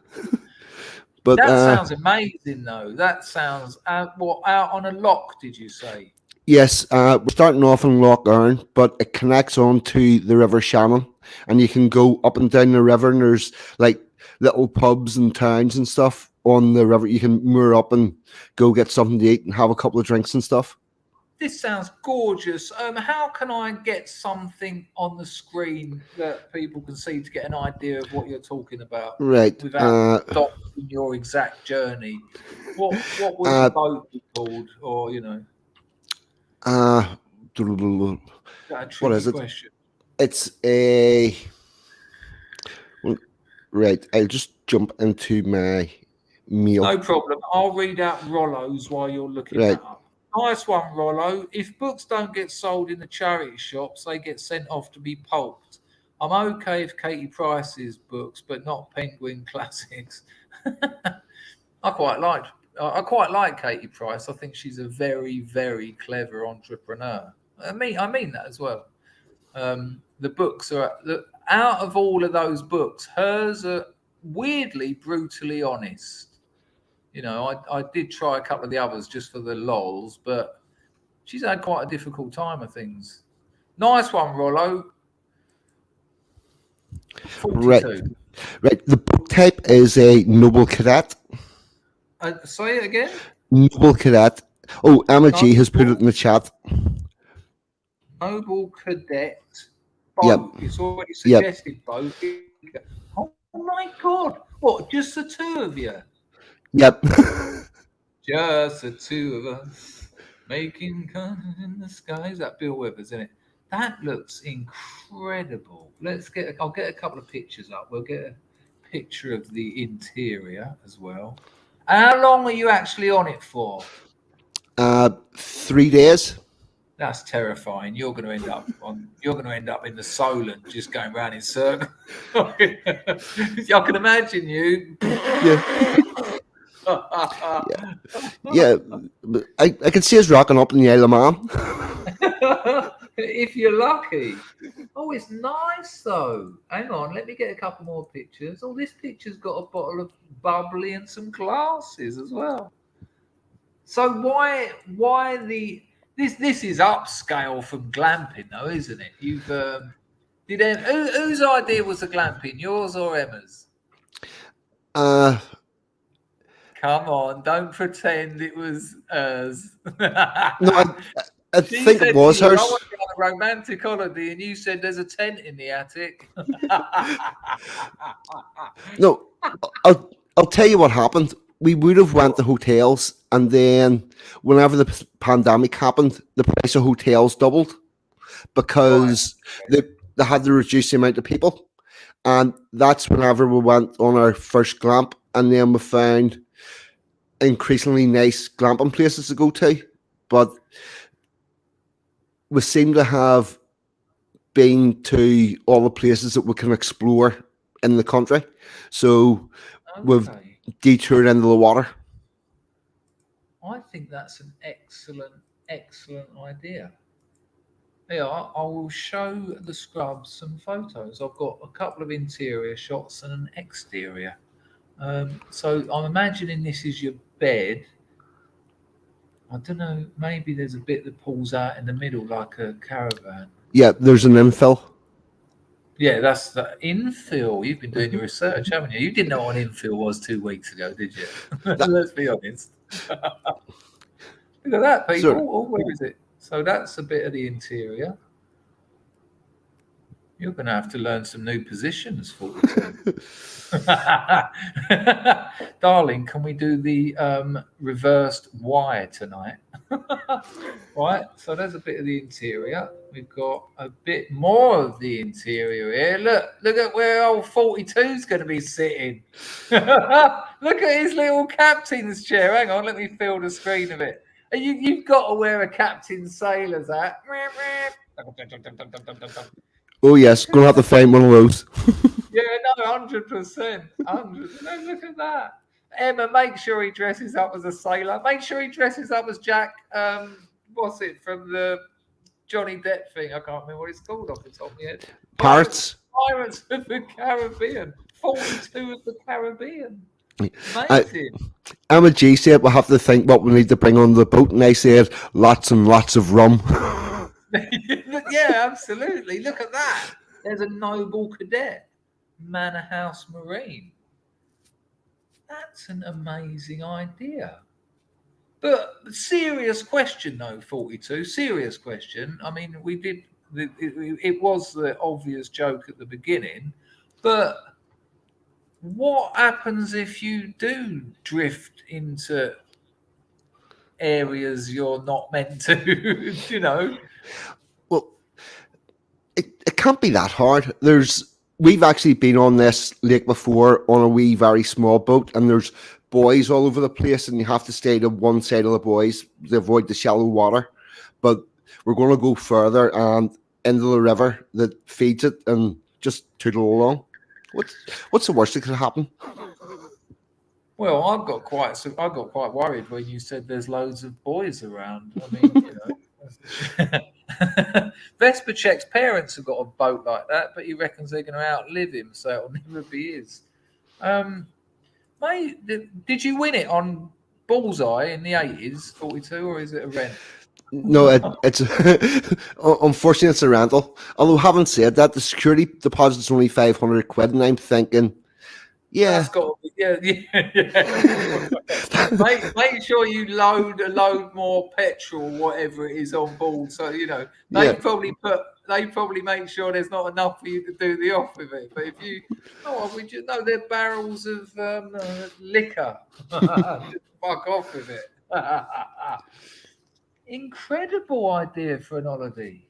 But that sounds amazing, though. That sounds out on a lock. Did you say? Yes, we're starting off in Loch Earn, but it connects on to the River Shannon, and you can go up and down the river, and there's like little pubs and towns and stuff on the river. You can moor up and go get something to eat and have a couple of drinks and stuff. This sounds gorgeous. How can I get something on the screen that people can see to get an idea of what you're talking about? Right. Without stopping your exact journey. What would the boat be called? Or, you know. What is it? Question. It's a... Right. I'll just jump into my meal. No problem. I'll read out Rollo's while you're looking that up. Nice one, Rollo. If books don't get sold in the charity shops, they get sent off to be pulped. I'm okay if Katie Price's books, but not Penguin Classics. I quite like Katie Price. I think she's a very, very clever entrepreneur. I mean that as well. The books are out of all of those books, hers are weirdly brutally honest. You know, I did try a couple of the others just for the lols, but she's had quite a difficult time of things. Nice one, Rollo. 42. Right. The book type is a Noble Cadet. Say it again. Noble Cadet. Oh, Emma G has put it in the chat. Noble Cadet. Boat. Yep. It's already suggested boat. Oh my God. What, just the two of you? Yep. Just the two of us making colors in the sky. Is that Bill Withers, isn't it? That looks incredible. I'll get a couple of pictures up. We'll get a picture of the interior as well. How long are you actually on it for? 3 days. That's terrifying. You're going to end up in the Solent, just going around in circles. I can imagine you. Yeah. Yeah, I can see us rocking up in the Isle of Man. If you're lucky. Oh, it's nice though. Hang on, let me get a couple more pictures. Oh, this picture's got a bottle of bubbly and some glasses as well. So why this is upscale from glamping though, isn't it? You've whose idea was the glamping, yours or Emma's? Come on, don't pretend it was hers. No, I think it was hers. I want to have a romantic holiday, and you said there's a tent in the attic. No, I'll tell you what happened. We would have went to hotels, and then whenever the pandemic happened, the price of hotels doubled because they had to reduce the amount of people, and that's whenever we went on our first glamp, and then we found increasingly nice glamping places to go to, but we seem to have been to all the places that we can explore in the country. So we've Okay. detoured into the water. I think that's an excellent idea. Yeah, I will show the Scrubs some photos. I've got a couple of interior shots and an exterior. So I'm imagining this is your bed. I don't know, maybe there's a bit that pulls out in the middle like a caravan. Yeah, there's an infill. Yeah, that's the infill. You've been doing your research, haven't you? You didn't know what an infill was 2 weeks ago, did you? Let's be honest. Look at that, people. Sure. Oh, where is it? So that's a bit of the interior. You're going to have to learn some new positions, 42. Darling, can we do the reversed Y tonight? Right, so there's a bit of the interior. We've got a bit more of the interior here. Look at where old 42's going to be sitting. Look at his little captain's chair. Hang on, let me fill the screen of it. You've got to wear a captain sailor's hat. Oh yes, gonna have to find one of those. Yeah, no, 100%. 100%. No, look at that. Emma, make sure he dresses up as a sailor. Make sure he dresses up as Jack. What's it from the Johnny Depp thing? I can't remember what it's called off the top of my head. Pirates of the Caribbean. 42 of the Caribbean. Amazing. Emma G said we'll have to think what we need to bring on the boat, and I said lots and lots of rum. Yeah, absolutely. Look at that. There's a noble cadet, Manor House Marine. That's an amazing idea. But serious question, though, 42. Serious question. I mean, we did. It was the obvious joke at the beginning, but what happens if you do drift into areas you're not meant to? You know. Well, it can't be that hard. We've actually been on this lake before on a wee, very small boat, and there's buoys all over the place, and you have to stay to one side of the buoys to avoid the shallow water. But we're going to go further and into the river that feeds it and just tootle along. What's the worst that could happen? Well, I got quite worried when you said there's loads of boys around. I mean, you know. Vespacek's parents have got a boat like that, but he reckons they're going to outlive him, so it'll never be his. Mate, did you win it on Bullseye in the 80s, 42, or is it a rent? No, it's unfortunately it's a rental. Although having said that, the security deposit's only £500, and I'm thinking, yeah, that's got to be, yeah. make sure you load more petrol, whatever it is, on board. So you know they probably make sure there's not enough for you to do the off with it. But if you, we just know they're barrels of liquor. Fuck off with it. Incredible idea for an holiday.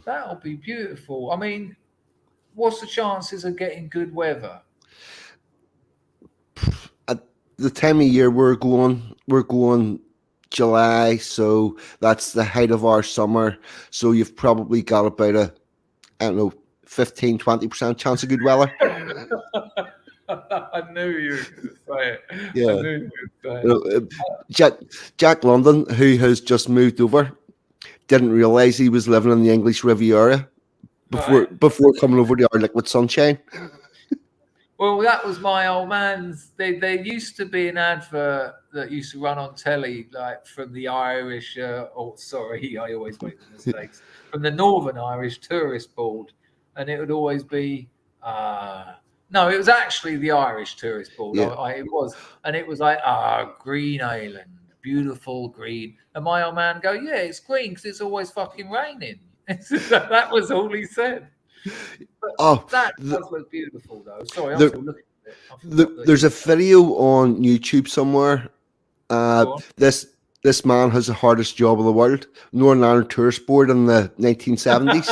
That'll be beautiful. I mean, what's the chances of getting good weather? At the time of year we're going July, so that's the height of our summer. So you've probably got about 15-20% chance of good weather. I knew you were going to say it. Yeah. I knew you were going to say it. Jack London, who has just moved over, didn't realise he was living in the English Riviera before coming over to our liquid sunshine. Well, that was my old man's. There used to be an advert that used to run on telly, like from the Irish. I always make mistakes. From the Northern Irish Tourist Board, and it would always be. No, it was actually the Irish Tourist Board. Yeah. It was, and it was like, Green Island, beautiful green. And my old man go, yeah, it's green because it's always fucking raining. That was all he said. But that does look beautiful, though. Sorry, I'm still looking at it. There's a video on YouTube somewhere. This man has the hardest job in the world. Northern Ireland Tourist Board in the 1970s.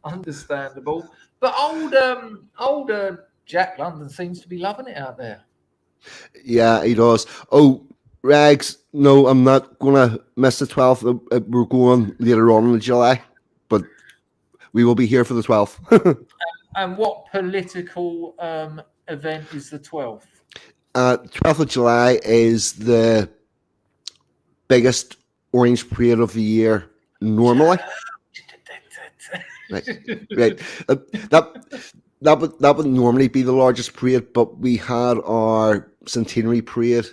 Understandable, but older Jack London seems to be loving it out there. Yeah, he does. Oh, Rags, no, I'm not gonna miss the 12th. We're going later on in July, but we will be here for the 12th. And what political event is the 12th? 12th of July is the biggest orange parade of the year normally. Right. That would normally be the largest parade, but we had our centenary parade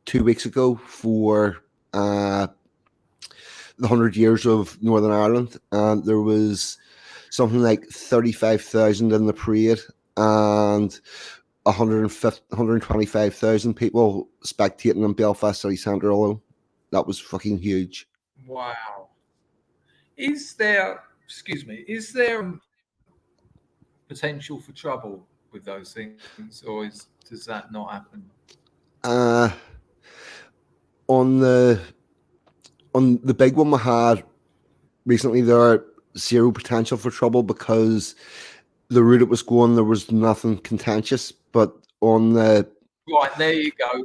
2 weeks ago for the 100 years of Northern Ireland, and there was something like 35,000 in the parade and 125,000 people spectating in Belfast City Centre alone. That was fucking huge. Wow. Is there potential for trouble with those things, or does that not happen? On the big one we had recently, there are zero potential for trouble because the route it was going, there was nothing contentious. But on the right, there you go.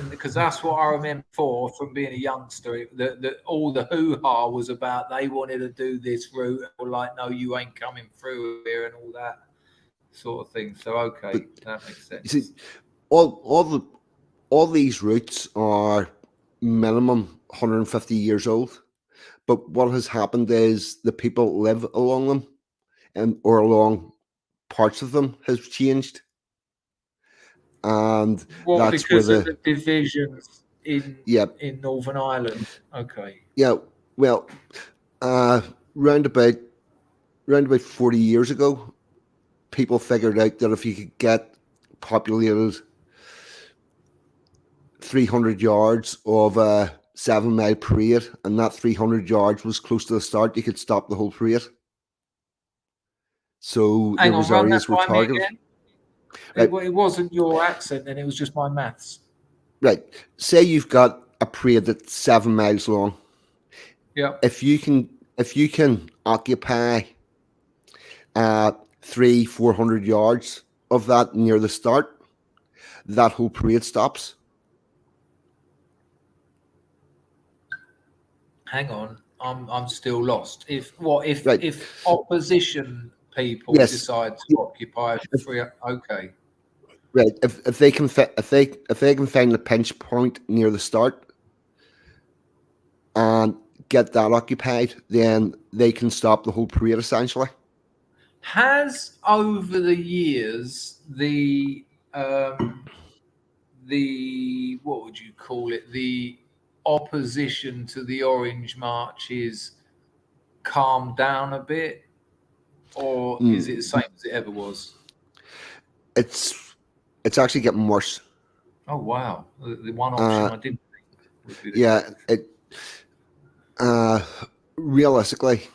Because that's what I remember from being a youngster. That all the hoo-ha was about. They wanted to do this route, or like, no, you ain't coming through here, and all that sort of thing. So okay, that makes sense. You see, all these routes are minimum 150 years old. But what has happened is the people that live along them or along parts of them has changed. And that's because where of the divisions in Northern Ireland. Okay. Yeah, well, round about 40 years ago, people figured out that if you could get populated 300 yards of a 7-mile parade, and that 300 yards was close to the start, you could stop the whole parade. So there was areas were targeted. Right. It wasn't your accent, and it was just my maths. Right. Say you've got a parade that's 7 miles long. Yeah. If you can occupy 300-400 yards of that near the start, that whole parade stops. Hang on, I'm still lost. If opposition people decide to occupy free, okay. Right. If they can find the pinch point near the start and get that occupied, then they can stop the whole parade essentially. Has over the years the what would you call it, the opposition to the Orange Marches calmed down a bit, or is it the same as it ever was? It's actually getting worse. Oh wow! The one option I didn't think would be realistically,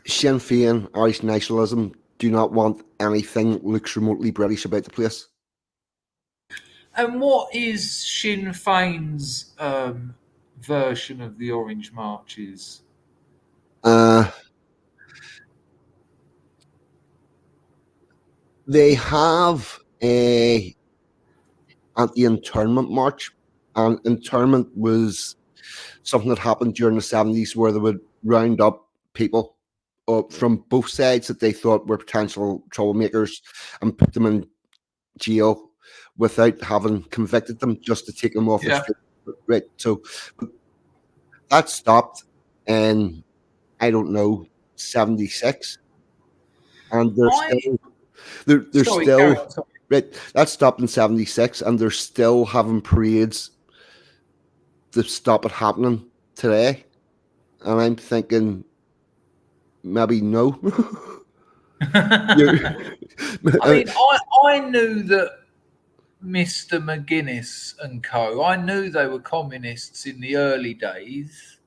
Sinn Féin, Irish nationalism, do not want anything that looks remotely British about the place. And what is Sinn Féin's version of the Orange Marches? They have a anti-internment march, and internment was something that happened during the 70s where they would round up people from both sides that they thought were potential troublemakers and put them in jail without having convicted them, just to take them off the street. Right. So that stopped in, I don't know, 76. And they're still right. That stopped in 76, and they're still having parades to stop it happening today. And I'm thinking, maybe no. I mean, I knew that Mr. McGuinness and co. I knew they were communists in the early days.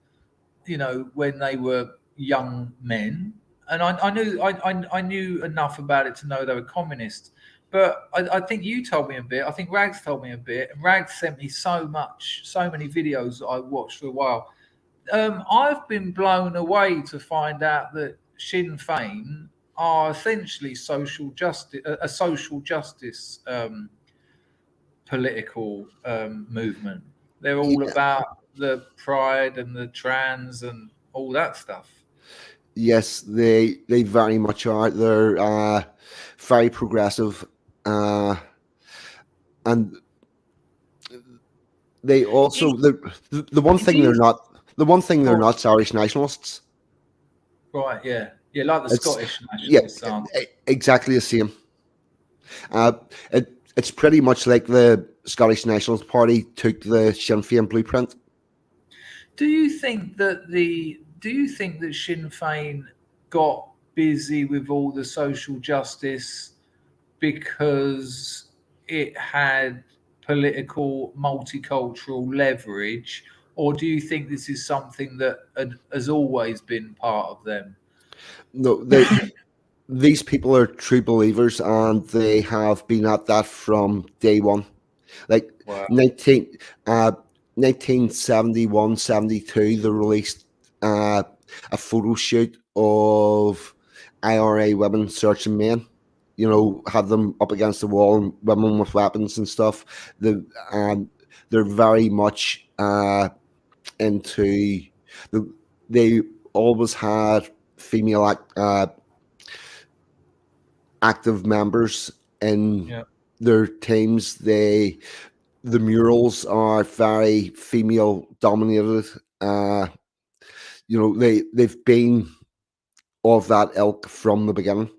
You know, when they were young men, and I knew enough about it to know they were communists. But I think you told me a bit. I think Rags told me a bit, and Rags sent me so many videos that I watched for a while. I've been blown away to find out that Sinn Féin are essentially a social justice political movement. They're all about the pride and the trans and all that stuff. Yes, they very much are. They're very progressive, and they also the one thing they're not. The one thing they're not is Irish nationalists. Right, yeah. Yeah, like the Scottish Yeah, nationalists aren't. exactly the same. It's pretty much like the Scottish Nationalist Party took the Sinn Féin blueprint. Do you think that Sinn Féin got busy with all the social justice because it had political multicultural leverage, or do you think this is something that has always been part of them? No, these people are true believers, and they have been at that from day one. Like wow. 1971, 72, they released a photo shoot of IRA women searching men. You know, had them up against the wall and women with weapons and stuff. They're very much into they always had female active members in their teams. The murals are very female dominated. You know, they've been of that ilk from the beginning.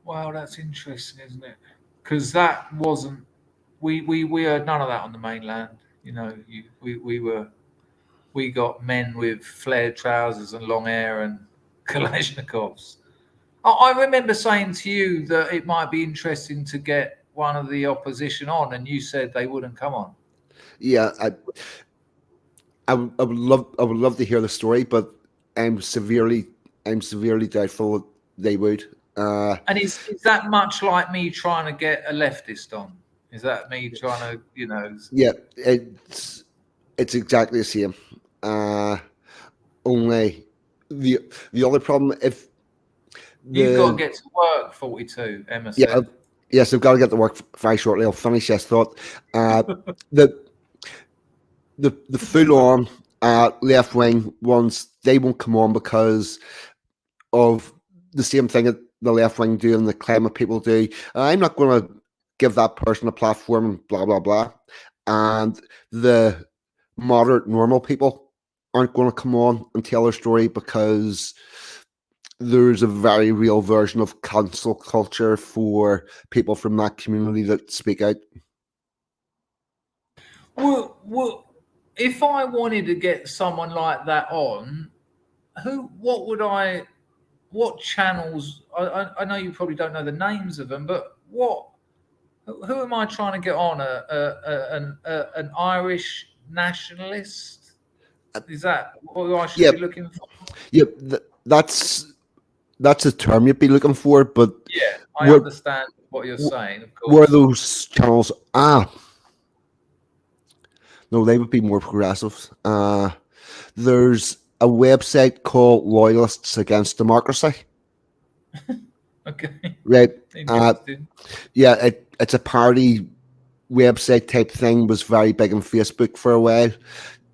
Wow, that's interesting, isn't it? Because that wasn't we heard none of that on the mainland. You know, we got men with flared trousers and long hair and Kalashnikovs. I remember saying to you that it might be interesting to get one of the opposition on, and you said they wouldn't come on. Yeah, I would love to hear the story, but I'm severely doubtful they would. And is that much like me trying to get a leftist on? Is that me trying to, you know? Yeah, it's exactly the same. Only the other problem, if you've got to get to work, 42, Emma said. Yeah, yes, I've got to get to work very shortly. I'll finish this thought. The full on left wing ones, they won't come on because of the same thing that the left wing do and the climate people do. I'm not going to give that person a platform and blah blah blah. And the moderate normal people aren't going to come on and tell their story because there's a very real version of cancel culture for people from that community that speak out. Well, if I wanted to get someone like that on, what channels? I know you probably don't know the names of them, but who am I trying to get on? An Irish nationalist? Is that what I should be looking for? Yeah, that's a term you'd be looking for, but yeah, I understand what you're saying. Of course. Were those channels? No, they would be more progressive. There's a website called Loyalists Against Democracy. Okay. Right. Yeah, it's a party website type thing. Was very big on Facebook for a while.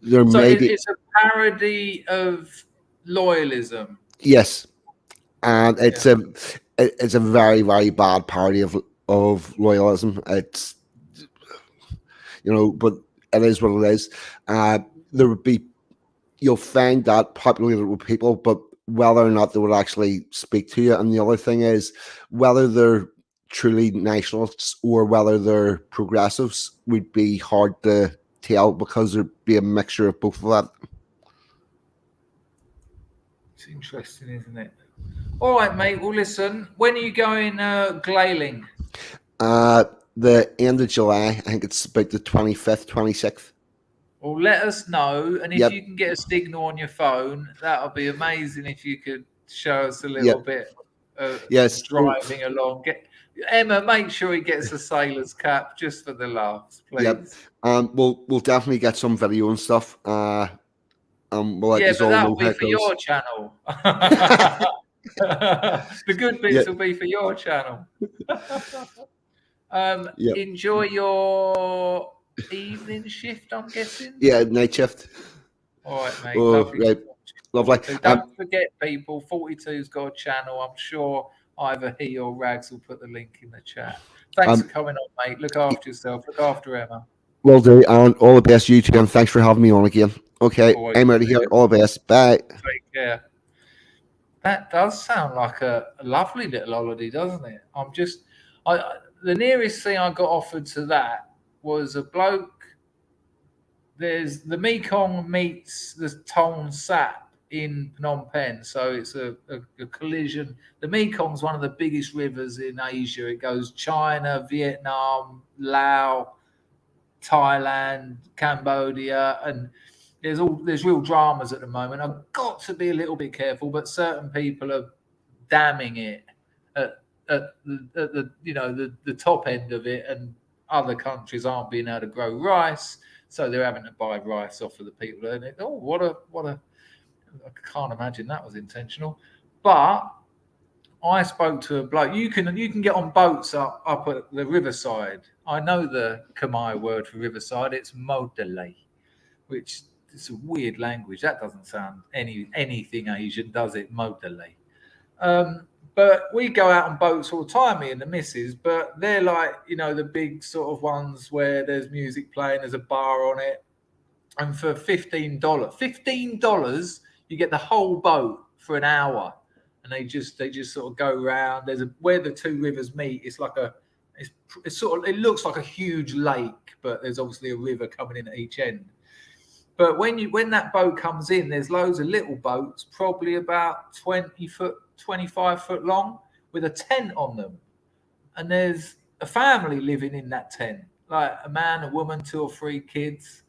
It's a parody of loyalism. Yes, and it's a very, very bad parody of loyalism. It's, you know, but it is what it is. You'll find that populated with people, but whether or not they would actually speak to you. And the other thing is whether they're truly nationalists or whether they're progressives would be hard to tell because there'd be a mixture of both of that. It's interesting, isn't it? All right, mate. Well, listen, when are you going glailing? The end of July. I think it's about the 25th, 26th. Well, let us know, and if you can get a signal on your phone, that'll be amazing. If you could show us a little bit of driving along. Emma, make sure he gets a sailor's cap just for the laughs, please. Yep. We'll definitely get some video and stuff. We'll let but that'll be for your channel. The good bits will be for your channel. Yep. Enjoy your evening shift, I'm guessing. Yeah, night shift. All right, mate. Oh, Lovely. right. Lovely. So don't forget, people, 42's got a channel. I'm sure either he or Rags will put the link in the chat. Thanks for coming on, mate. Look after yourself. Look after Emma. Will do, and all the best, you two, and thanks for having me on again. Okay, Always I'm out of here. All the best. Bye. Take care. That does sound like a lovely little holiday, doesn't it? The nearest thing I got offered to that was a bloke. There's the Mekong meets the Tonle Sap in Phnom Penh, so it's a collision. The Mekong's one of the biggest rivers in Asia. It goes China, Vietnam, Laos, Thailand, Cambodia, and there's real dramas at the moment. I've got to be a little bit careful, but certain people are damning it at the top end of it, and other countries aren't being able to grow rice, so they're having to buy rice off of the people. And I can't imagine that was intentional. But I spoke to a bloke. You can get on boats up at the riverside. I know the Khmer word for riverside. It's Modele, which is a weird language. That doesn't sound anything Asian, does it? Modele. But we go out on boats all the time, me and the missus. But they're like, the big sort of ones where there's music playing, there's a bar on it, and for $15, you get the whole boat for an hour. And they just sort of go around. There's where the two rivers meet. It's like it looks like a huge lake, but there's obviously a river coming in at each end. But when that boat comes in, there's loads of little boats, probably about 20 foot, 25 foot long, with a tent on them. And there's a family living in that tent, like a man, a woman, 2 or 3 kids.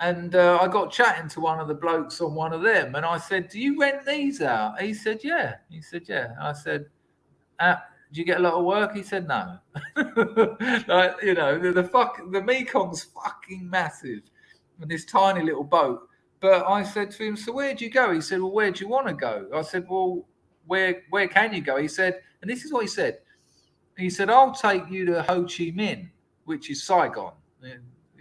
And I got chatting to one of the blokes on one of them, and I said, "Do you rent these out?" He said, "Yeah." He said, "Yeah." I said, "Do you get a lot of work?" He said, "No." The Mekong's fucking massive, and this tiny little boat. But I said to him, "So where do you go?" He said, "Well, where do you want to go?" I said, "Well, where can you go?" He said, and this is what he said. He said, "I'll take you to Ho Chi Minh, which is Saigon."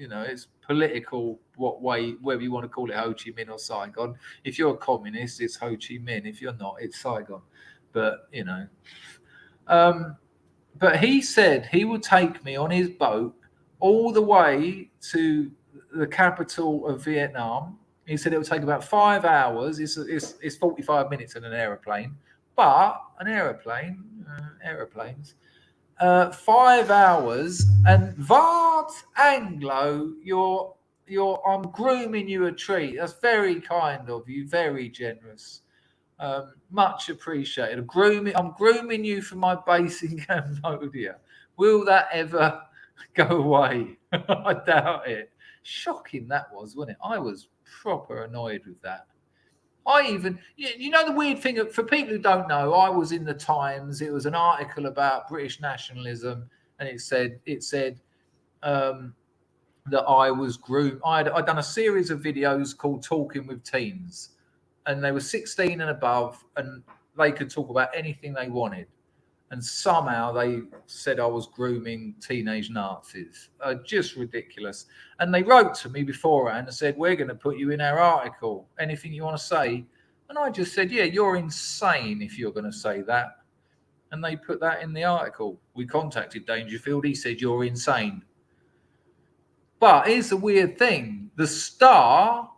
It's political, whether you want to call it Ho Chi Minh or Saigon. If you're a communist, it's Ho Chi Minh. If you're not, it's Saigon. But but he said he would take me on his boat all the way to the capital of Vietnam. He said it would take about 5 hours. It's 45 minutes in an aeroplane, but aeroplanes. 5 hours, and Vart Anglo, I'm grooming you a treat. That's very kind of you, very generous. Much appreciated. I'm grooming you for my base in Cambodia. Will that ever go away? I doubt it. Shocking that was, wasn't it? I was proper annoyed with that. The weird thing, for people who don't know, I was in the Times. It was an article about British nationalism, and it said that I was groomed. I'd done a series of videos called Talking with Teens, and they were 16 and above, and they could talk about anything they wanted. And somehow they said I was grooming teenage Nazis. Just ridiculous. And they wrote to me beforehand and said, "We're going to put you in our article. Anything you want to say?" And I just said, "Yeah, you're insane if you're going to say that." And they put that in the article. We contacted Dangerfield. He said, "You're insane." But here's the weird thing. The star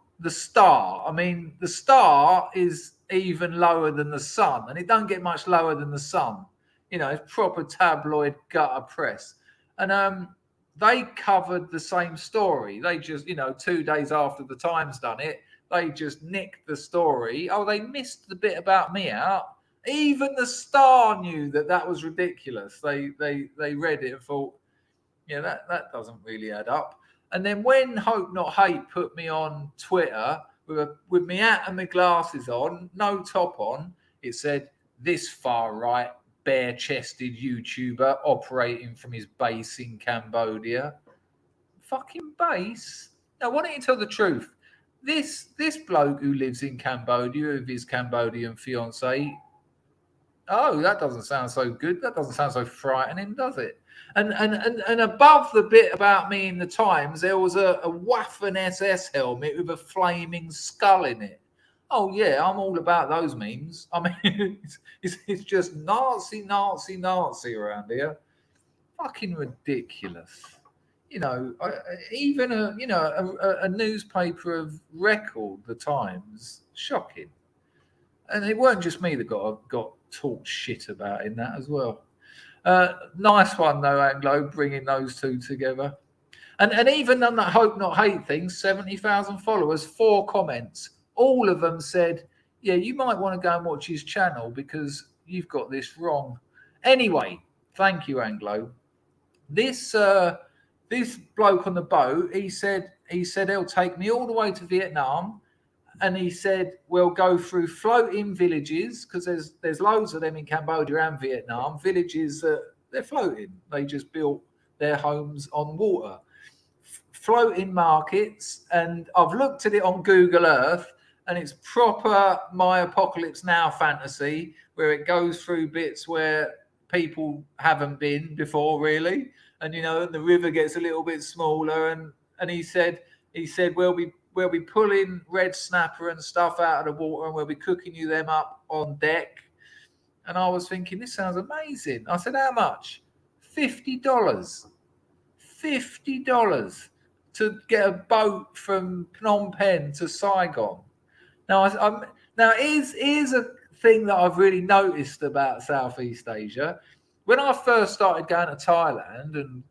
is even lower than the sun. And it don't get much lower than the sun. It's proper tabloid gutter press. And they covered the same story. They just, 2 days after the Times done it, they just nicked the story. Oh, they missed the bit about me out. Even the Star knew that was ridiculous. They read it and thought, that doesn't really add up. And then when Hope Not Hate put me on Twitter with me hat and my glasses on, no top on, it said, "This far right, bare-chested YouTuber operating from his base in Cambodia." Fucking base? Now, why don't you tell the truth? This bloke who lives in Cambodia with his Cambodian fiancée, Oh, that doesn't sound so good. That doesn't sound so frightening, does it? And above the bit about me in the Times, there was a Waffen SS helmet with a flaming skull in it. Oh yeah, I'm all about those memes. I mean, it's just Nazi around here. Fucking ridiculous. You know, even a newspaper of record, the Times, shocking. And it weren't just me that got talked shit about in that as well. Nice one though, Anglo, bringing those two together. And even on that Hope Not Hate thing, 70,000 followers, 4 comments. All of them said, yeah, you might want to go and watch his channel because you've got this wrong. Anyway, thank you, Anglo. This bloke on the boat, he said he'll take me all the way to Vietnam. And he said, we'll go through floating villages, because there's loads of them in Cambodia and Vietnam, villages that they're floating. They just built their homes on water. Floating markets. And I've looked at it on Google Earth, and it's proper My Apocalypse Now fantasy, where it goes through bits where people haven't been before, really. And, you know, the river gets a little bit smaller. And he said, we'll be pulling red snapper and stuff out of the water, and we'll be cooking you them up on deck. And I was thinking, this sounds amazing. I said, how much? $50. $50 to get a boat from Phnom Penh to Saigon. Now, here's a thing that I've really noticed about Southeast Asia. When I first started going to Thailand and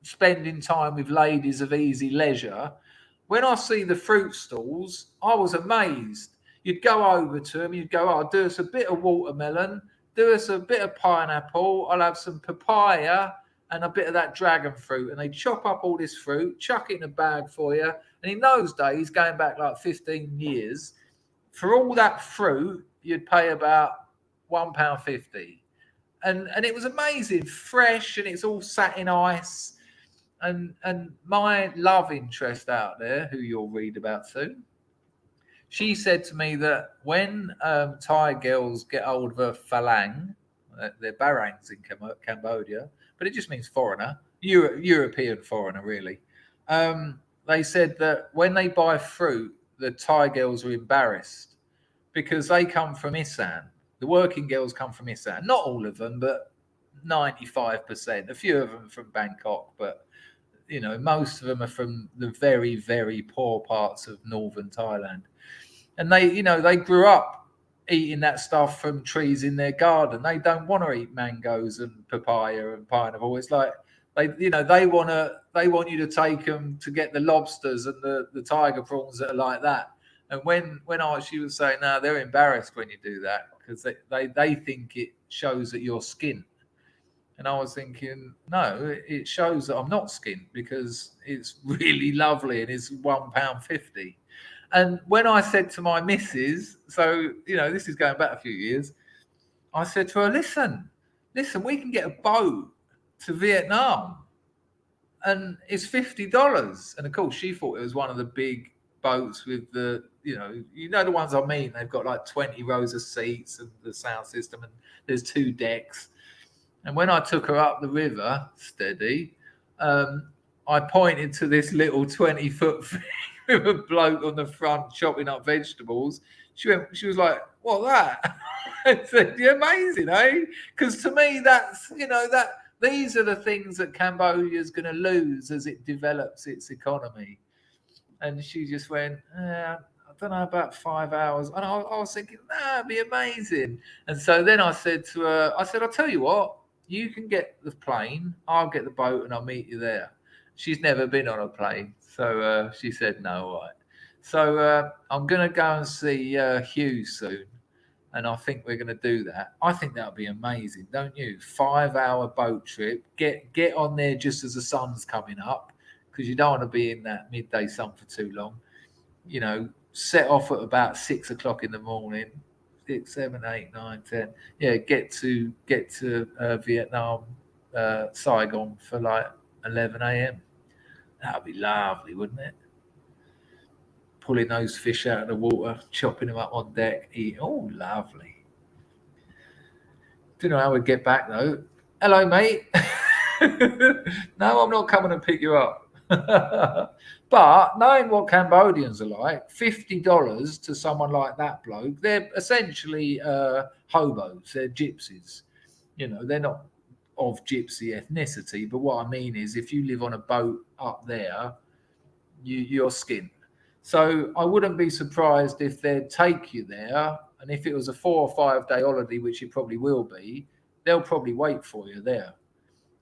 spending time with ladies of easy leisure, when I see the fruit stalls, I was amazed. You'd go over to them, you'd go, oh, do us a bit of watermelon, do us a bit of pineapple, I'll have some papaya and a bit of that dragon fruit. And they chop up all this fruit, chuck it in a bag for you. And in those days, going back like 15 years, for all that fruit, you'd pay about £1.50. And it was amazing, fresh, and it's all sat in ice. And my love interest out there, who you'll read about soon, she said to me that when Thai girls get hold of a phalang, they're barangs in Cambodia, but it just means foreigner, European foreigner, really. They said that when they buy fruit, the Thai girls are embarrassed because they come from Isan. The working girls come from Isan. Not all of them, but 95%. A few of them from Bangkok, but you know, most of them are from the very, very poor parts of northern Thailand. And they grew up eating that stuff from trees in their garden. They don't want to eat mangoes and papaya and pineapple. It's like they want you to take them to get the lobsters and the tiger prawns that are like that. And when she was saying, no, they're embarrassed when you do that because they think it shows that you're skint. And I was thinking, no, it shows that I'm not skint because it's really lovely and it's £1.50. And when I said to my missus, so, you know, this is going back a few years, I said to her, listen, we can get a boat to Vietnam and it's $50. And of course, she thought it was one of the big boats with the, you know the ones I mean, they've got like 20 rows of seats and the sound system and there's 2 decks. And when I took her up the river, steady, I pointed to this little 20-foot thing with a bloke on the front chopping up vegetables. She was like, "What that?" I said, "You're amazing, eh?" Because to me, that's these are the things that Cambodia's going to lose as it develops its economy. And she just went, I don't know, about 5 hours. And I was thinking, it'd be amazing. And so then I said to her, I'll tell you what. You can get the plane, I'll get the boat, and I'll meet you there. She's never been on a plane, so she said no. All right. So I'm going to go and see Hugh soon, and I think we're going to do that. I think that would be amazing, don't you? 5-hour boat trip. Get on there just as the sun's coming up, because you don't want to be in that midday sun for too long. You know, set off at about 6 o'clock in the morning. 6, 7, 8, 9, 10. Yeah, get to Vietnam, Saigon for like 11 a.m. That'd be lovely, wouldn't it? Pulling those fish out of the water, chopping them up on deck, eating. Oh, lovely. Don't know how we'd get back though. Hello, mate. No, I'm not coming to pick you up. But knowing what Cambodians are like, $50 to someone like that bloke, they're essentially hobos. They're gypsies. You know, they're not of gypsy ethnicity, but what I mean is if you live on a boat up there, you're skinned. So I wouldn't be surprised if they'd take you there, and if it was a 4 or 5 day holiday, which it probably will be, they'll probably wait for you there.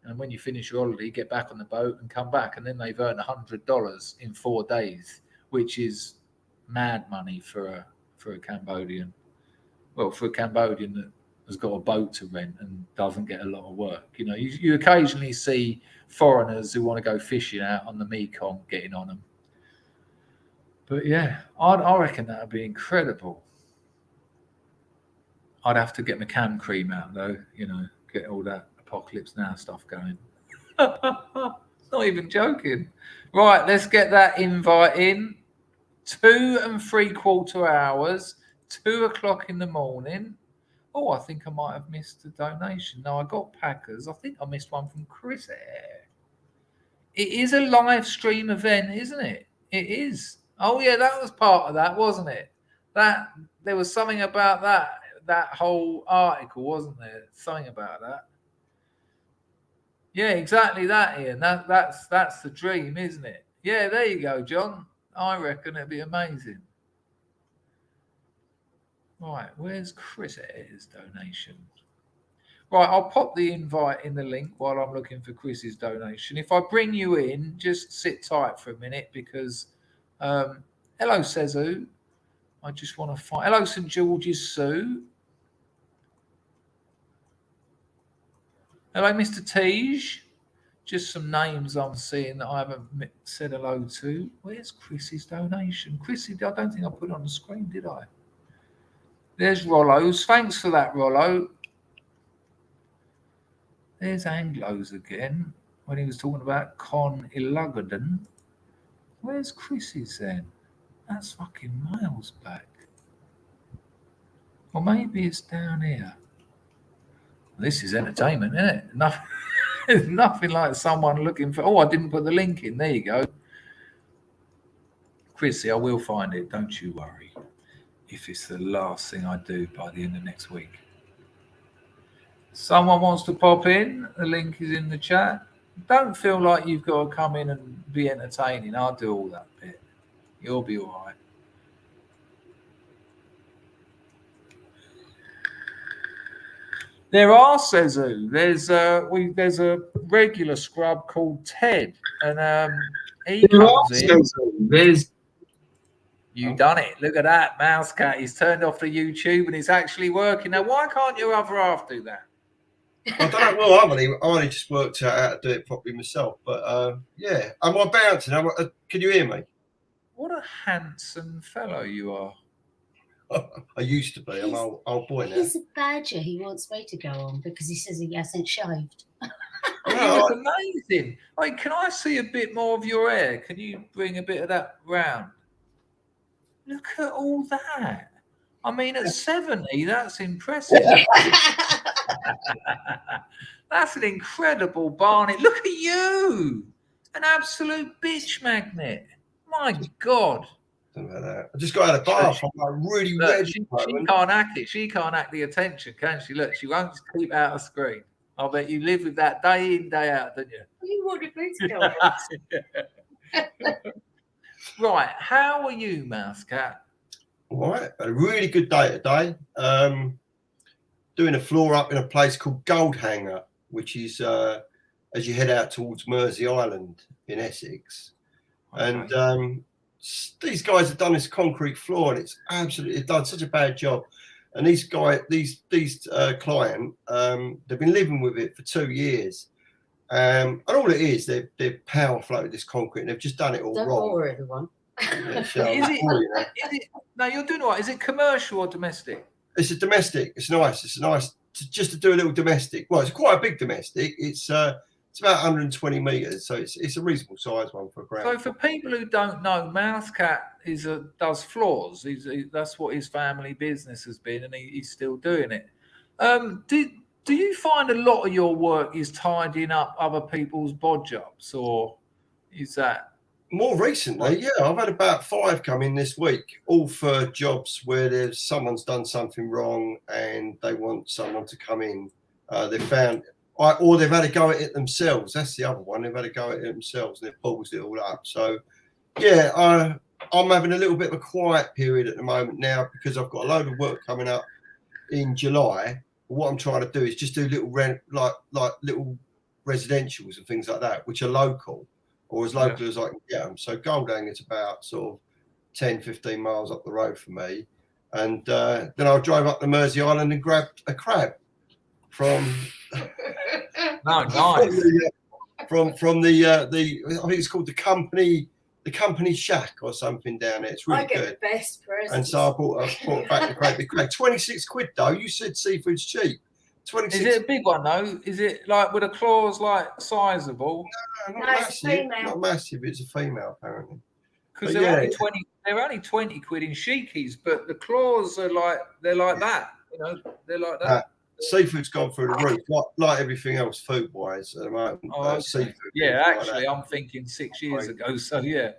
And when you finish your holiday, get back on the boat and come back, and then they've earned $100 in 4 days, which is mad money for a Cambodian. Well, for a Cambodian that has got a boat to rent and doesn't get a lot of work. You know, you occasionally see foreigners who want to go fishing out on the Mekong getting on them. But yeah, I reckon that would be incredible. I'd have to get my cam cream out though, you know, get all that Apocalypse Now stuff going. Not even joking. Right, let's get that invite in. 2 3/4 hours, 2 o'clock in the morning. Oh, I think I might have missed a donation. No, I got Packers. I think I missed one from Chris. It is a live stream event, isn't it? It is. Oh yeah, that was part of that, wasn't it? That there was something about that whole article, wasn't there? Something about that. Yeah, exactly that, Ian. That's the dream, isn't it? Yeah, there you go, John. I reckon it'd be amazing. Right, where's Chris's donation? Right, I'll pop the invite in the link while I'm looking for Chris's donation. If I bring you in, just sit tight for a minute because hello, Sezu. I just want to find. Hello, St. George's Sue. Hello, Mr. Tej. Just some names I'm seeing that I haven't said hello to. Where's Chris's donation? Chrissy, I don't think I put it on the screen, did I? There's Rollo's. Thanks for that, Rollo. There's Anglo's again when he was talking about Con Illugaden. Where's Chris's then? That's fucking miles back. Or maybe it's down here. This is entertainment, isn't it? There's nothing like someone looking for. Oh, I didn't put the link in. There you go. Chrissy, I will find it. Don't you worry. If it's the last thing I do by the end of next week. Someone wants to pop in. The link is in the chat. Don't feel like you've got to come in and be entertaining. I'll do all that bit. You'll be all right. There are, Sezu. There's a regular scrub called Ted, and he comes in. You done it. Look at that, Mouse Cat. He's turned off the YouTube and it's actually working. Now, why can't your other half do that? I don't know. Well, I only just worked out how to do it properly myself. But yeah, am I bouncing? Can you hear me? What a handsome fellow you are. I used to be. I'm an old boy now. He's a badger. He wants me to go on because he says he hasn't shaved. You look amazing. Wait, can I see a bit more of your hair? Can you bring a bit of that round? Look at all that. I mean, at 70, that's impressive. That's an incredible Barney. Look at you. An absolute bitch magnet. My God. I just got out of the bath. I'm like really red. She can't act it. She can't act the attention, can she? Look, she won't keep out of screen. I bet you live with that day in, day out, don't you? You wanted me to go. Right, how are you, Mouse Cat? All right, a really good day today. Doing a floor up in a place called Goldhanger, which is as you head out towards Mersey Island in Essex. Okay. And these guys have done this concrete floor, and it's absolutely done such a bad job. And these client, they've been living with it for 2 years. And all it is, they've power floated this concrete, and they've just done it all wrong. Don't bore everyone. No, you're doing all right. Is it commercial or domestic? It's a domestic. It's nice. It's nice just to do a little domestic. Well, it's quite a big domestic. It's about 120 meters, so it's a reasonable size one for a ground. So for people who don't know, Mouse Cat does floors. That's what his family business has been, and he's still doing it. Do you find a lot of your work is tidying up other people's bod jobs, or is that more recently? Yeah, I've had about 5 come in this week, all for jobs where someone's done something wrong and they want someone to come in. They found, or they've had a go at it themselves. That's the other one. They've had a go at it themselves and they've paused it all up. So, yeah, I'm having a little bit of a quiet period at the moment now because I've got a load of work coming up in July. What I'm trying to do is just do little like little residentials and things like that, which are local or as local as I can get them. So Goldhanger's about sort of 10, 15 miles up the road from me. And then I'll drive up to Mersey Island and grab a crab from nice. from the I think it's called the company shack or something down there. It's really good. The best presents. And so I bought back the crab. 26 quid though. You said seafood's cheap. 26. Is it a big one though? Is it like with the claws like sizable? No, not massive. Not massive. It's a female apparently. Because they're only 20. They're only 20 quid in Sheikies, but the claws are like they're like that. You know, they're like that. Seafood's gone through the roof, like everything else food-wise at the moment. Okay. Seafood. Yeah, actually, I'm thinking 6 years ago. So yeah,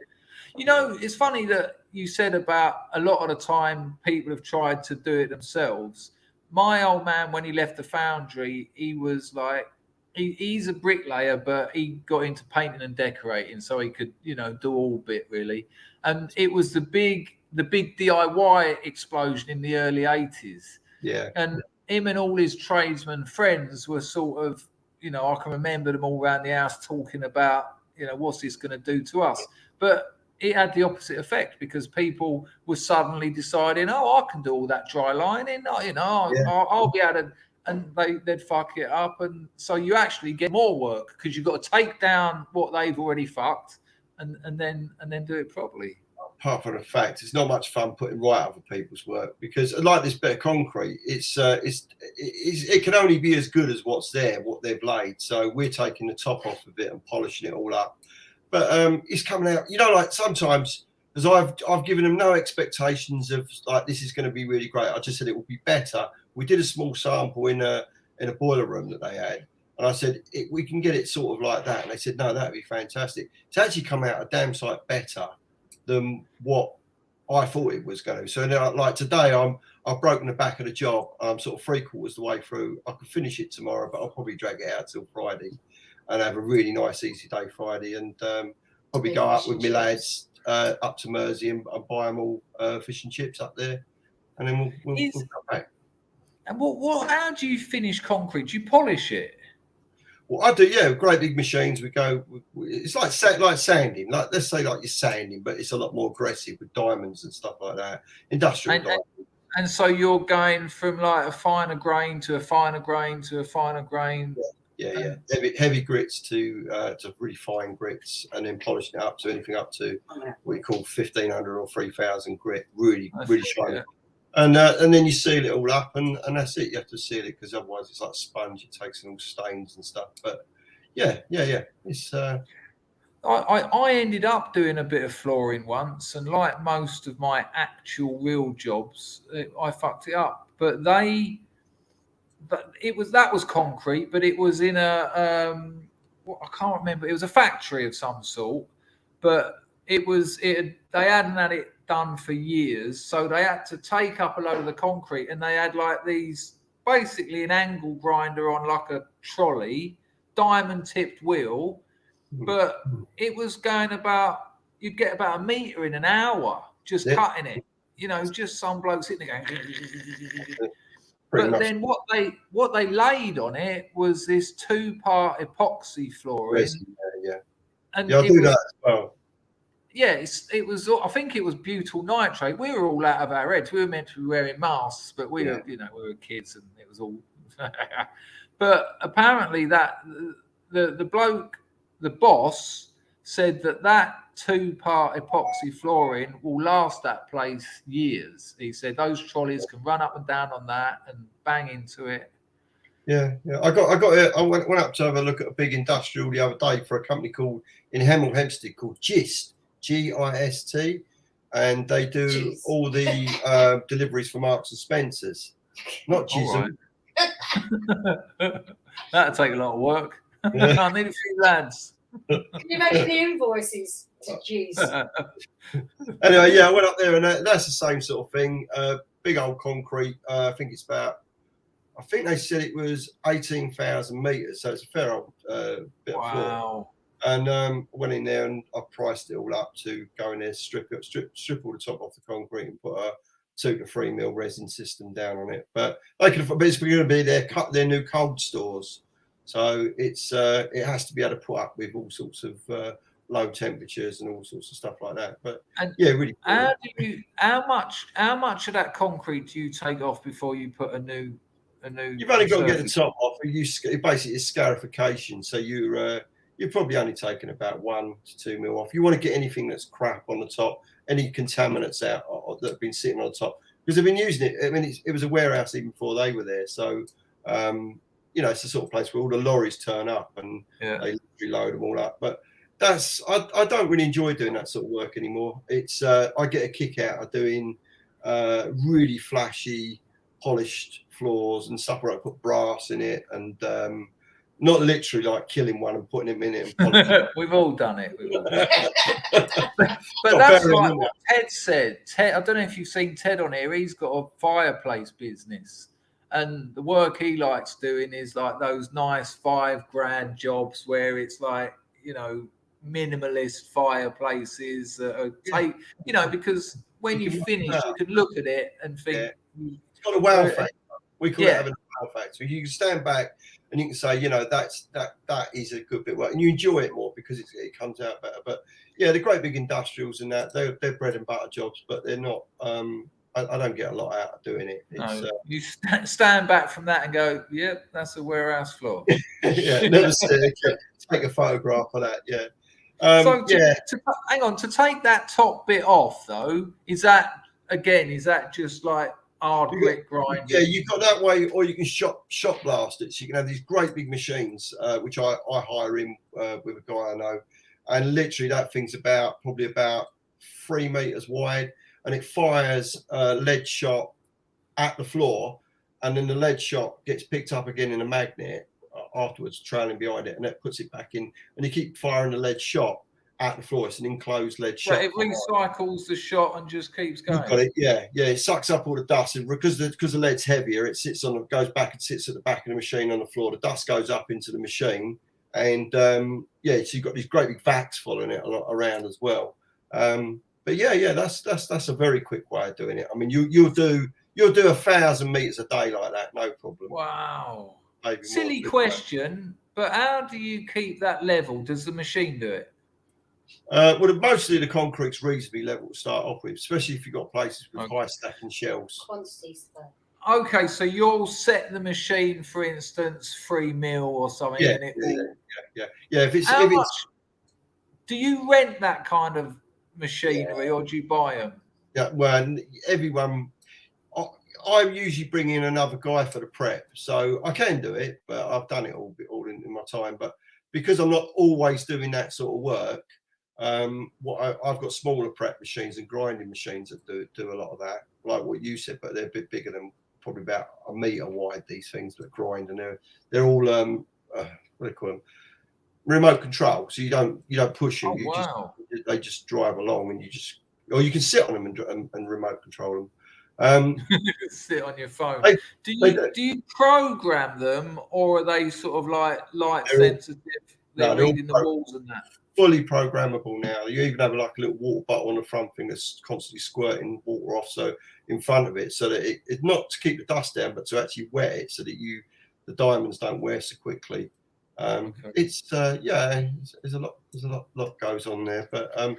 you know, it's funny that you said about a lot of the time people have tried to do it themselves. My old man, when he left the foundry, he was like, he's a bricklayer, but he got into painting and decorating, so he could, you know, do all bit really. And it was the big DIY explosion in the early 80s. Yeah. And him and all his tradesmen friends were sort of, you know, I can remember them all around the house talking about, you know, what's this going to do to us? But it had the opposite effect because people were suddenly deciding, oh, I can do all that dry lining, you know, I'll be able to, and they'd fuck it up. And so you actually get more work because you've got to take down what they've already fucked and then do it properly. Apart from the fact, it's not much fun putting right other people's work because, like this bit of concrete, it can only be as good as what's there, what they've laid. So we're taking the top off of it and polishing it all up. But it's coming out, you know, like sometimes, because I've given them no expectations of like this is going to be really great. I just said it will be better. We did a small sample in a boiler room that they had, and I said we can get it sort of like that. And they said no, that'd be fantastic. It's actually come out a damn sight better than what I thought it was going to. So now, like today, I've broken the back of the job. I'm sort of 3/4 the way through. I could finish it tomorrow, but I'll probably drag it out till Friday and have a really nice, easy day Friday, and probably go up with my lads up to Mersey and buy them all fish and chips up there, and then we'll come back. And how do you finish concrete? Do you polish it? Well, I do, yeah. Great big machines. We go. It's like sanding. Like let's say like you're sanding, but it's a lot more aggressive with diamonds and stuff like that. Industrial diamonds. And so you're going from like a finer grain to a finer grain to a finer grain. Yeah. Heavy grits to really fine grits, and then polishing it up to anything up to what you call 1,500 or 3,000 grit. Really shiny. And then you seal it all up, and that's it. You have to seal it because otherwise it's like a sponge. It takes in all stains and stuff. But yeah. It's. I ended up doing a bit of flooring once, and like most of my actual real jobs, I fucked it up. But that was concrete, but it was in a I can't remember. It was a factory of some sort, but they hadn't had it done for years, so they had to take up a load of the concrete, and they had like these basically an angle grinder on like a trolley, diamond tipped wheel, but it was going you'd get about 1 meter in an hour just cutting it, you know, just some bloke sitting there going. But then what they laid on it was this 2-part epoxy flooring. And I'll do that as well. Yeah, it was. I think it was butyl nitrate. We were all out of our heads. We were meant to be wearing masks, but we were kids, and it was all. But apparently, that the bloke, the boss, said that 2-part epoxy flooring will last that place years. He said those trolleys can run up and down on that and bang into it. Yeah. I went up to have a look at a big industrial the other day for a company called in Hemel Hempstead called GIST, GIST, and they do all the deliveries for Marks and Spencers, not Chisholm. That'll take a lot of work. Yeah. I need a few lads. Can you imagine the invoices? Jeez. Anyway, yeah, I went up there, and that's the same sort of thing. Big old concrete. I think they said it was 18,000 meters, so it's a fair old bit of floor. Wow. And went in there and I priced it all up to go in there, strip all the top off the concrete and put a 2 to 3 mil resin system down on it. But it's going to be their new cold stores, so it has to be able to put up with all sorts of low temperatures and all sorts of stuff like that. But yeah, really cool. How much of that concrete do you take off before you put a new? You've only got to get the top off. It basically is scarification, so you're probably only taking about 1 to 2 mil off. You want to get anything that's crap on the top, any contaminants out that have been sitting on the top, because they've been using it. I mean, it was a warehouse even before they were there, so it's the sort of place where all the lorries turn up and they load them all up. But I don't really enjoy doing that sort of work anymore. It's I get a kick out of doing really flashy, polished floors and stuff where I put brass in it and not literally like killing one and putting him in it. And We've all done it. But that's like what Ted said. I don't know if you've seen Ted on here. He's got a fireplace business, and the work he likes doing is like those nice $5,000 jobs where it's like, minimalist fireplaces because when you finish, you can look at it and think it's got a wow factor. We call it having a wow factor. You can stand back and you can say, that is a good bit of work, and you enjoy it more because it comes out better. But yeah, the great big industrials and that they're bread and butter jobs, but they're not. I don't get a lot out of doing it. You stand back from that and go, "Yep, that's a warehouse floor." Never see it. Take a photograph of that. Yeah. Hang on. To take that top bit off, though, is that just like hard grit grinding? Yeah, you've got that way, or you can shot blast it. So you can have these great big machines, which I hire in with a guy I know, and literally that thing's probably about 3 meters wide, and it fires lead shot at the floor, and then the lead shot gets picked up again in a magnet afterwards, trailing behind it, and that puts it back in, and you keep firing the lead shot at the floor. It's an enclosed lead shot. It recycles the shot and just keeps going. You've got it, yeah. It sucks up all the dust, and because the lead's heavier, it goes back and sits at the back of the machine on the floor. The dust goes up into the machine, and so you've got these great big vacs following it around as well. But that's a very quick way of doing it. I mean, you'll do 1,000 meters a day like that, no problem. Wow. Silly question, but how do you keep that level? Does the machine do it? Mostly the concrete's reasonably level to start off with, especially if you've got places with high stacking shells. Quantities, though. Okay, so you'll set the machine, for instance, 3 mil or something. Yeah. If it's do you rent that kind of machinery or do you buy them? Yeah, well, everyone. I usually bring in another guy for the prep, so I can do it, but I've done it all in my time. But because I'm not always doing that sort of work, I've got smaller prep machines and grinding machines that do a lot of that, like what you said, but they're a bit bigger than probably about a meter wide. These things that grind, and they're all what do they call them? Remote control. So you don't push them. They just drive along, and you can sit on them and remote control them. Sit on your phone. Do you program them, or are they sort of like light sensitive? They're reading the walls and that. Fully programmable now. You even have like a little water bottle on the front thing that's constantly squirting water off, so in front of it, so that it's not to keep the dust down, but to actually wet it, so that the diamonds don't wear so quickly. There's a lot goes on there, but I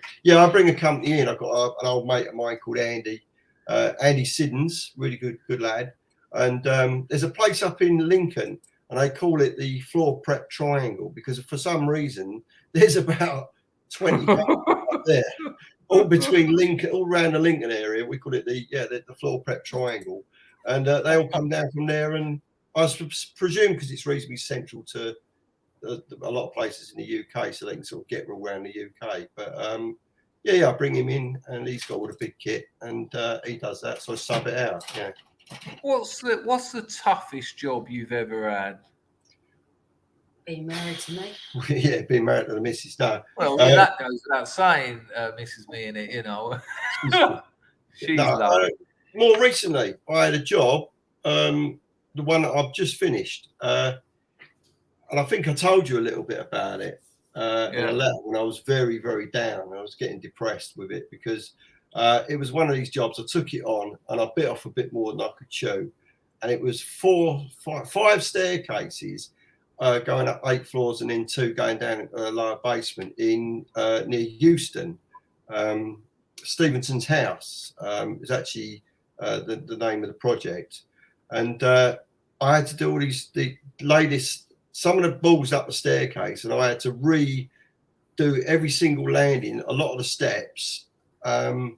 bring a company in. I've got an old mate of mine called Andy Siddons, really good lad, and there's a place up in Lincoln, and they call it the floor prep triangle, because for some reason there's about 20 up there, all between Lincoln, all around the Lincoln area. We call it the floor prep triangle, and they all come down from there, and I presume because it's reasonably central to a lot of places in the UK, so they can sort of get around the UK. But I bring him in, and he's got all the big kit, and he does that, so I sub it out. What's the toughest job you've ever had? Being married to me. Yeah, being married to the missus. No. Well, that goes without saying, Mrs. Me in it, you know. She's lovely. More recently, I had a job, the one that I've just finished, and I think I told you a little bit about it in a letter when I was very, very down. I was getting depressed with it because it was one of these jobs. I took it on and I bit off a bit more than I could chew, and it was five staircases. Going up 8 floors and then 2 going down into a lower basement in near Euston. Stevenson's house is actually the name of the project, and I had to do all the latest, some of the balls up the staircase, and I had to redo every single landing, a lot of the steps, and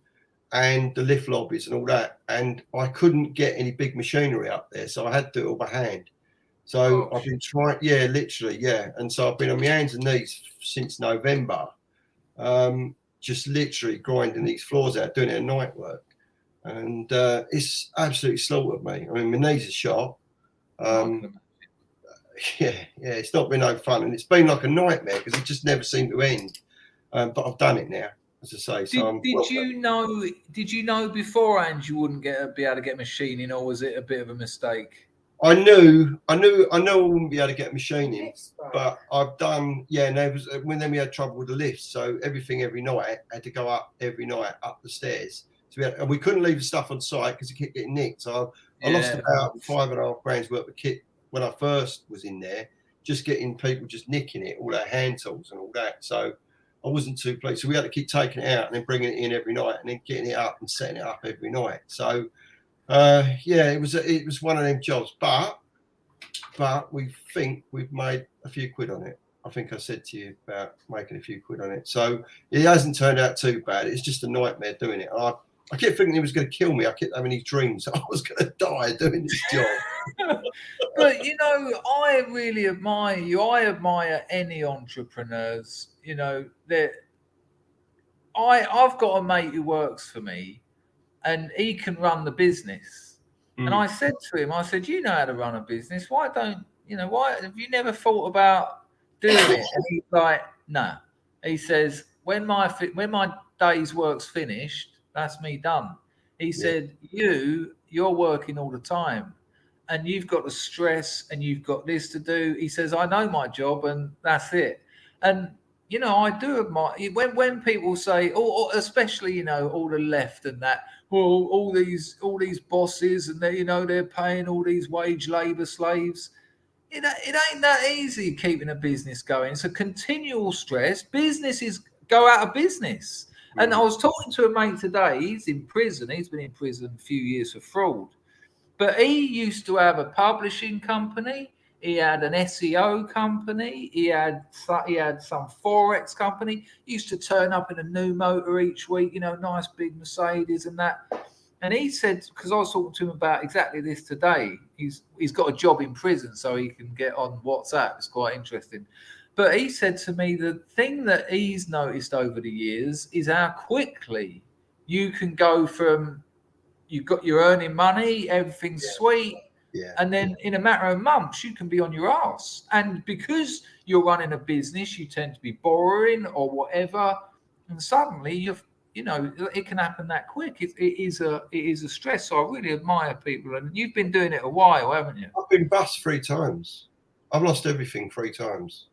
the lift lobbies and all that, and I couldn't get any big machinery up there, so I had to do it all by hand. So I've been trying, literally, and so I've been on my hands and knees since November, just literally grinding these floors out, doing it at night work, and it's absolutely slaughtered me. I mean, my knees are shot. It's not been no fun, and it's been like a nightmare because it just never seemed to end. But I've done it now, as I say. So did you know beforehand you wouldn't be able to get machining, or was it a bit of a mistake? I knew I wouldn't be able to get a machine in, but I've done, and there was when then we had trouble with the lifts, so every night had to go up every night up the stairs. So we couldn't leave the stuff on site because it kept getting nicked. So I lost about $5.5 grand's worth of kit when I first was in there, just getting people just nicking it, all our hand tools and all that. So I wasn't too pleased. So we had to keep taking it out and then bringing it in every night and then getting it up and setting it up every night. So it was one of them jobs, but we think we've made a few quid on it. I think I said to you about making a few quid on it. So it hasn't turned out too bad. It's just a nightmare doing it. I kept thinking it was going to kill me. I kept having these dreams that I was going to die doing this job. But you know, I really admire you. I admire any entrepreneurs. You know, that I've got a mate who works for me, and he can run the business. And I said to him, I said, you know how to run a business. Why have you never thought about doing it? And he's like, no. He says, when my day's work's finished, that's me done. He said, you're working all the time and you've got the stress and you've got this to do. He says, I know my job and that's it. And you know, I do admire when people say, or especially, you know, all the left and that, well, all these bosses and they're paying all these wage labor slaves. It ain't that easy keeping a business going. It's a continual stress. Businesses go out of business. And I was talking to a mate today. He's in prison. He's been in prison a few years for fraud. But he used to have a publishing company. He had an SEO company. He had some Forex company. He used to turn up in a new motor each week, you know, nice big Mercedes and that. And he said, because I was talking to him about exactly this today, he's got a job in prison so he can get on WhatsApp. It's quite interesting. But he said to me, the thing that he's noticed over the years is how quickly you can go from you're earning money, everything's sweet. Yeah. And then in a matter of months, you can be on your ass. And because you're running a business, you tend to be borrowing or whatever. And suddenly it can happen that quick. It is a stress. So I really admire people. And you've been doing it a while, haven't you? I've been bust 3 times. I've lost everything 3 times.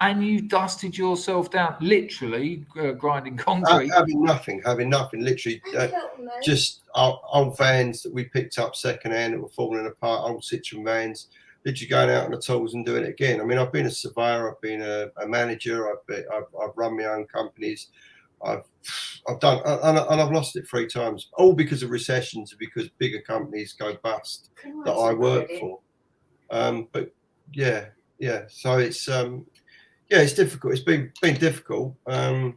And you dusted yourself down, literally grinding concrete. Having nothing, literally. Just old vans that we picked up secondhand that were falling apart, old Citroen vans, literally going out on the tools and doing it again. I mean, I've been a surveyor, I've been a manager, I've run my own companies. I've done, and I've lost it 3 times, all because of recessions, because bigger companies go bust that I work for. But yeah. So it's it's difficult. It's been difficult, and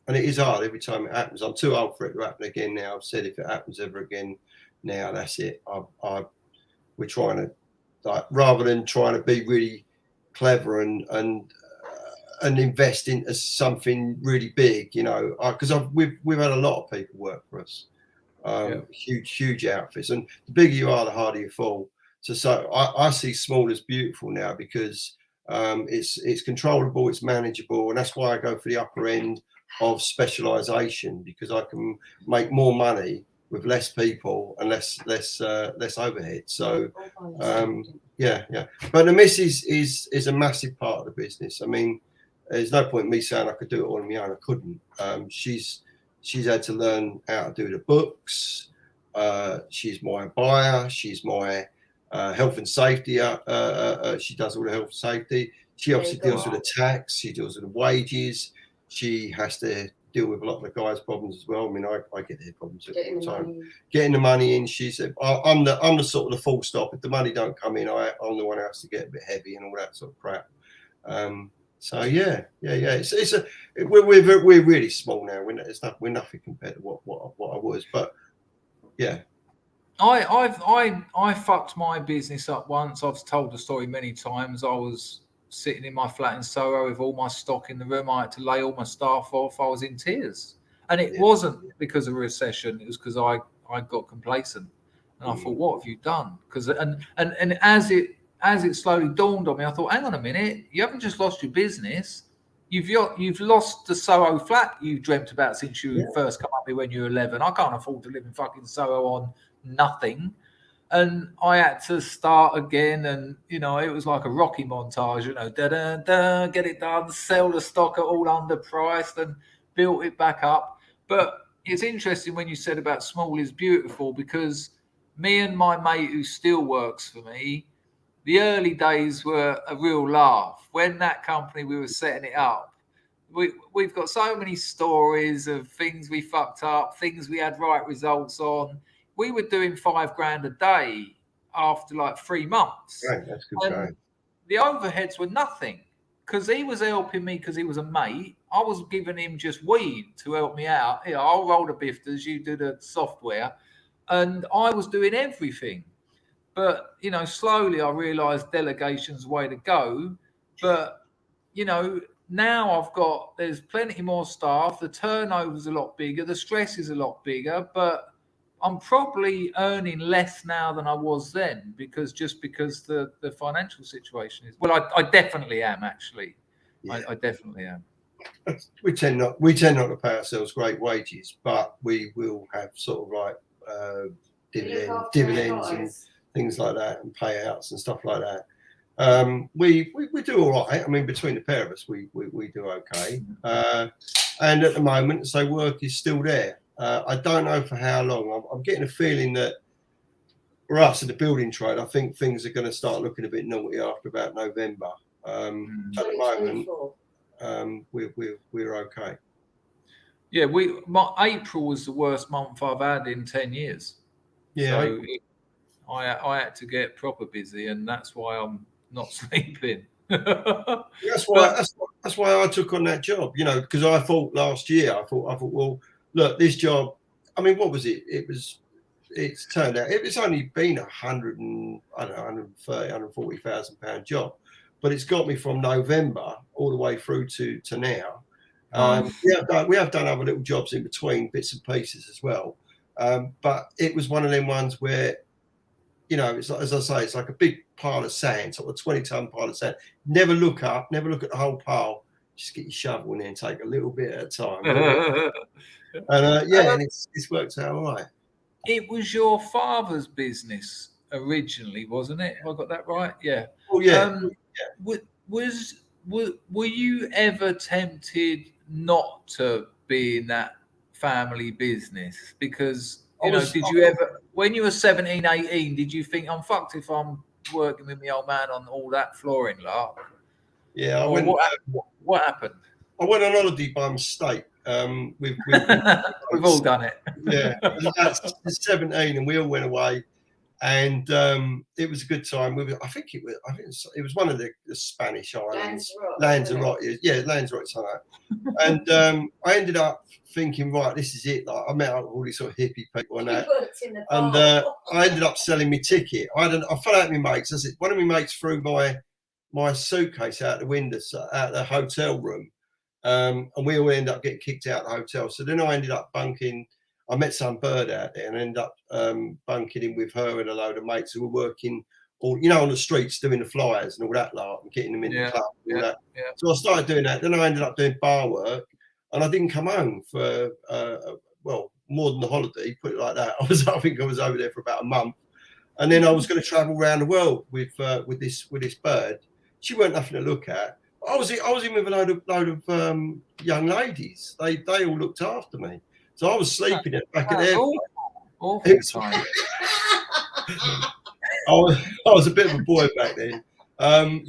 it is hard every time it happens. I'm too old for it to happen again now. I've said if it happens ever again, now that's it. We're trying to, like, rather than trying to be really clever and invest into something really big, you know, because we've had a lot of people work for us, Huge outfits. And the bigger you are, the harder you fall. So I see small as beautiful now because it's controllable, it's manageable, and that's why I go for the upper end of specialization, because I can make more money with less people and less overhead. So yeah. But the missus is a massive part of the business. I mean, there's no point in me saying I could do it all on my own. I couldn't. She's had to learn how to do the books. She's my buyer. She's my health and safety. She does all the health and safety. She obviously deals with the tax. She deals with the wages. She has to deal with a lot of the guys' problems as well. I mean, I get their problems all the time. Getting the money in. She said, I'm the sort of the full stop. If the money don't come in, I'm the one who has to get a bit heavy and all that sort of crap. So yeah. We're really small now. We're nothing compared to what I was. But yeah. I fucked my business up once. I've told the story many times. I was sitting in my flat in Soho with all my stock in the room. I had to lay all my staff off. I was in tears, and it wasn't because of a recession. It was because I got complacent, and I thought, what have you done? Because and as it slowly dawned on me, I thought, hang on a minute, you haven't just lost your business. You've lost the Soho flat you've dreamt about since you first come up here when you were 11. I can't afford to live in fucking Soho on nothing. And I had to start again, and it was like a Rocky montage, get it done, sell the stock at all underpriced, and built it back up. But it's interesting when you said about small is beautiful, because me and my mate who still works for me, the early days were a real laugh. When that company, we were setting it up, we've got so many stories of things we fucked up, things we had right results on. We were doing $5,000 a day after like 3 months. Right, that's good. And the overheads were nothing, because he was helping me because he was a mate. I was giving him just weed to help me out. I'll roll the bifters, you do the software, and I was doing everything. But slowly I realised delegation's the way to go. But now there's plenty more staff. The turnover's a lot bigger. The stress is a lot bigger, but I'm probably earning less now than I was then, because the financial situation is. Well, I definitely am, actually. Yeah. I definitely am. We tend not to pay ourselves great wages, but we will have sort of like dividends and things like that, and payouts and stuff like that. We do all right. I mean, between the pair of us, we do okay. And at the moment, so work is still there. I don't know for how long. I'm getting a feeling that for us in the building trade, I think things are going to start looking a bit naughty after about November. At the moment, we're okay. Yeah, April was the worst month I've had in 10 years. Yeah, so I had to get proper busy, and that's why I'm not sleeping. That's why I took on that job. Because I thought last year, I thought, well, look, this job. I mean, what was it? It's turned out it's only been £130,000, £140,000 job, but it's got me from November all the way through to now. We have done other little jobs in between, bits and pieces as well. But it was one of them ones where, it's like, as I say, it's like a big pile of sand, sort of 20-ton pile of sand. Never look up, never look at the whole pile. Just get your shovel in there and take a little bit at a time. And it's worked out all right. It was your father's business originally, wasn't it? Have I got that right? Yeah. Oh yeah. Were you ever tempted not to be in that family business? Because did you ever, when you were 17, 18, did you think, I'm fucked if I'm working with my old man on all that flooring lark? Yeah. What happened? I went on holiday by mistake. We've all done it. Yeah. That's 17, and we all went away, and it was a good time. I think it was one of the Spanish islands, Lanzarote. Yeah, Lanzarote. And I ended up thinking, right, this is it. Like, I met up with all these sort of hippie people and that, and I ended up selling my ticket. I fell out with my mates. I said, one of my mates threw my suitcase out the window, out the hotel room, and we all ended up getting kicked out of the hotel. So then I ended up bunking. I met some bird out there and ended up bunking in with her and a load of mates who were working, all on the streets doing the flyers and all that lot and getting them in the club. And all that. So I started doing that. Then I ended up doing bar work, and I didn't come home for more than the holiday. Put it like that. I think I was over there for about a month, and then I was going to travel around the world with this bird. She weren't nothing to look at. I was in with a load of young ladies. They all looked after me. So I was sleeping at the back of their. I was a bit of a boy back then. Well,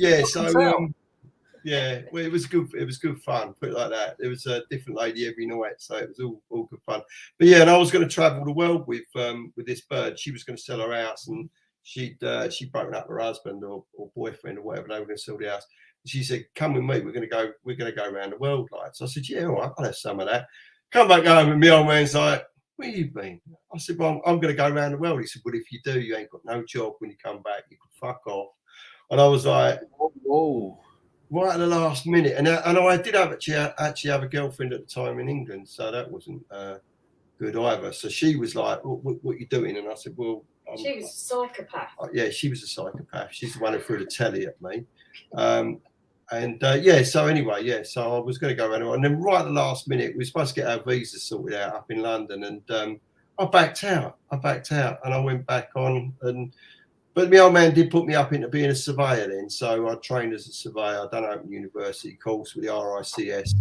it was good. It was good fun. Put it like that. There was a different lady every night, so it was all good fun. But yeah, and I was going to travel the world with this bird. She was going to sell her house, and she'd broken up with her husband or boyfriend or whatever. They were going to sell the house. She said, "Come with me. We're going to go around the world." Like, so I said, "Yeah, all right, I'll have some of that." Come back home, and my old man's like, "Where you been?" I said, "Well, I'm going to go around the world." He said, "Well, if you do, you ain't got no job when you come back. You can fuck off." And I was like, "Whoa!" Right at the last minute, and I did actually have a girlfriend at the time in England, so that wasn't good either. So she was like, "What are you doing?" And I said, "Well." She was a psychopath. Yeah, she was a psychopath. She's the one who threw the telly at me. So anyway, so I was going to go around, and then right at the last minute, we were supposed to get our visa sorted out up in London, and I backed out, and I went back on, but my old man did put me up into being a surveyor then, so I trained as a surveyor. I done Open University course with the RICS,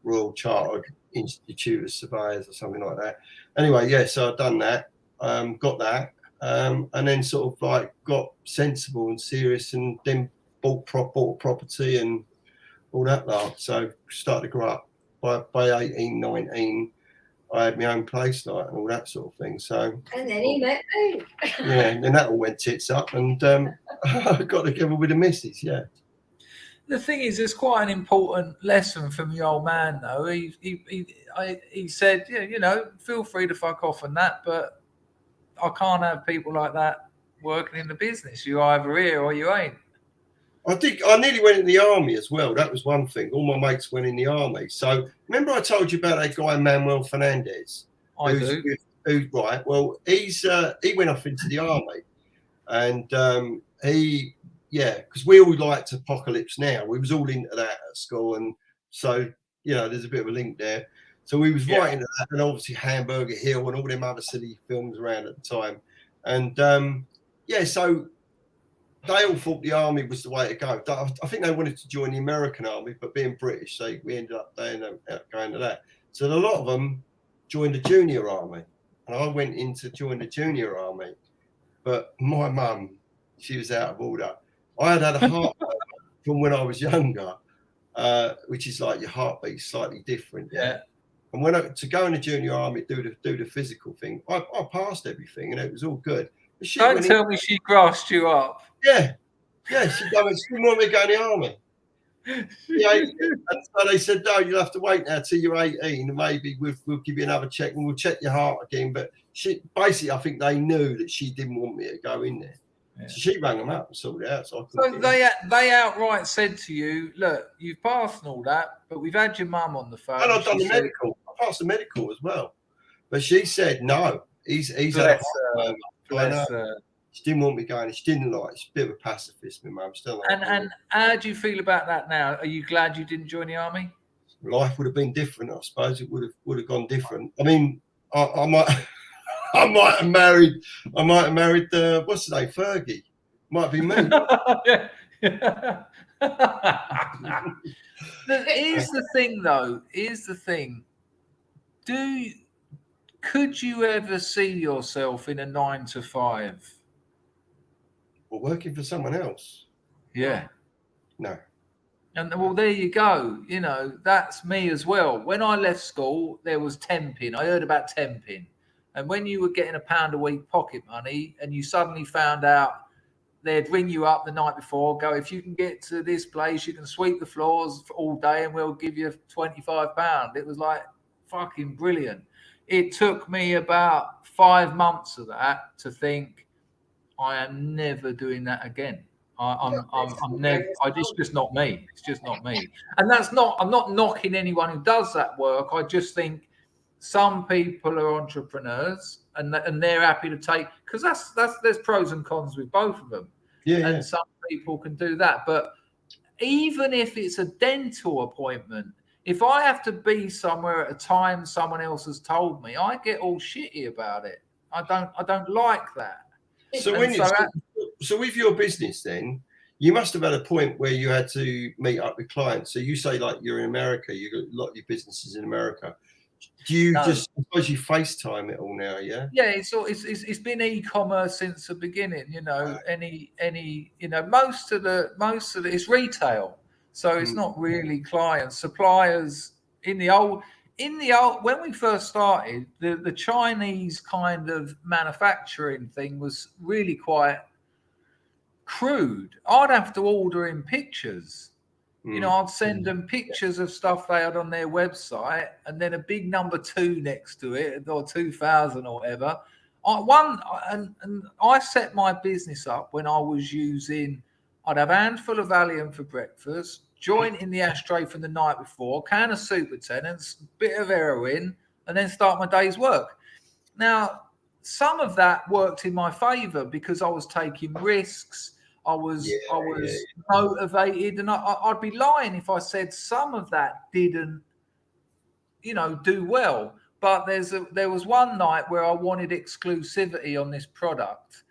Royal Chartered Institute of Surveyors or something like that. Anyway, so I've done that, got that, and then sort of like got sensible and serious, and then bought property and all that lot. So started to grow up. By 18, 19, I had my own place like, and all that sort of thing. So and then he met me. Yeah, and then that all went tits up, and I got together with the missus. Yeah. The thing is, it's quite an important lesson from your old man, though. He said, yeah, feel free to fuck off and that, but I can't have people like that working in the business. You're either here or you ain't. I nearly went in the army as well. That was one thing. All my mates went in the army. So remember I told you about that guy Manuel Fernandez? I do. Right. Well, he went off into the army, and because we all liked Apocalypse Now. We was all into that at school, and so there's a bit of a link there. So we was right into that, and obviously Hamburger Hill and all them other silly films around at the time, and so. They all thought the army was the way to go. I think they wanted to join the American army, but being British, we ended up going to that. So a lot of them joined the junior army, and I went in to join the junior army. But my mum, she was out of order. I had a heart from when I was younger, which is like your heartbeat slightly different. Yeah. And to go in the junior army, do the physical thing, I passed everything, and it was all good. Don't tell me she grassed you up. Yeah, she didn't want me to go in the army. And so they said, "No, you'll have to wait now till you're 18, and maybe we'll give you another check, and we'll check your heart again." But she basically, I think they knew that she didn't want me to go in there. Yeah. So she rang them up and sorted it out. So they outright said to you, "Look, you've passed and all that, but we've had your mum on the phone." And I've done the medical. I passed the medical as well, but she said no. He's She didn't want me going. She didn't like it. She's a bit of a pacifist, my mum. Still. And how do you feel about that now? Are you glad you didn't join the army? Life would have been different, I suppose. It would have gone different. I mean, I might have married. What's the name? Fergie. Might be me. Here's the thing, though. Could you ever see yourself in a 9 to 5? Or working for someone else? Yeah. No. And well, there you go. That's me as well. When I left school, there was temping. I heard about temping. And when you were getting £1 a week pocket money and you suddenly found out they'd ring you up the night before, go, if you can get to this place, you can sweep the floors all day and we'll give you £25. It was like fucking brilliant. It took me about 5 months of that to think, I am never doing that again. I'm never. It's just not me. It's just not me. And I'm not knocking anyone who does that work. I just think some people are entrepreneurs and they're happy to take, because there's pros and cons with both of them. And some people can do that. But even if it's a dental appointment, if I have to be somewhere at a time someone else has told me, I get all shitty about it. I don't like that. So with your business then, you must have had a point where you had to meet up with clients. So you say like you're in America, you got a lot of your businesses in America. Do you just, I suppose you FaceTime it all now, yeah? Yeah, it's been e-commerce since the beginning. You know, most of the it's retail, so it's not really clients, suppliers. In the old when we first started, the Chinese kind of manufacturing thing was really quite crude. I'd have to order in pictures. You know, I'd send them pictures of stuff they had on their website and then a big number 2 next to it, or 2000 or whatever. I set my business up when I was I'd have a handful of Valium for breakfast, joint in the ashtray from the night before, can of super tenants, bit of heroin, and then start my day's work. Now, some of that worked in my favor because I was taking risks. I was motivated, and I'd be lying if I said some of that didn't, do well. But there was one night where I wanted exclusivity on this product,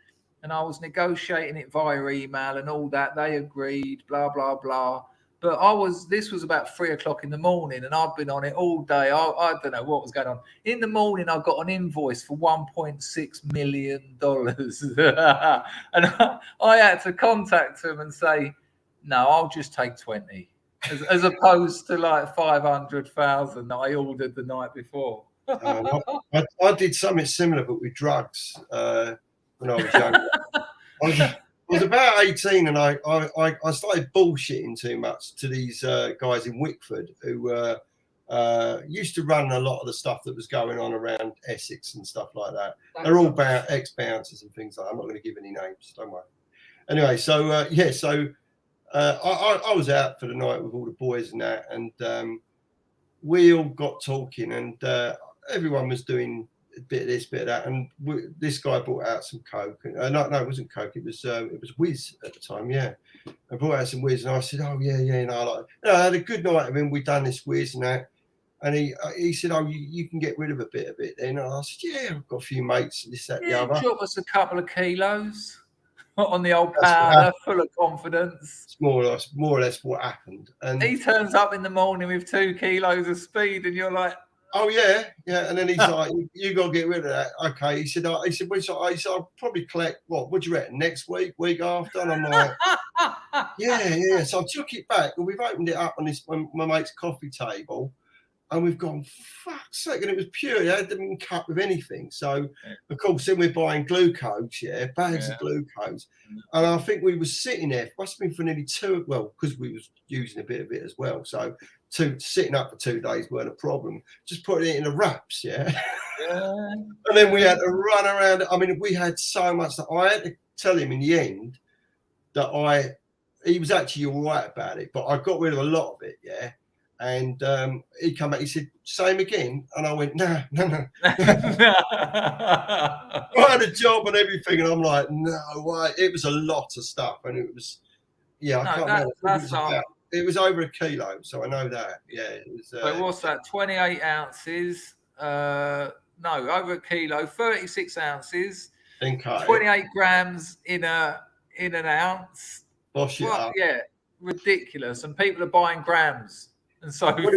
and I was negotiating it via email and all that. They agreed, blah blah blah. But this was about 3 o'clock in the morning, and I'd been on it all day. I don't know what was going on. In the morning, I got an invoice for $1.6 million. And I had to contact them and say, no, I'll just take 20, as opposed to like 500,000 that I ordered the night before. I did something similar, but with drugs when I was younger. I was about 18 and I started bullshitting too much to these guys in Wickford who used to run a lot of the stuff that was going on around Essex and stuff like that. They're all ex-bouncers and things like that. I'm not going to give any names, don't worry. Anyway, so I was out for the night with all the boys and that, and we all got talking, and everyone was doing a bit of this, bit of that, and this guy brought out some coke. No, it wasn't coke. It was whiz at the time. Yeah, I brought out some whiz, and I said, "Oh yeah, I had a good night of him. We done this whiz and that." And he said, "Oh, you can get rid of a bit of it then." And I said, "Yeah, I've got a few mates, this, that, the other." Drop us a couple of kilos on the old powder, full of confidence. It's more or less what happened. And he turns up in the morning with 2 kilos of speed, and you're like, "Oh yeah." And then he's like, "You got to get rid of that." Okay. He said, "I'll probably collect what do you reckon, next week after?" And I'm like, yeah. So I took it back, and we've opened it up on my mate's coffee table, and we've gone, fuck's sake, and it was pure. It hadn't been cut with anything. So of course, then we're buying glucose, bags of glucose, and I think we were sitting there. Must have been for nearly 2. Well, because we was using a bit of it as well. So sitting up for 2 days weren't a problem. Just putting it in the wraps, and then we had to run around. I mean, we had so much that I had to tell him in the end that he was actually all right about it, but I got rid of a lot of it, And he come back, he said, "Same again?" And I went, no. I had a job and everything, and I'm like, no way. It was a lot of stuff, and it was, I can't remember. It was over 1 kilo, so I know that. Yeah, it was. So what's that? 28 ounces. No, over 1 kilo, 36 ounces. 28 grams in an ounce. Bosh it up. Yeah, ridiculous. And people are buying grams. And so it was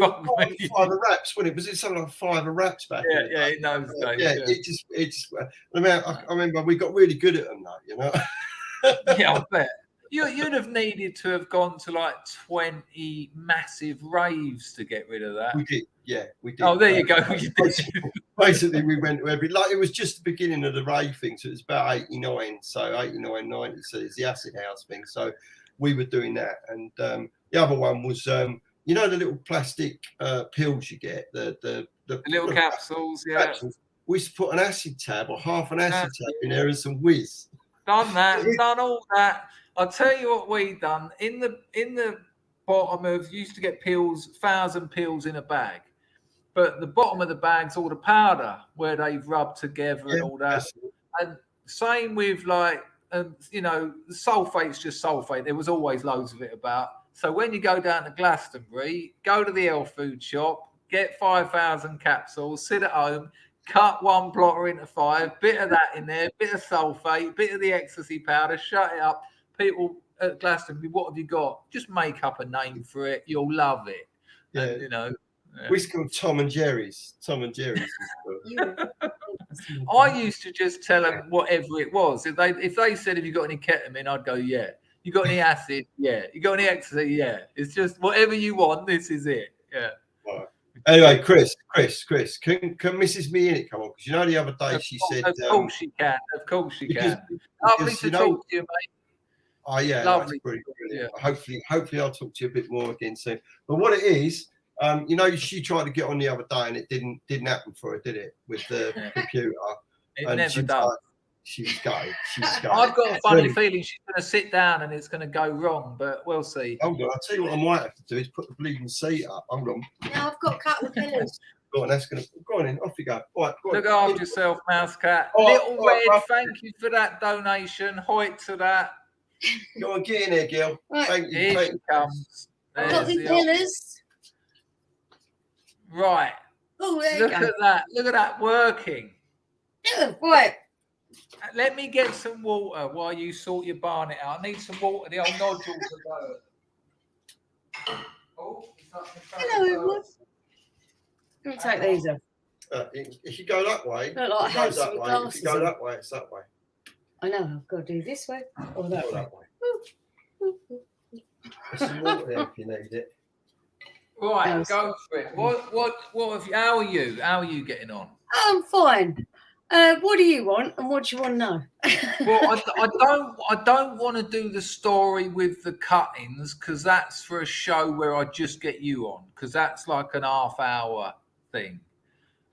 5 wraps when it was something like 5 wraps back. In those days. It just. I remember we got really good at them, though. Yeah, I bet. You'd have needed to have gone to like 20 massive raves to get rid of that. We did, we did. Oh, there you go. Basically, we went to it was just the beginning of the rave thing, so it was about 89, so 89, 90. So it's the acid house thing. So we were doing that, and the other one was the little plastic pills you get, the little capsules, capsules. We used to put an acid tab or half an acid tab in there and some whiz. Done that, done all that. I'll tell you what we done in the bottom of, used to get pills, 1,000 pills in a bag. but the bottom of the bag's all the powder where they've rubbed together and all that. And same with like, you know, sulfate's just sulfate. There was always loads of it about. So when you go down to Glastonbury, go to the health food shop, get 5,000 capsules, sit at home, cut one blotter into 5, bit of that in there, bit of sulfate, bit of the ecstasy powder, shut it up. People at Glastonbury, what have you got? Just make up a name for it. You'll love it. Yeah. And, you know. We used to call Tom and Jerry's. Tom and Jerry's. I used to just tell them whatever it was. If they said, "Have you got any ketamine?" I'd go, "Yeah." You got any acid? Yeah. You got any ecstasy? Yeah. It's just whatever you want. This is it. Yeah. Right. Anyway, Chris, can Mrs. Me in it come on? Because you know the other day she said, "Of course she can. Of course she can." Lovely to talk to you, mate. Oh yeah, lovely. Brilliant. Yeah. Hopefully, I'll talk to you a bit more again soon. But what it is, you know, she tried to get on the other day and it didn't happen for her, did it? With the computer. It and never does. She was gutted. I've got a funny feeling she's going to sit down and it's going to go wrong, but we'll see. Hold on, I'll tell you what I might have to do is put the bleeding seat up. Hold on. Now I've got a couple of pillows. Go on, that's going to go on in. Off you go. All right, go on. Look after yourself, Mouse Cat. All right, Little Red, thank you for that donation. Hoyt to that. Go on, get in there, girl. Right. Thank you. Here she comes. I've got the pillars. Right. Oh, there Look you go. at that. Look at that working. Yeah, right. Let me get some water while you sort your barnet out. I need some water. The old nodules are going. Oh, Hello, everyone. Let me take these off. If you go that way, Look like it goes that handsome way. If glasses you go on. that way, it's that way. I know, I've got to do this way or that Go way. that way. There's some water there if you need it. Right, go for it. What have you? How are you? How are you getting on? I'm fine. What do you want, and what do you want to know? Well, I don't want to do the story with the cuttings because that's for a show where I just get you on because that's like an half-hour thing.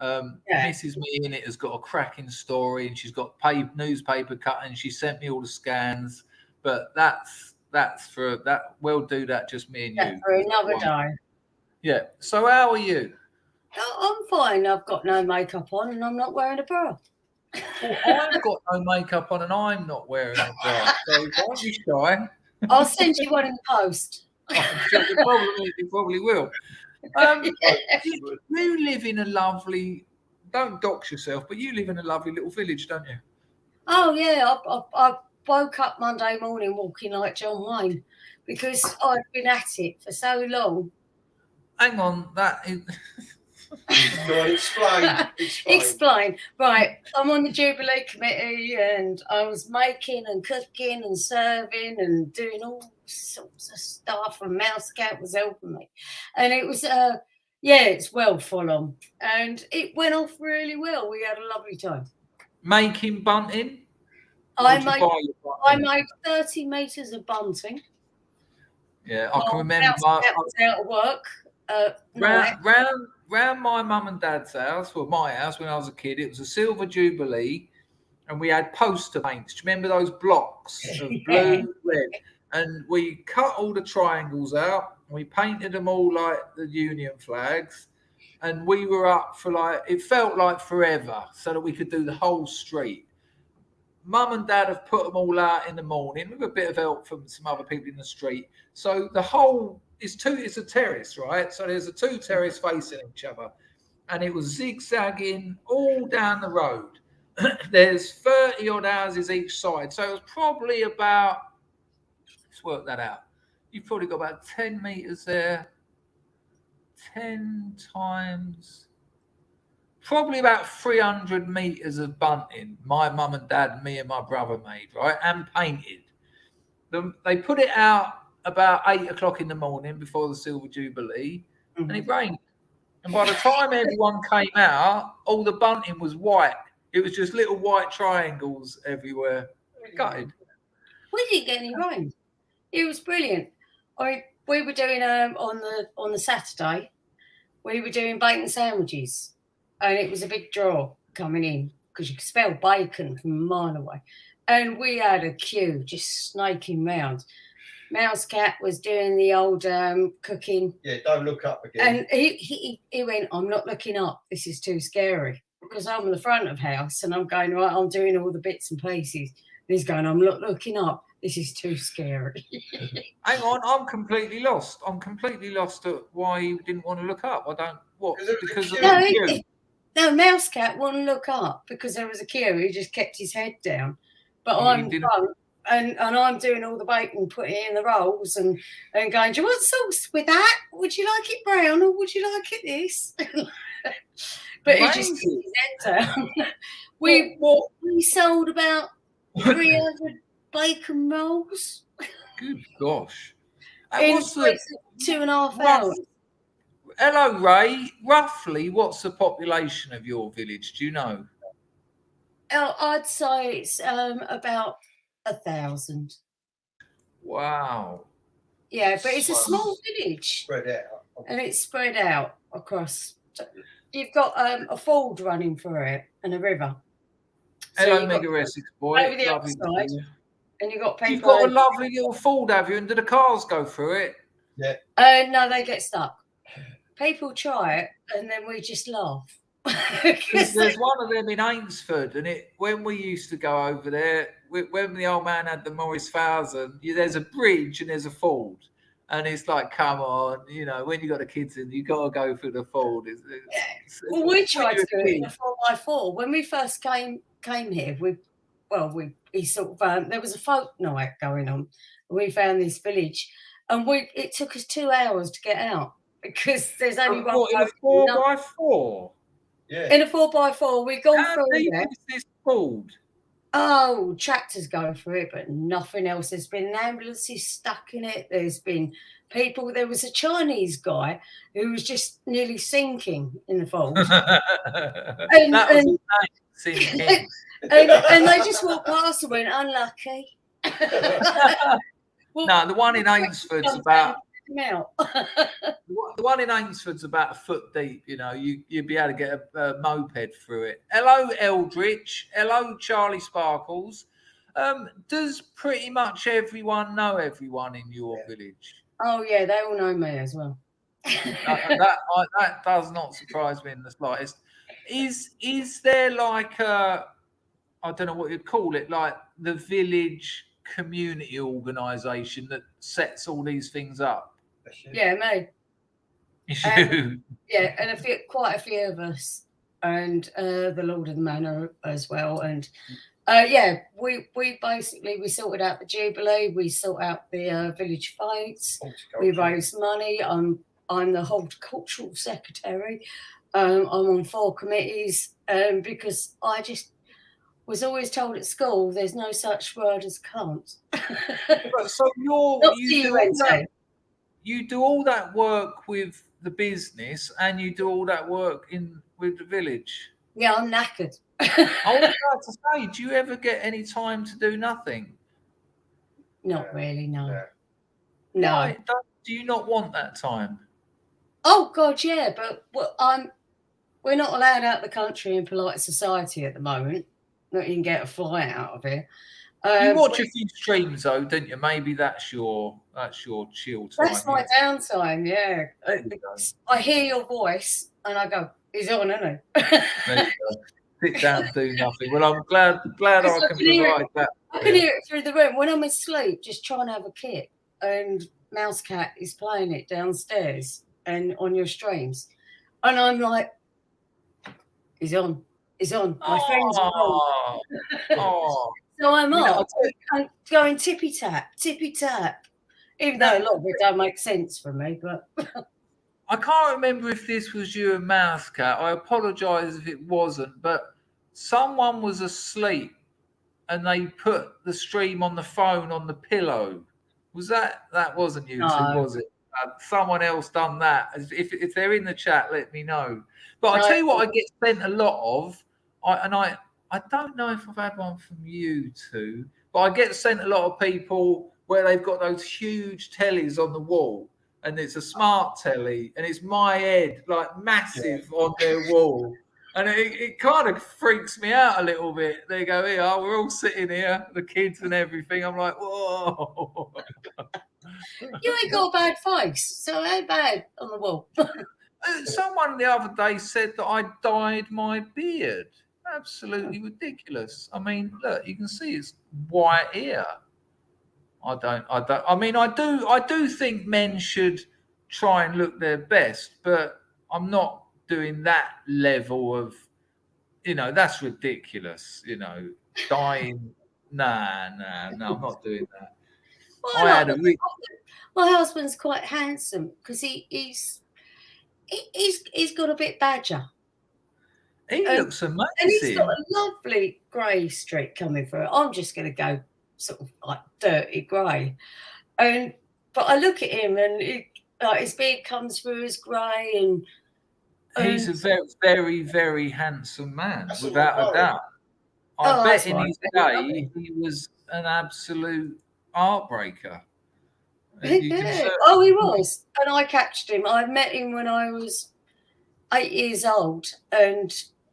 Mrs. Me in it has got a cracking story and she's got newspaper cutting. She sent me all the scans, but that's for that. We'll do that just me and you For another day. Yeah. So how are you? I'm fine. I've got no makeup on, and I'm not wearing a bra. Well, I've got no makeup on and I'm not wearing a bra. So don't be shy. I'll send you one in the post. You probably will. You live in a lovely. Don't dox yourself, but you live in a lovely little village, don't you? Oh yeah, I woke up Monday morning walking like John Wayne because I've been at it for so long. Hang on, that is. Go on, explain. Explain. Right, I'm on the Jubilee Committee and I was making and cooking and serving and doing all sorts of stuff and Mouse Cat was helping me. And it was, it's well full on. And it went off really well. We had a lovely time. Making bunting? I made 30 metres of bunting. Yeah, I can remember. I was out of work. Round my mum and dad's house, well, my house when I was a kid, it was a Silver Jubilee, and we had poster paints. Do you remember those blocks of blue, red? And we cut all the triangles out, and we painted them all like the Union flags, and we were up for it felt like forever, so that we could do the whole street. Mum and Dad have put them all out in the morning with a bit of help from some other people in the street. So the whole it's a terrace, right? So there's two terraces facing each other, and it was zigzagging all down the road. There's 30 odd houses each side, so it was probably about. Let's work that out. You've probably got about 10 meters there. 10 times. Probably about 300 meters of bunting. My mum and dad, and me and my brother made, right, and painted. They put it out about 8 o'clock in the morning before the Silver Jubilee, and it rained. And by the time everyone came out, all the bunting was white. It was just little white triangles everywhere. Gutted. We didn't get any rain. It was brilliant. We were doing on the Saturday, we were doing bacon sandwiches, and it was a big draw coming in because you could smell bacon from a mile away. And we had a queue just snaking round. Mouse Cat was doing the old cooking. Yeah, don't look up again. And he went, I'm not looking up. This is too scary. Because I'm in the front of house and I'm going, right, I'm doing all the bits and pieces. And he's going, I'm not looking up. This is too scary. Hang on, I'm completely lost. I'm completely lost at why you didn't want to look up. I don't, what? Because of the queue? No, Mouse Cat wouldn't look up because there was a queue. He just kept his head down. But I'm drunk and I'm doing all the bacon, putting it in the rolls and going, do you want sauce with that? Would you like it brown or would you like it this? But he just kept his head down. We sold about 300 bacon rolls. Good gosh. In 2.5 hours. Hello, Ray. Roughly, what's the population of your village? Do you know? Oh, I'd say it's about 1,000. Wow. Yeah, but it's a small village. Spread out. And it's spread out across. You've got a ford running through it and a river. Hello, Mega Essex boy. Over the other side. And you've got people. You've got a lovely little ford, have you? And do the cars go through it? Yeah. No, they get stuck. People try it, and then we just laugh. There's one of them in Ainsford, and when we used to go over there, when the old man had the Morris 1000, there's a bridge and there's a ford, and it's like, come on, when you got the kids in, you got to go through the ford. Well, we tried to do it in a 4x4 when we first came here. We sort of there was a folk night going on. We found this village, and it took us 2 hours to get out. Because there's only one. In a 4x4? Yeah. In a 4x4, we've gone through it. This called? Oh, tractors go through it, but nothing else. There's been ambulances stuck in it. There's been people. There was a Chinese guy who was just nearly sinking in the fold. and they just walked past and went, unlucky. No, the one in Ainsford's about. The one in Ainsford's about a foot deep. You'd be able to get a moped through it. Hello, Eldritch. Hello, Charlie Sparkles. Does pretty much everyone know everyone in your village? Oh yeah, they all know me as well. That does not surprise me in the slightest. Is there like I don't know what you'd call it, like the village community organisation that sets all these things up? Yeah, me. Yeah, and quite a few of us, and the Lord of the Manor as well. And we basically sorted out the Jubilee, we sort out the village fights, we raise money. I'm the horticultural secretary. I'm on 4 committees, because I just was always told at school there's no such word as can't. So you do all that work with the business and you do all that work with the village. Yeah, I'm knackered. I was about to say, do you ever get any time to do nothing? Not really, no. Why? Do you not want that time? Oh God, yeah, but we're not allowed out of the country in polite society at the moment. Not you can get a fly out of here. You watch a few streams though, don't you? Maybe that's your chill time. That's my downtime, yeah. I hear your voice and I go, he's on, isn't he? Sit down, do nothing. Well, I'm glad I can provide that. I can hear it through the room when I'm asleep, just trying to have a kip, and Mouse Cat is playing it downstairs and on your streams, and I'm like, he's on. My friends are on. Oh. So I'm up. I'm going tippy tap, even though a lot of it don't make sense for me. But I can't remember if this was you and Mouse Cat. I apologise if it wasn't, but someone was asleep and they put the stream on the phone on the pillow. Was that wasn't you two, was it? Someone else done that. If they're in the chat, let me know. But I tell you what, I get sent a lot of, I don't know if I've had one from you two, but I get sent a lot of people where they've got those huge tellies on the wall, and it's a smart telly, and it's my head, like massive on their wall. And it kind of freaks me out a little bit. They go, here, we're all sitting here, the kids and everything. I'm like, whoa. You ain't got a bad face, so it ain't bad on the wall. Someone the other day said that I dyed my beard. Absolutely ridiculous. I mean, look, you can see it's white here. I mean, I do think men should try and look their best, but I'm not doing that level of, that's ridiculous. Dyeing. Nah, I'm not doing that. Well, my husband's quite handsome because he's got a bit badger. He looks amazing. And he's got a lovely grey streak coming through. I'm just going to go sort of like dirty grey. But I look at him and his beard comes through as grey. And he's a very, very, very handsome man, without a doubt. I bet in his day he was an absolute heartbreaker. Yeah. Oh, he was. And I catched him. I met him when I was 8 years old, and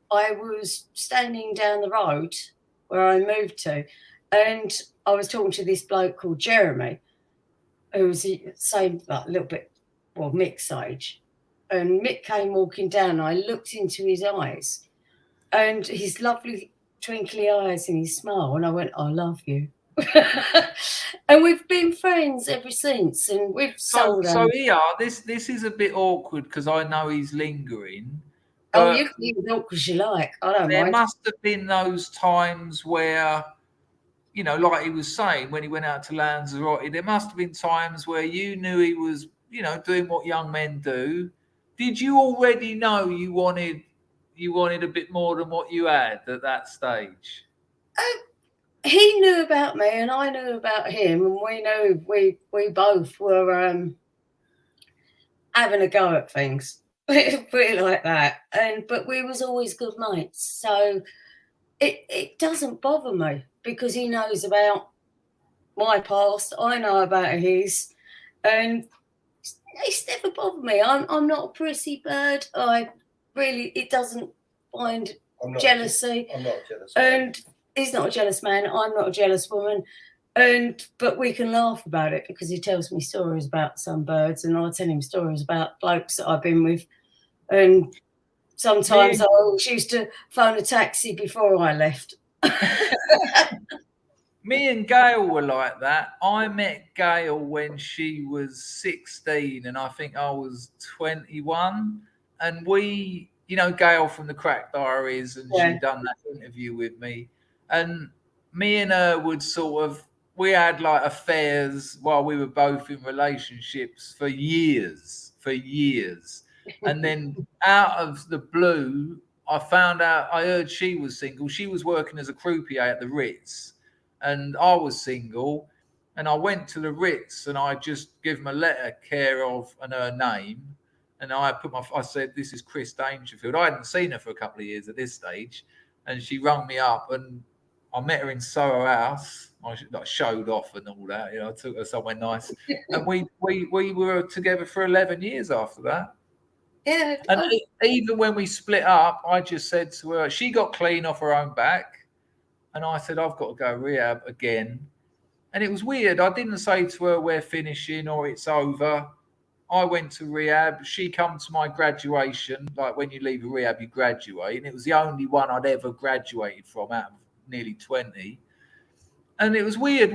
I was standing down the road where I moved to, and I was talking to this bloke called Jeremy, who was the same, like, a little bit, well, Mick's age. And Mick came walking down. I looked into his eyes, and his lovely twinkly eyes and his smile, and I went, I love you. And we've been friends ever since, and we've sold. So here, this is a bit awkward because I know he's lingering. Oh, you can leave it awkward as you like. I don't mind. There must have been those times where, like he was saying, when he went out to Lanzarote, there must have been times where you knew he was, doing what young men do. Did you already know you wanted a bit more than what you had at that stage? He knew about me and I knew about him, and we knew we both were having a go at things. Put it like that. But we was always good mates. So it doesn't bother me because he knows about my past. I know about his. And it's never bothered me. I'm not a prissy bird. It doesn't find jealousy. I'm not jealous. And he's not a jealous man. I'm not a jealous woman. But we can laugh about it because he tells me stories about some birds, and I tell him stories about blokes that I've been with. And sometimes I always used to phone a taxi before I left. Me and Gail were like that. I met Gail when she was 16 and I think I was 21. And we, Gail from the Crack Diaries, and she'd done that interview with me. And me and her would we had like affairs while we were both in relationships for years. And then out of the blue, I heard she was single. She was working as a croupier at the Ritz. And I was single, and I went to the Ritz, and I just give them a letter, care of, and her name. And I said, this is Chris Dangerfield. I hadn't seen her for a couple of years at this stage. And she rung me up, and I met her in Soho House. I showed off and all that. I took her somewhere nice. And we were together for 11 years after that. Yeah. And even when we split up, I just said to her, she got clean off her own back. And I said, I've got to go rehab again. And it was weird. I didn't say to her, we're finishing or it's over. I went to rehab. She come to my graduation. Like when you leave a rehab, you graduate. And it was the only one I'd ever graduated from out of nearly 20. And it was weird.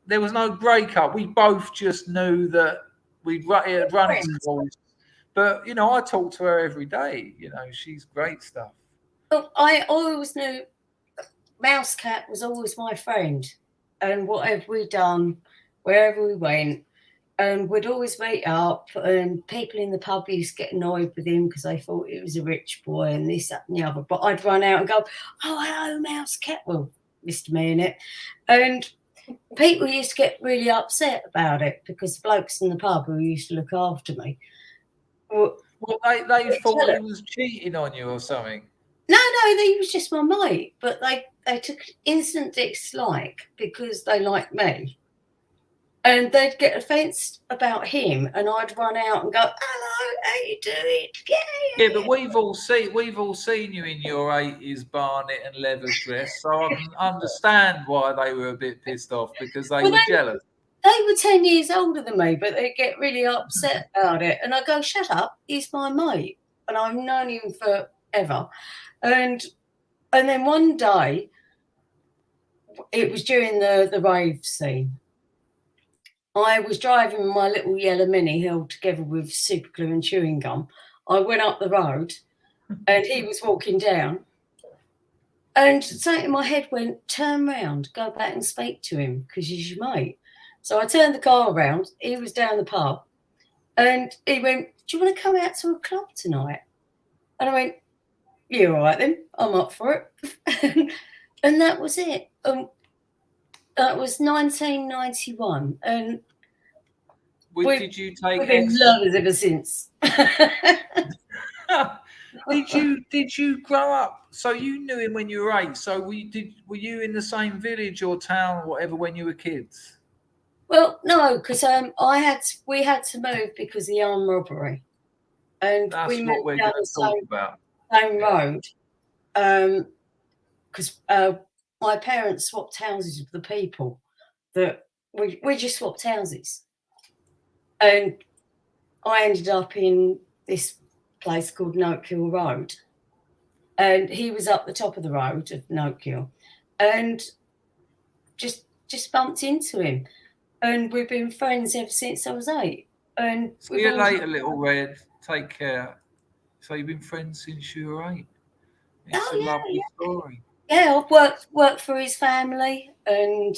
There was no breakup. We both just knew that we'd run its course. But, I talk to her every day. She's great stuff. Well, I always knew Mouse Cat was always my friend, and whatever we done, wherever we went, and we'd always meet up, and people in the pub used to get annoyed with him because they thought he was a rich boy and this, that and the other. But I'd run out and go, oh, hello, Mouse Cat. Well, Mr. Me in it. And people used to get really upset about it because the blokes in the pub who used to look after me. Well, they thought he was cheating on you or something. No, he was just my mate, but they took instant dislike because they liked me. And they'd get offended about him, and I'd run out and go, hello, how you doing? Yeah, but we've all seen you in your 80s barnet and leather dress, so I can understand why they were a bit pissed off because they were jealous. they were 10 years older than me, but they get really upset about it. And I go, shut up, he's my mate. And I've known him forever. And then one day, it was during the rave scene. I was driving my little yellow Mini held together with super glue and chewing gum. I went up the road and he was walking down. And something in my head went, turn round, go back and speak to him because he's your mate. So I turned the car around. He was down the pub. And he went, do you want to come out to a club tonight? And I went, yeah, all right then. I'm up for it. And that was it. That was 1991. And did you take we've been lovers ever since. Did you grow up? So you knew him when you were 8. So were you in the same village or town or whatever when you were kids? Well, no, because we had to move because of the armed robbery, and that's we what moved we're down going to talk about. Same road, because my parents swapped houses with the people that we just swapped houses, and I ended up in this place called Noakhill Road, and he was up the top of the road of Noakhill, and just bumped into him. And we've been friends ever since I was 8. And see you later, little Red. Take care. So you've been friends since you were 8. It's a lovely story. Yeah, I've worked for his family and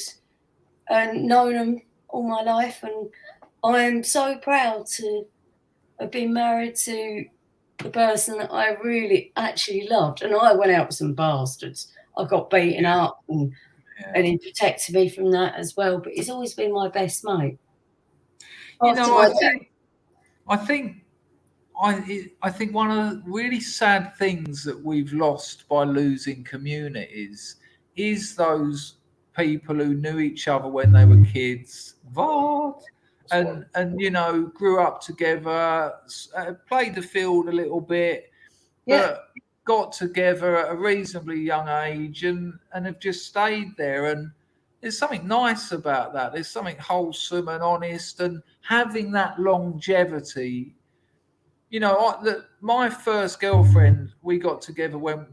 known him all my life, and I am so proud to have been married to the person that I really actually loved. And I went out with some bastards. I got beaten up and he protected me from that as well. But he's always been my best mate. You know, I think one of the really sad things that we've lost by losing communities is those people who knew each other when they were kids, and you know, grew up together, played the field a little bit, but got together at a reasonably young age and have just stayed there. And there's something nice about that. There's something wholesome and honest, and having that longevity. You know, my first girlfriend, we got together when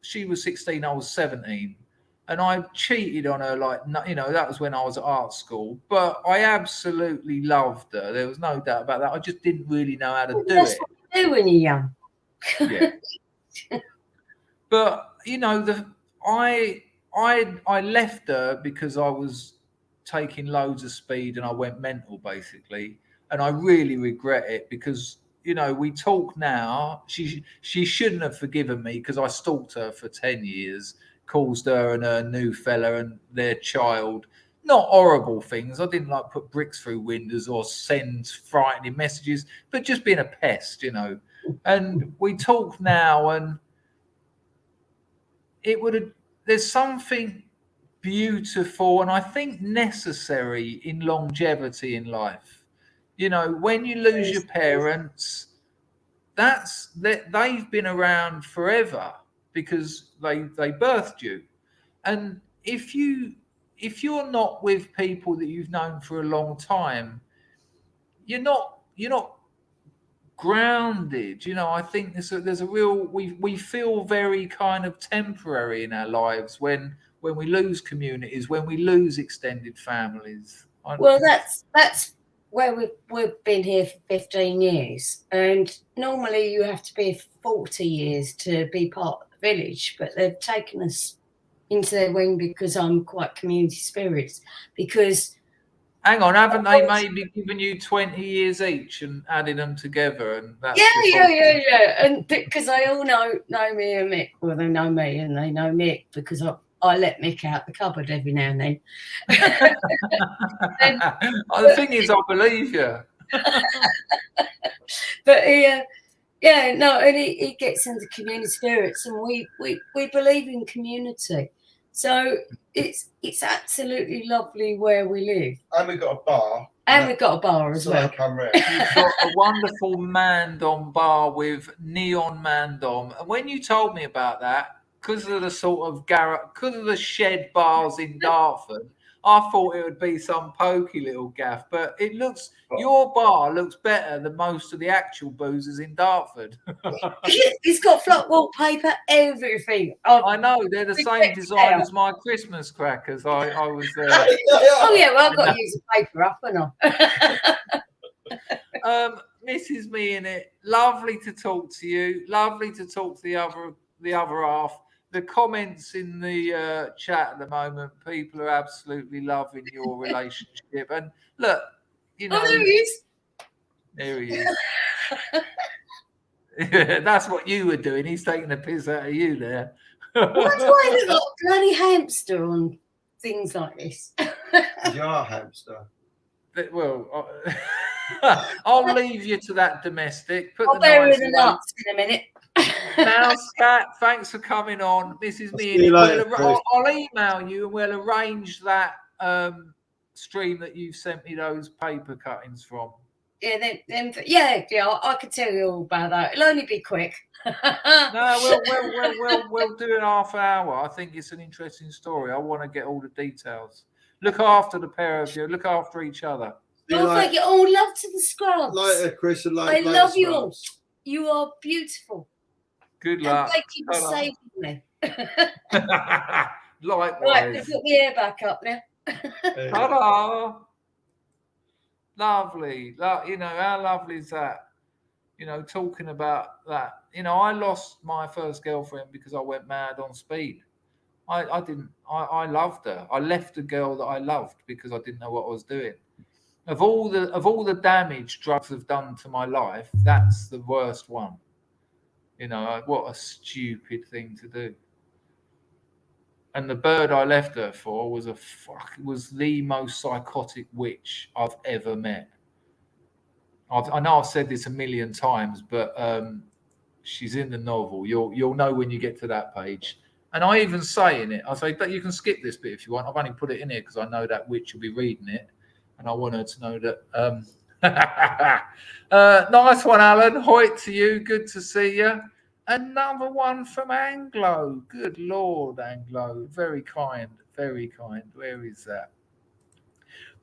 she was 16, I was 17. And I cheated on her, that was when I was at art school. But I absolutely loved her. There was no doubt about that. I just didn't really know how to do That's it. what you do when you're young. Yeah. But, you know, I left her because I was taking loads of speed and I went mental, basically. And I really regret it because, you know, we talk now. She shouldn't have forgiven me because I stalked her for 10 years. Caused her and her new fella and their child not horrible things. I didn't like put bricks through windows or send frightening messages, but just being a pest, you know. And we talk now, and there's something beautiful and I think necessary in longevity in life. You know, when you lose your parents, they've been around forever because they birthed you. And if you're not with people that you've known for a long time, you're not grounded. You know, I think there's a real we feel very kind of temporary in our lives when we lose communities, when we lose extended families. Well, that's where we've been here for 15 years, and normally you have to be 40 years to be part of the village, but they've taken us into their wing because I'm quite community spirits. Because hang on, haven't they maybe given you 20 years each and added them together? And that's yeah, and because they all know me and Mick. Well, they know me and they know Mick because I let Mick out the cupboard every now and then. The thing is, I believe you. But he gets into community spirits, and we believe in community. So it's absolutely lovely where we live. And we've got a bar. And we've got a bar as well. You've got a wonderful Mandom bar with neon Mandom. And when you told me about that, because of the sort of because of the shed bars in Dartford, I thought it would be some pokey little gaff, but it looks, your bar looks better than most of the actual boozers in Dartford. It's got flat wallpaper, everything. I know, they're the same design as my Christmas crackers. I was Oh yeah, well I've got to use the paper up, haven't I? Mrs. Me in it, lovely to talk to you. Lovely to talk to the other half. The comments in the chat at the moment, people are absolutely loving your relationship. And look, you know, oh, there he is. There he is. That's what you were doing. He's taking the piss out of you there. Why do I look like a bloody hamster on things like this? You are a hamster. Well, I'll leave you to that domestic. I'll bury the nuts in a minute. Mouse Cat, thanks for coming on. This is me. I'll email you and we'll arrange that stream that you've sent me those paper cuttings from. Yeah, I could tell you all about that. It'll only be quick. No, we'll do an half hour. I think it's an interesting story. I want to get all the details. Look after the pair of you. Look after each other. Oh, thank you. Oh, love to the Scrubs. Later, Chris. And I love you all. You are beautiful. Good luck. And thank you for saving me. Likewise. Right, put the hair back up now. Hello. Lovely. You know, how lovely is that? You know, talking about that. You know, I lost my first girlfriend because I went mad on speed. I loved her. I left a girl that I loved because I didn't know what I was doing. Of all the damage drugs have done to my life, that's the worst one. You know, what a stupid thing to do. And the bird I left her for was the most psychotic witch I've ever met. I know I've said this a million times, but she's in the novel. You'll know when you get to that page. And I even say in it, I say, but you can skip this bit if you want. I've only put it in here because I know that witch will be reading it. And I want her to know that. Nice one, Alan. Hoyt to you. Good to see you. Another one from Anglo. Good Lord, Anglo. Very kind. Very kind. Where is that?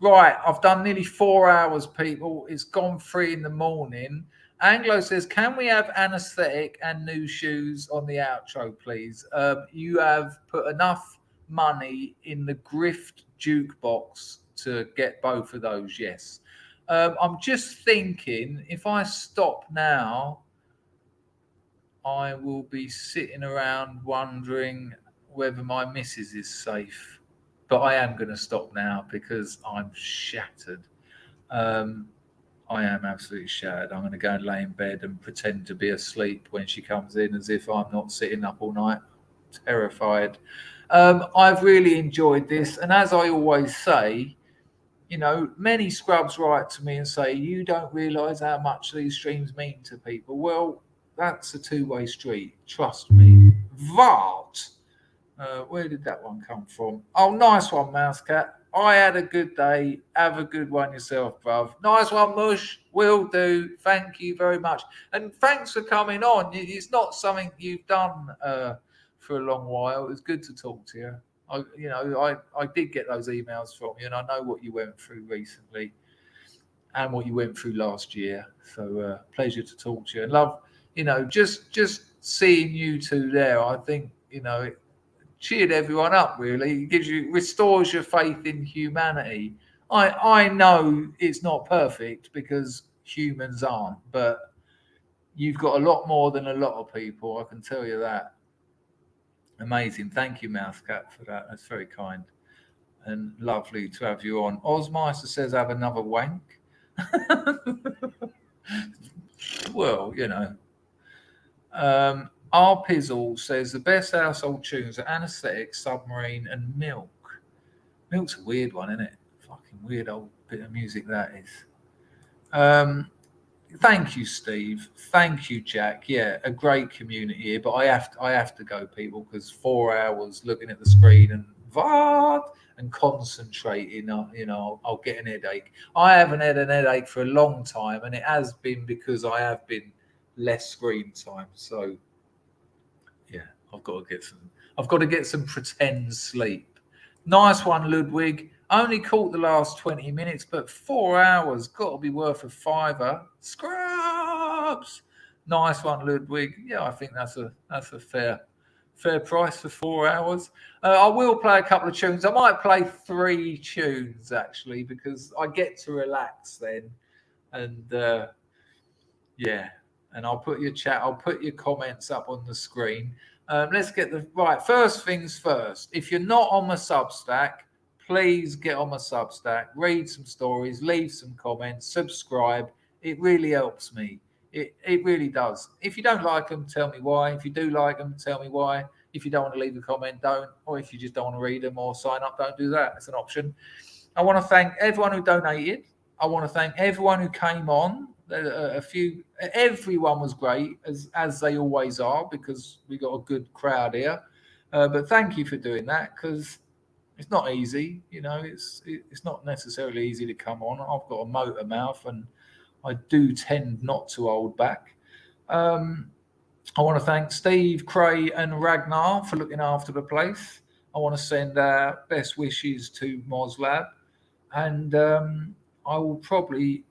Right. I've done nearly 4 hours, people. It's gone 3 in the morning. Anglo says, can we have anaesthetic and new shoes on the outro, please? You have put enough money in the grift jukebox to get both of those, yes. I'm just thinking, if I stop now, I will be sitting around wondering whether my missus is safe. But I am going to stop now because I'm shattered. I am absolutely shattered. I'm going to go and lay in bed and pretend to be asleep when she comes in as if I'm not sitting up all night. Terrified. I've really enjoyed this. And as I always say, you know, many scrubs write to me and say, you don't realise how much these streams mean to people. Well, that's a two-way street. Trust me. Vart. Where did that one come from? Oh, nice one, Mouse Cat. I had a good day. Have a good one yourself, bruv. Nice one, Mush. Will do. Thank you very much. And thanks for coming on. It's not something you've done for a long while. It was good to talk to you. I did get those emails from you, and I know what you went through recently and what you went through last year. So pleasure to talk to you. And love, you know, just seeing you two there, I think, you know, it cheered everyone up, really. It restores your faith in humanity. I know it's not perfect because humans aren't, but you've got a lot more than a lot of people, I can tell you that. Amazing. Thank you, Mousecat, for that. That's very kind and lovely to have you on. Ozmeister says, have another wank. Well, you know. R Pizzle says, the best household tunes are Anesthetic, Submarine, and Milk. Milk's a weird one, isn't it? Fucking weird old bit of music that is. Thank you, Steve. Thank you, Jack. Yeah, a great community here, but I have to go, people, because 4 hours looking at the screen and concentrating, you know, I'll get an headache. I haven't had an headache for a long time, and it has been because I have been less screen time. So yeah, I've got to get some pretend sleep. Nice one, Ludwig. Only caught the last 20 minutes, but 4 hours got to be worth a £5. Scrubs. Nice one, Ludwig. Yeah, I think that's a fair price for 4 hours. I will play a couple of tunes. I might play 3 tunes actually, because I get to relax then. And yeah, and I'll put your comments up on the screen. Let's get first things first. If you're not on my Substack, please get on my Substack, read some stories, leave some comments, subscribe. It really helps me. It really does. If you don't like them, tell me why. If you do like them, tell me why. If you don't want to leave a comment, don't. Or if you just don't want to read them or sign up, don't do that. It's an option. I want to thank everyone who donated. I want to thank everyone who came on. Everyone was great, as they always are, because we got a good crowd here. But thank you for doing that, because it's not easy. You know, it's not necessarily easy to come on. I've got a motor mouth, and I do tend not to hold back. I want to thank Steve, Cray, and Ragnar for looking after the place. I want to send our best wishes to Moslab, and I will probably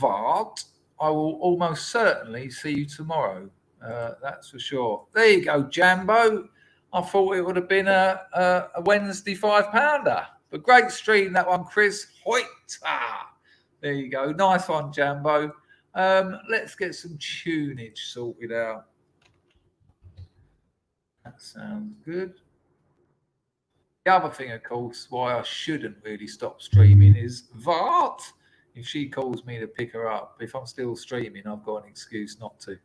I will almost certainly see you tomorrow. That's for sure. There you go, Jambo. I thought it would have been a Wednesday £5-pounder, but great stream that one, Chris. Hoita. There you go. Nice one, Jambo. Let's get some tunage sorted out. That sounds good. The other thing, of course, why I shouldn't really stop streaming is Vart. If she calls me to pick her up, if I'm still streaming, I've got an excuse not to.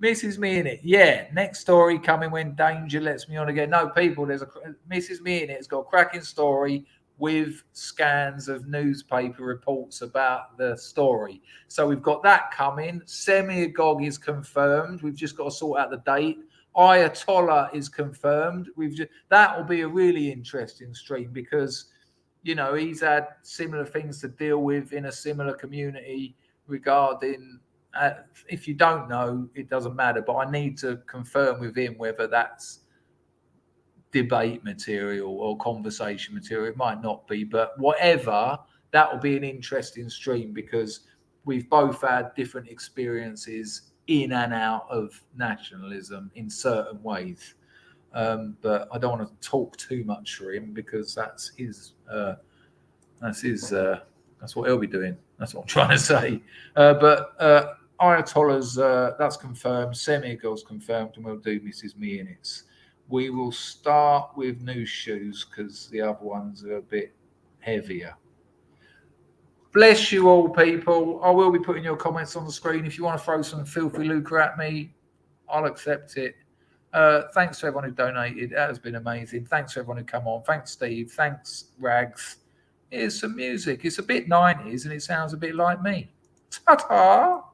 Mrs. Me in it. Yeah, next story coming when danger lets me on again. No, people, there's a Mrs. Me in it. It's got a cracking story with scans of newspaper reports about the story. So we've got that coming. Semi-Agog is confirmed. We've just got to sort out the date. Ayatollah is confirmed. That will be a really interesting stream, because, you know, he's had similar things to deal with in a similar community regarding. If you don't know, it doesn't matter. But I need to confirm with him whether that's debate material or conversation material. It might not be, but whatever, that will be an interesting stream, because we've both had different experiences in and out of nationalism in certain ways. But I don't want to talk too much for him, because that's what he'll be doing. That's what I'm trying to say. But Ayatollah's that's confirmed. Semi-Agog's confirmed, and we'll do Mrs. Me in it. We will start with new shoes, because the other ones are a bit heavier. Bless you all, people. I will be putting your comments on the screen. If you want to throw some filthy lucre at me, I'll accept it. Thanks to everyone who donated. That has been amazing. Thanks to everyone who come on. Thanks, Steve. Thanks, Rags. Here's some music. It's a bit 90s, and it sounds a bit like me. Ta-ta!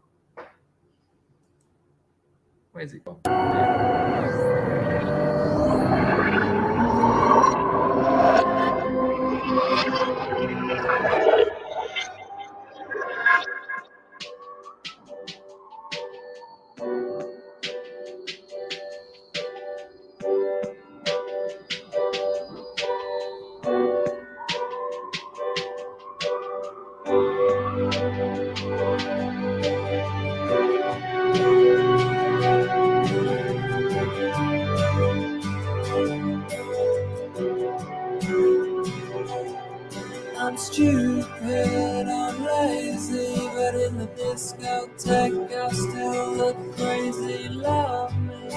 Where's it gone? I'm stupid, I'm lazy, but in the discotheque I still look crazy. Love me,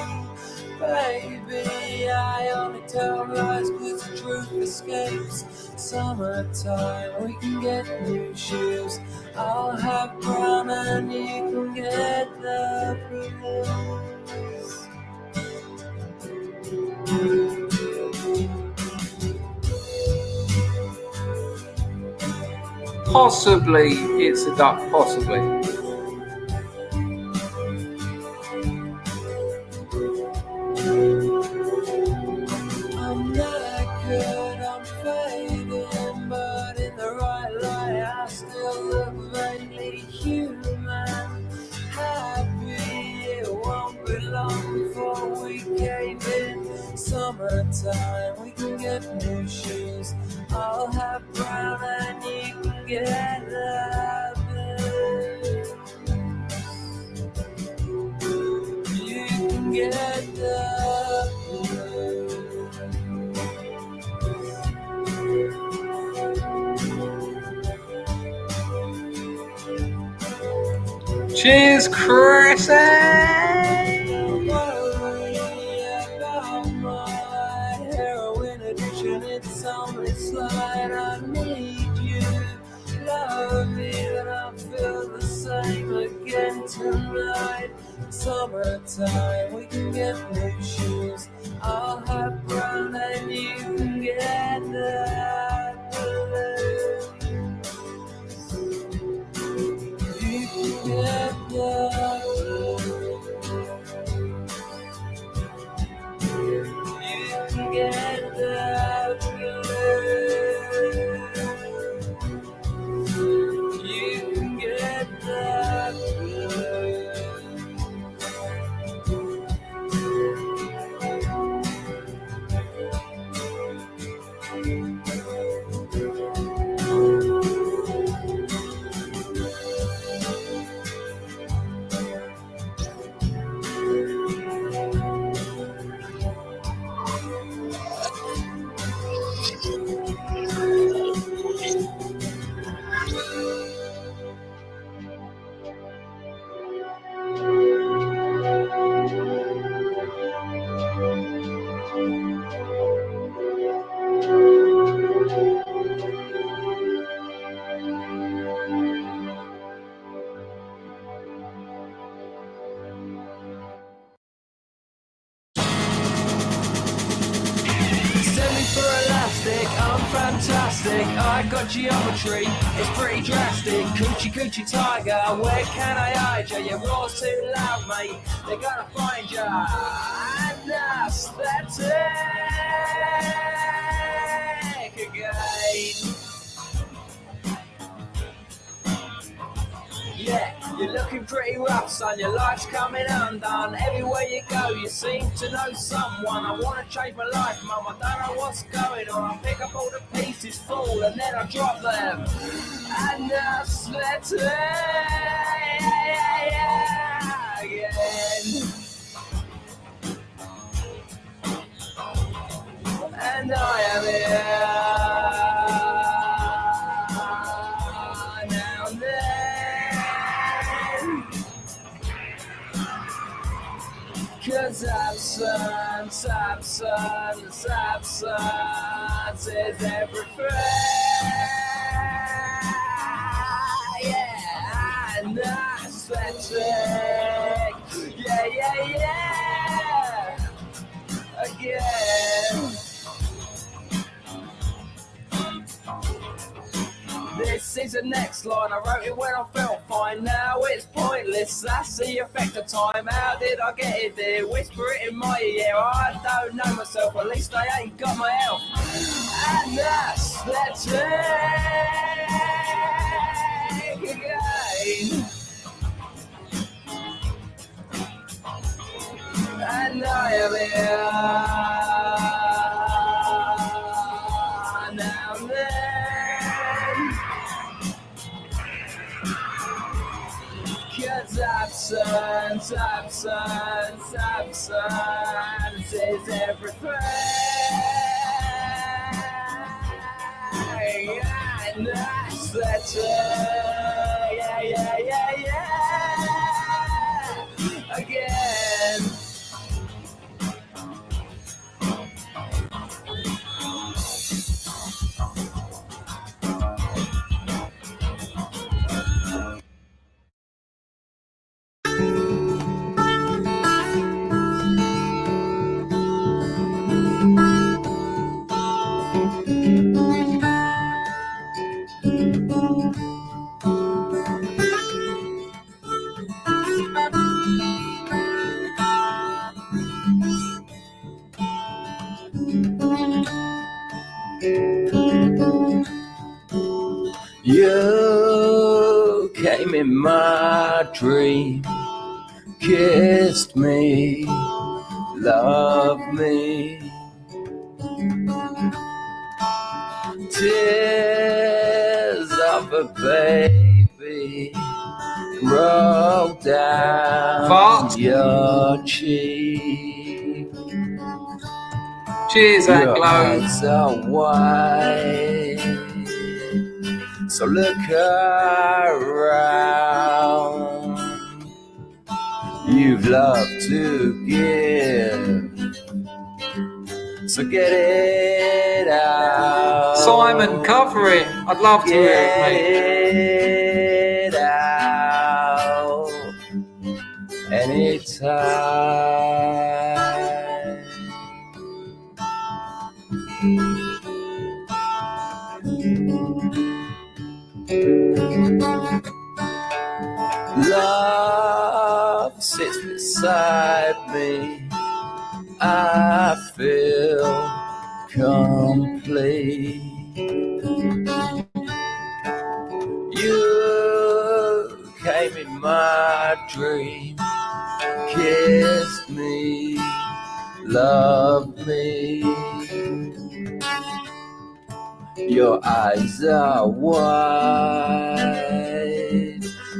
baby. I only tell lies because the truth escapes. Summertime, we can get new shoes. I'll have brown and you can get the blues. Possibly it's a duck, possibly. I'm knackered, I'm fading, but in the right light I still look vaguely human. Happy it won't be long before we cave in. Summertime, we can get new shoes. I'll have brown get the blues. You can get the Cheers, Chrissy. worry about my heroin addiction. It's on its line. I need you. Love me, and I feel the same again tonight. Summertime, we can get new shoes. I'll have brown and you can get the blues. You can get the blues. You can get the blues. You can get the blues. Send me for elastic, I'm fantastic. I got geometry, it's pretty drastic. Coochie coochie tiger, where can I hide ya? Your roar's too loud, mate. They're gonna find ya. And aesthetic again. Yeah, you're looking pretty rough, son. Your life's coming undone. Everywhere you go, you seem to know someone. I wanna change my life, mum. I don't know what's going on. I pick up all the pieces, fall, and then I drop them. And aesthetic again. And I am here now and then. 'Cause absence is everything. Yeah, and aesthetic. Yeah. Again. This is the next line. I wrote it when I felt fine. Now it's pointless. That's the effect of time. How did I get it there? Whisper it in my ear. I don't know myself. At least I ain't got my health. And aesthetic again. And I am here now and then. 'Cause absence is everything. And aesthetic, yeah. Again. You came in my dream, kissed me, loved me. Tears of of a baby roll down Fart. your cheek. Cheers, Your Anglo. eyes are wide, so look around. You've loved to give, so get it out. Simon, cover it. I'd love to hear it, mate. Get it out anytime. Love sits beside me. I feel complete. You came in my dream, kissed me, loved me. Your eyes are wide,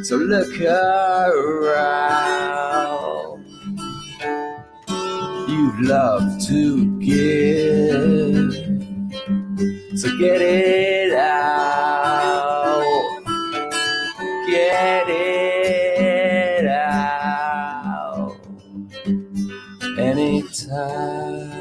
so look around. You've loved to give, so get it out. Get it out anytime.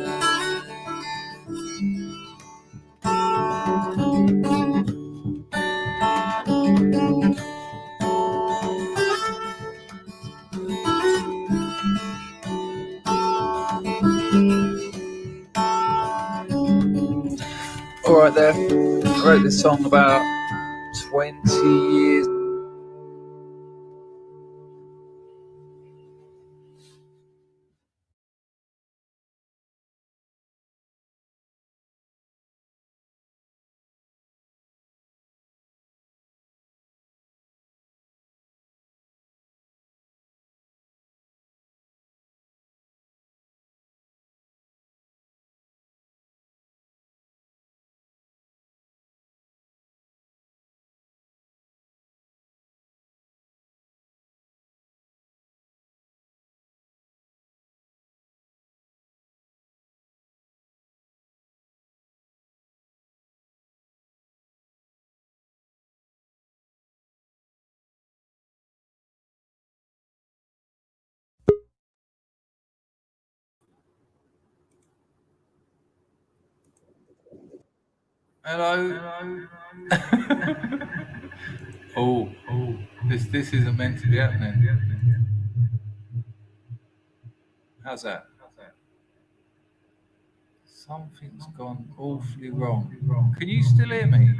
All right, there. I wrote this song about 20 years. Hello. Oh, this isn't meant to be happening. How's that? Something's gone awfully wrong. Can you still hear me?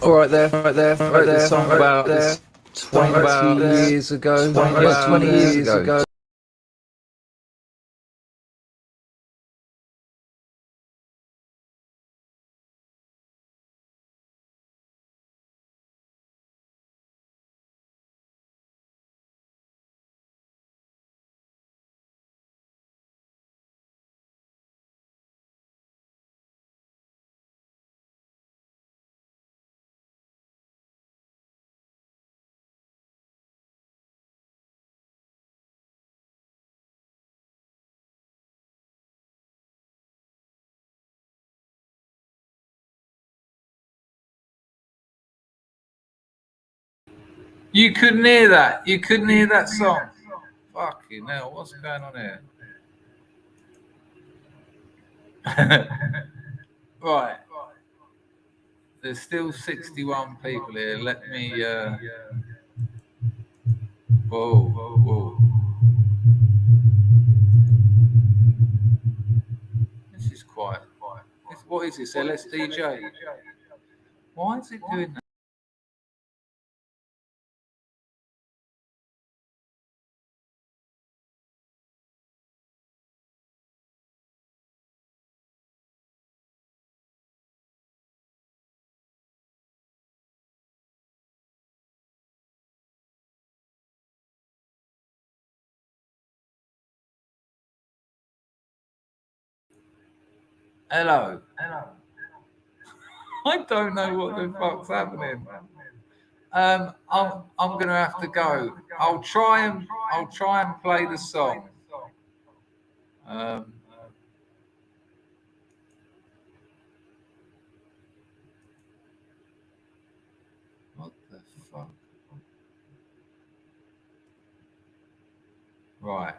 All right, there. I wrote this song about 20 years ago. 20 years ago. You couldn't hear that. You couldn't hear that song. Fucking hell, what's going on here? Right. There's still 61 people here. Let me. Whoa. This is quite. What is this? LSDJ? Why is it doing that? Hello. I don't know what the fuck's happening. I'm gonna have to go. I'll try and play the song. What the fuck? Right.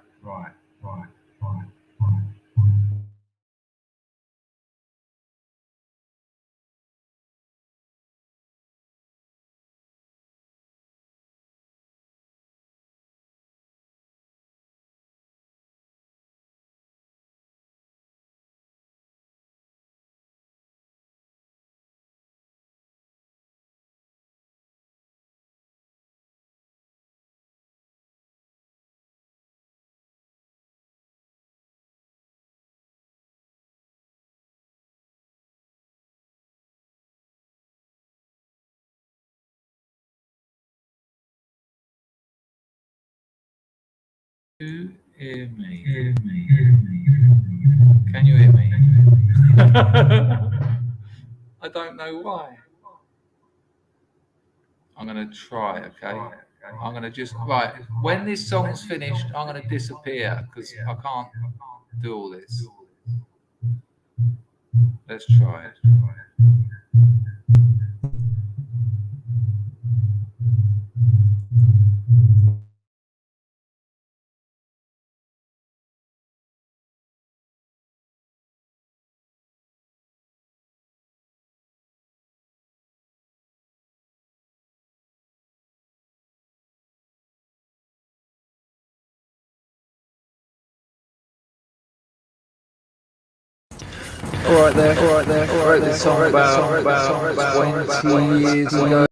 You hear me? Can you hear me? I don't know why. I'm going to try, okay? I'm going to just, right, when this song's finished, I'm going to disappear because I can't do all this. Let's try it. All right there. Wrote this song about 20 years ago.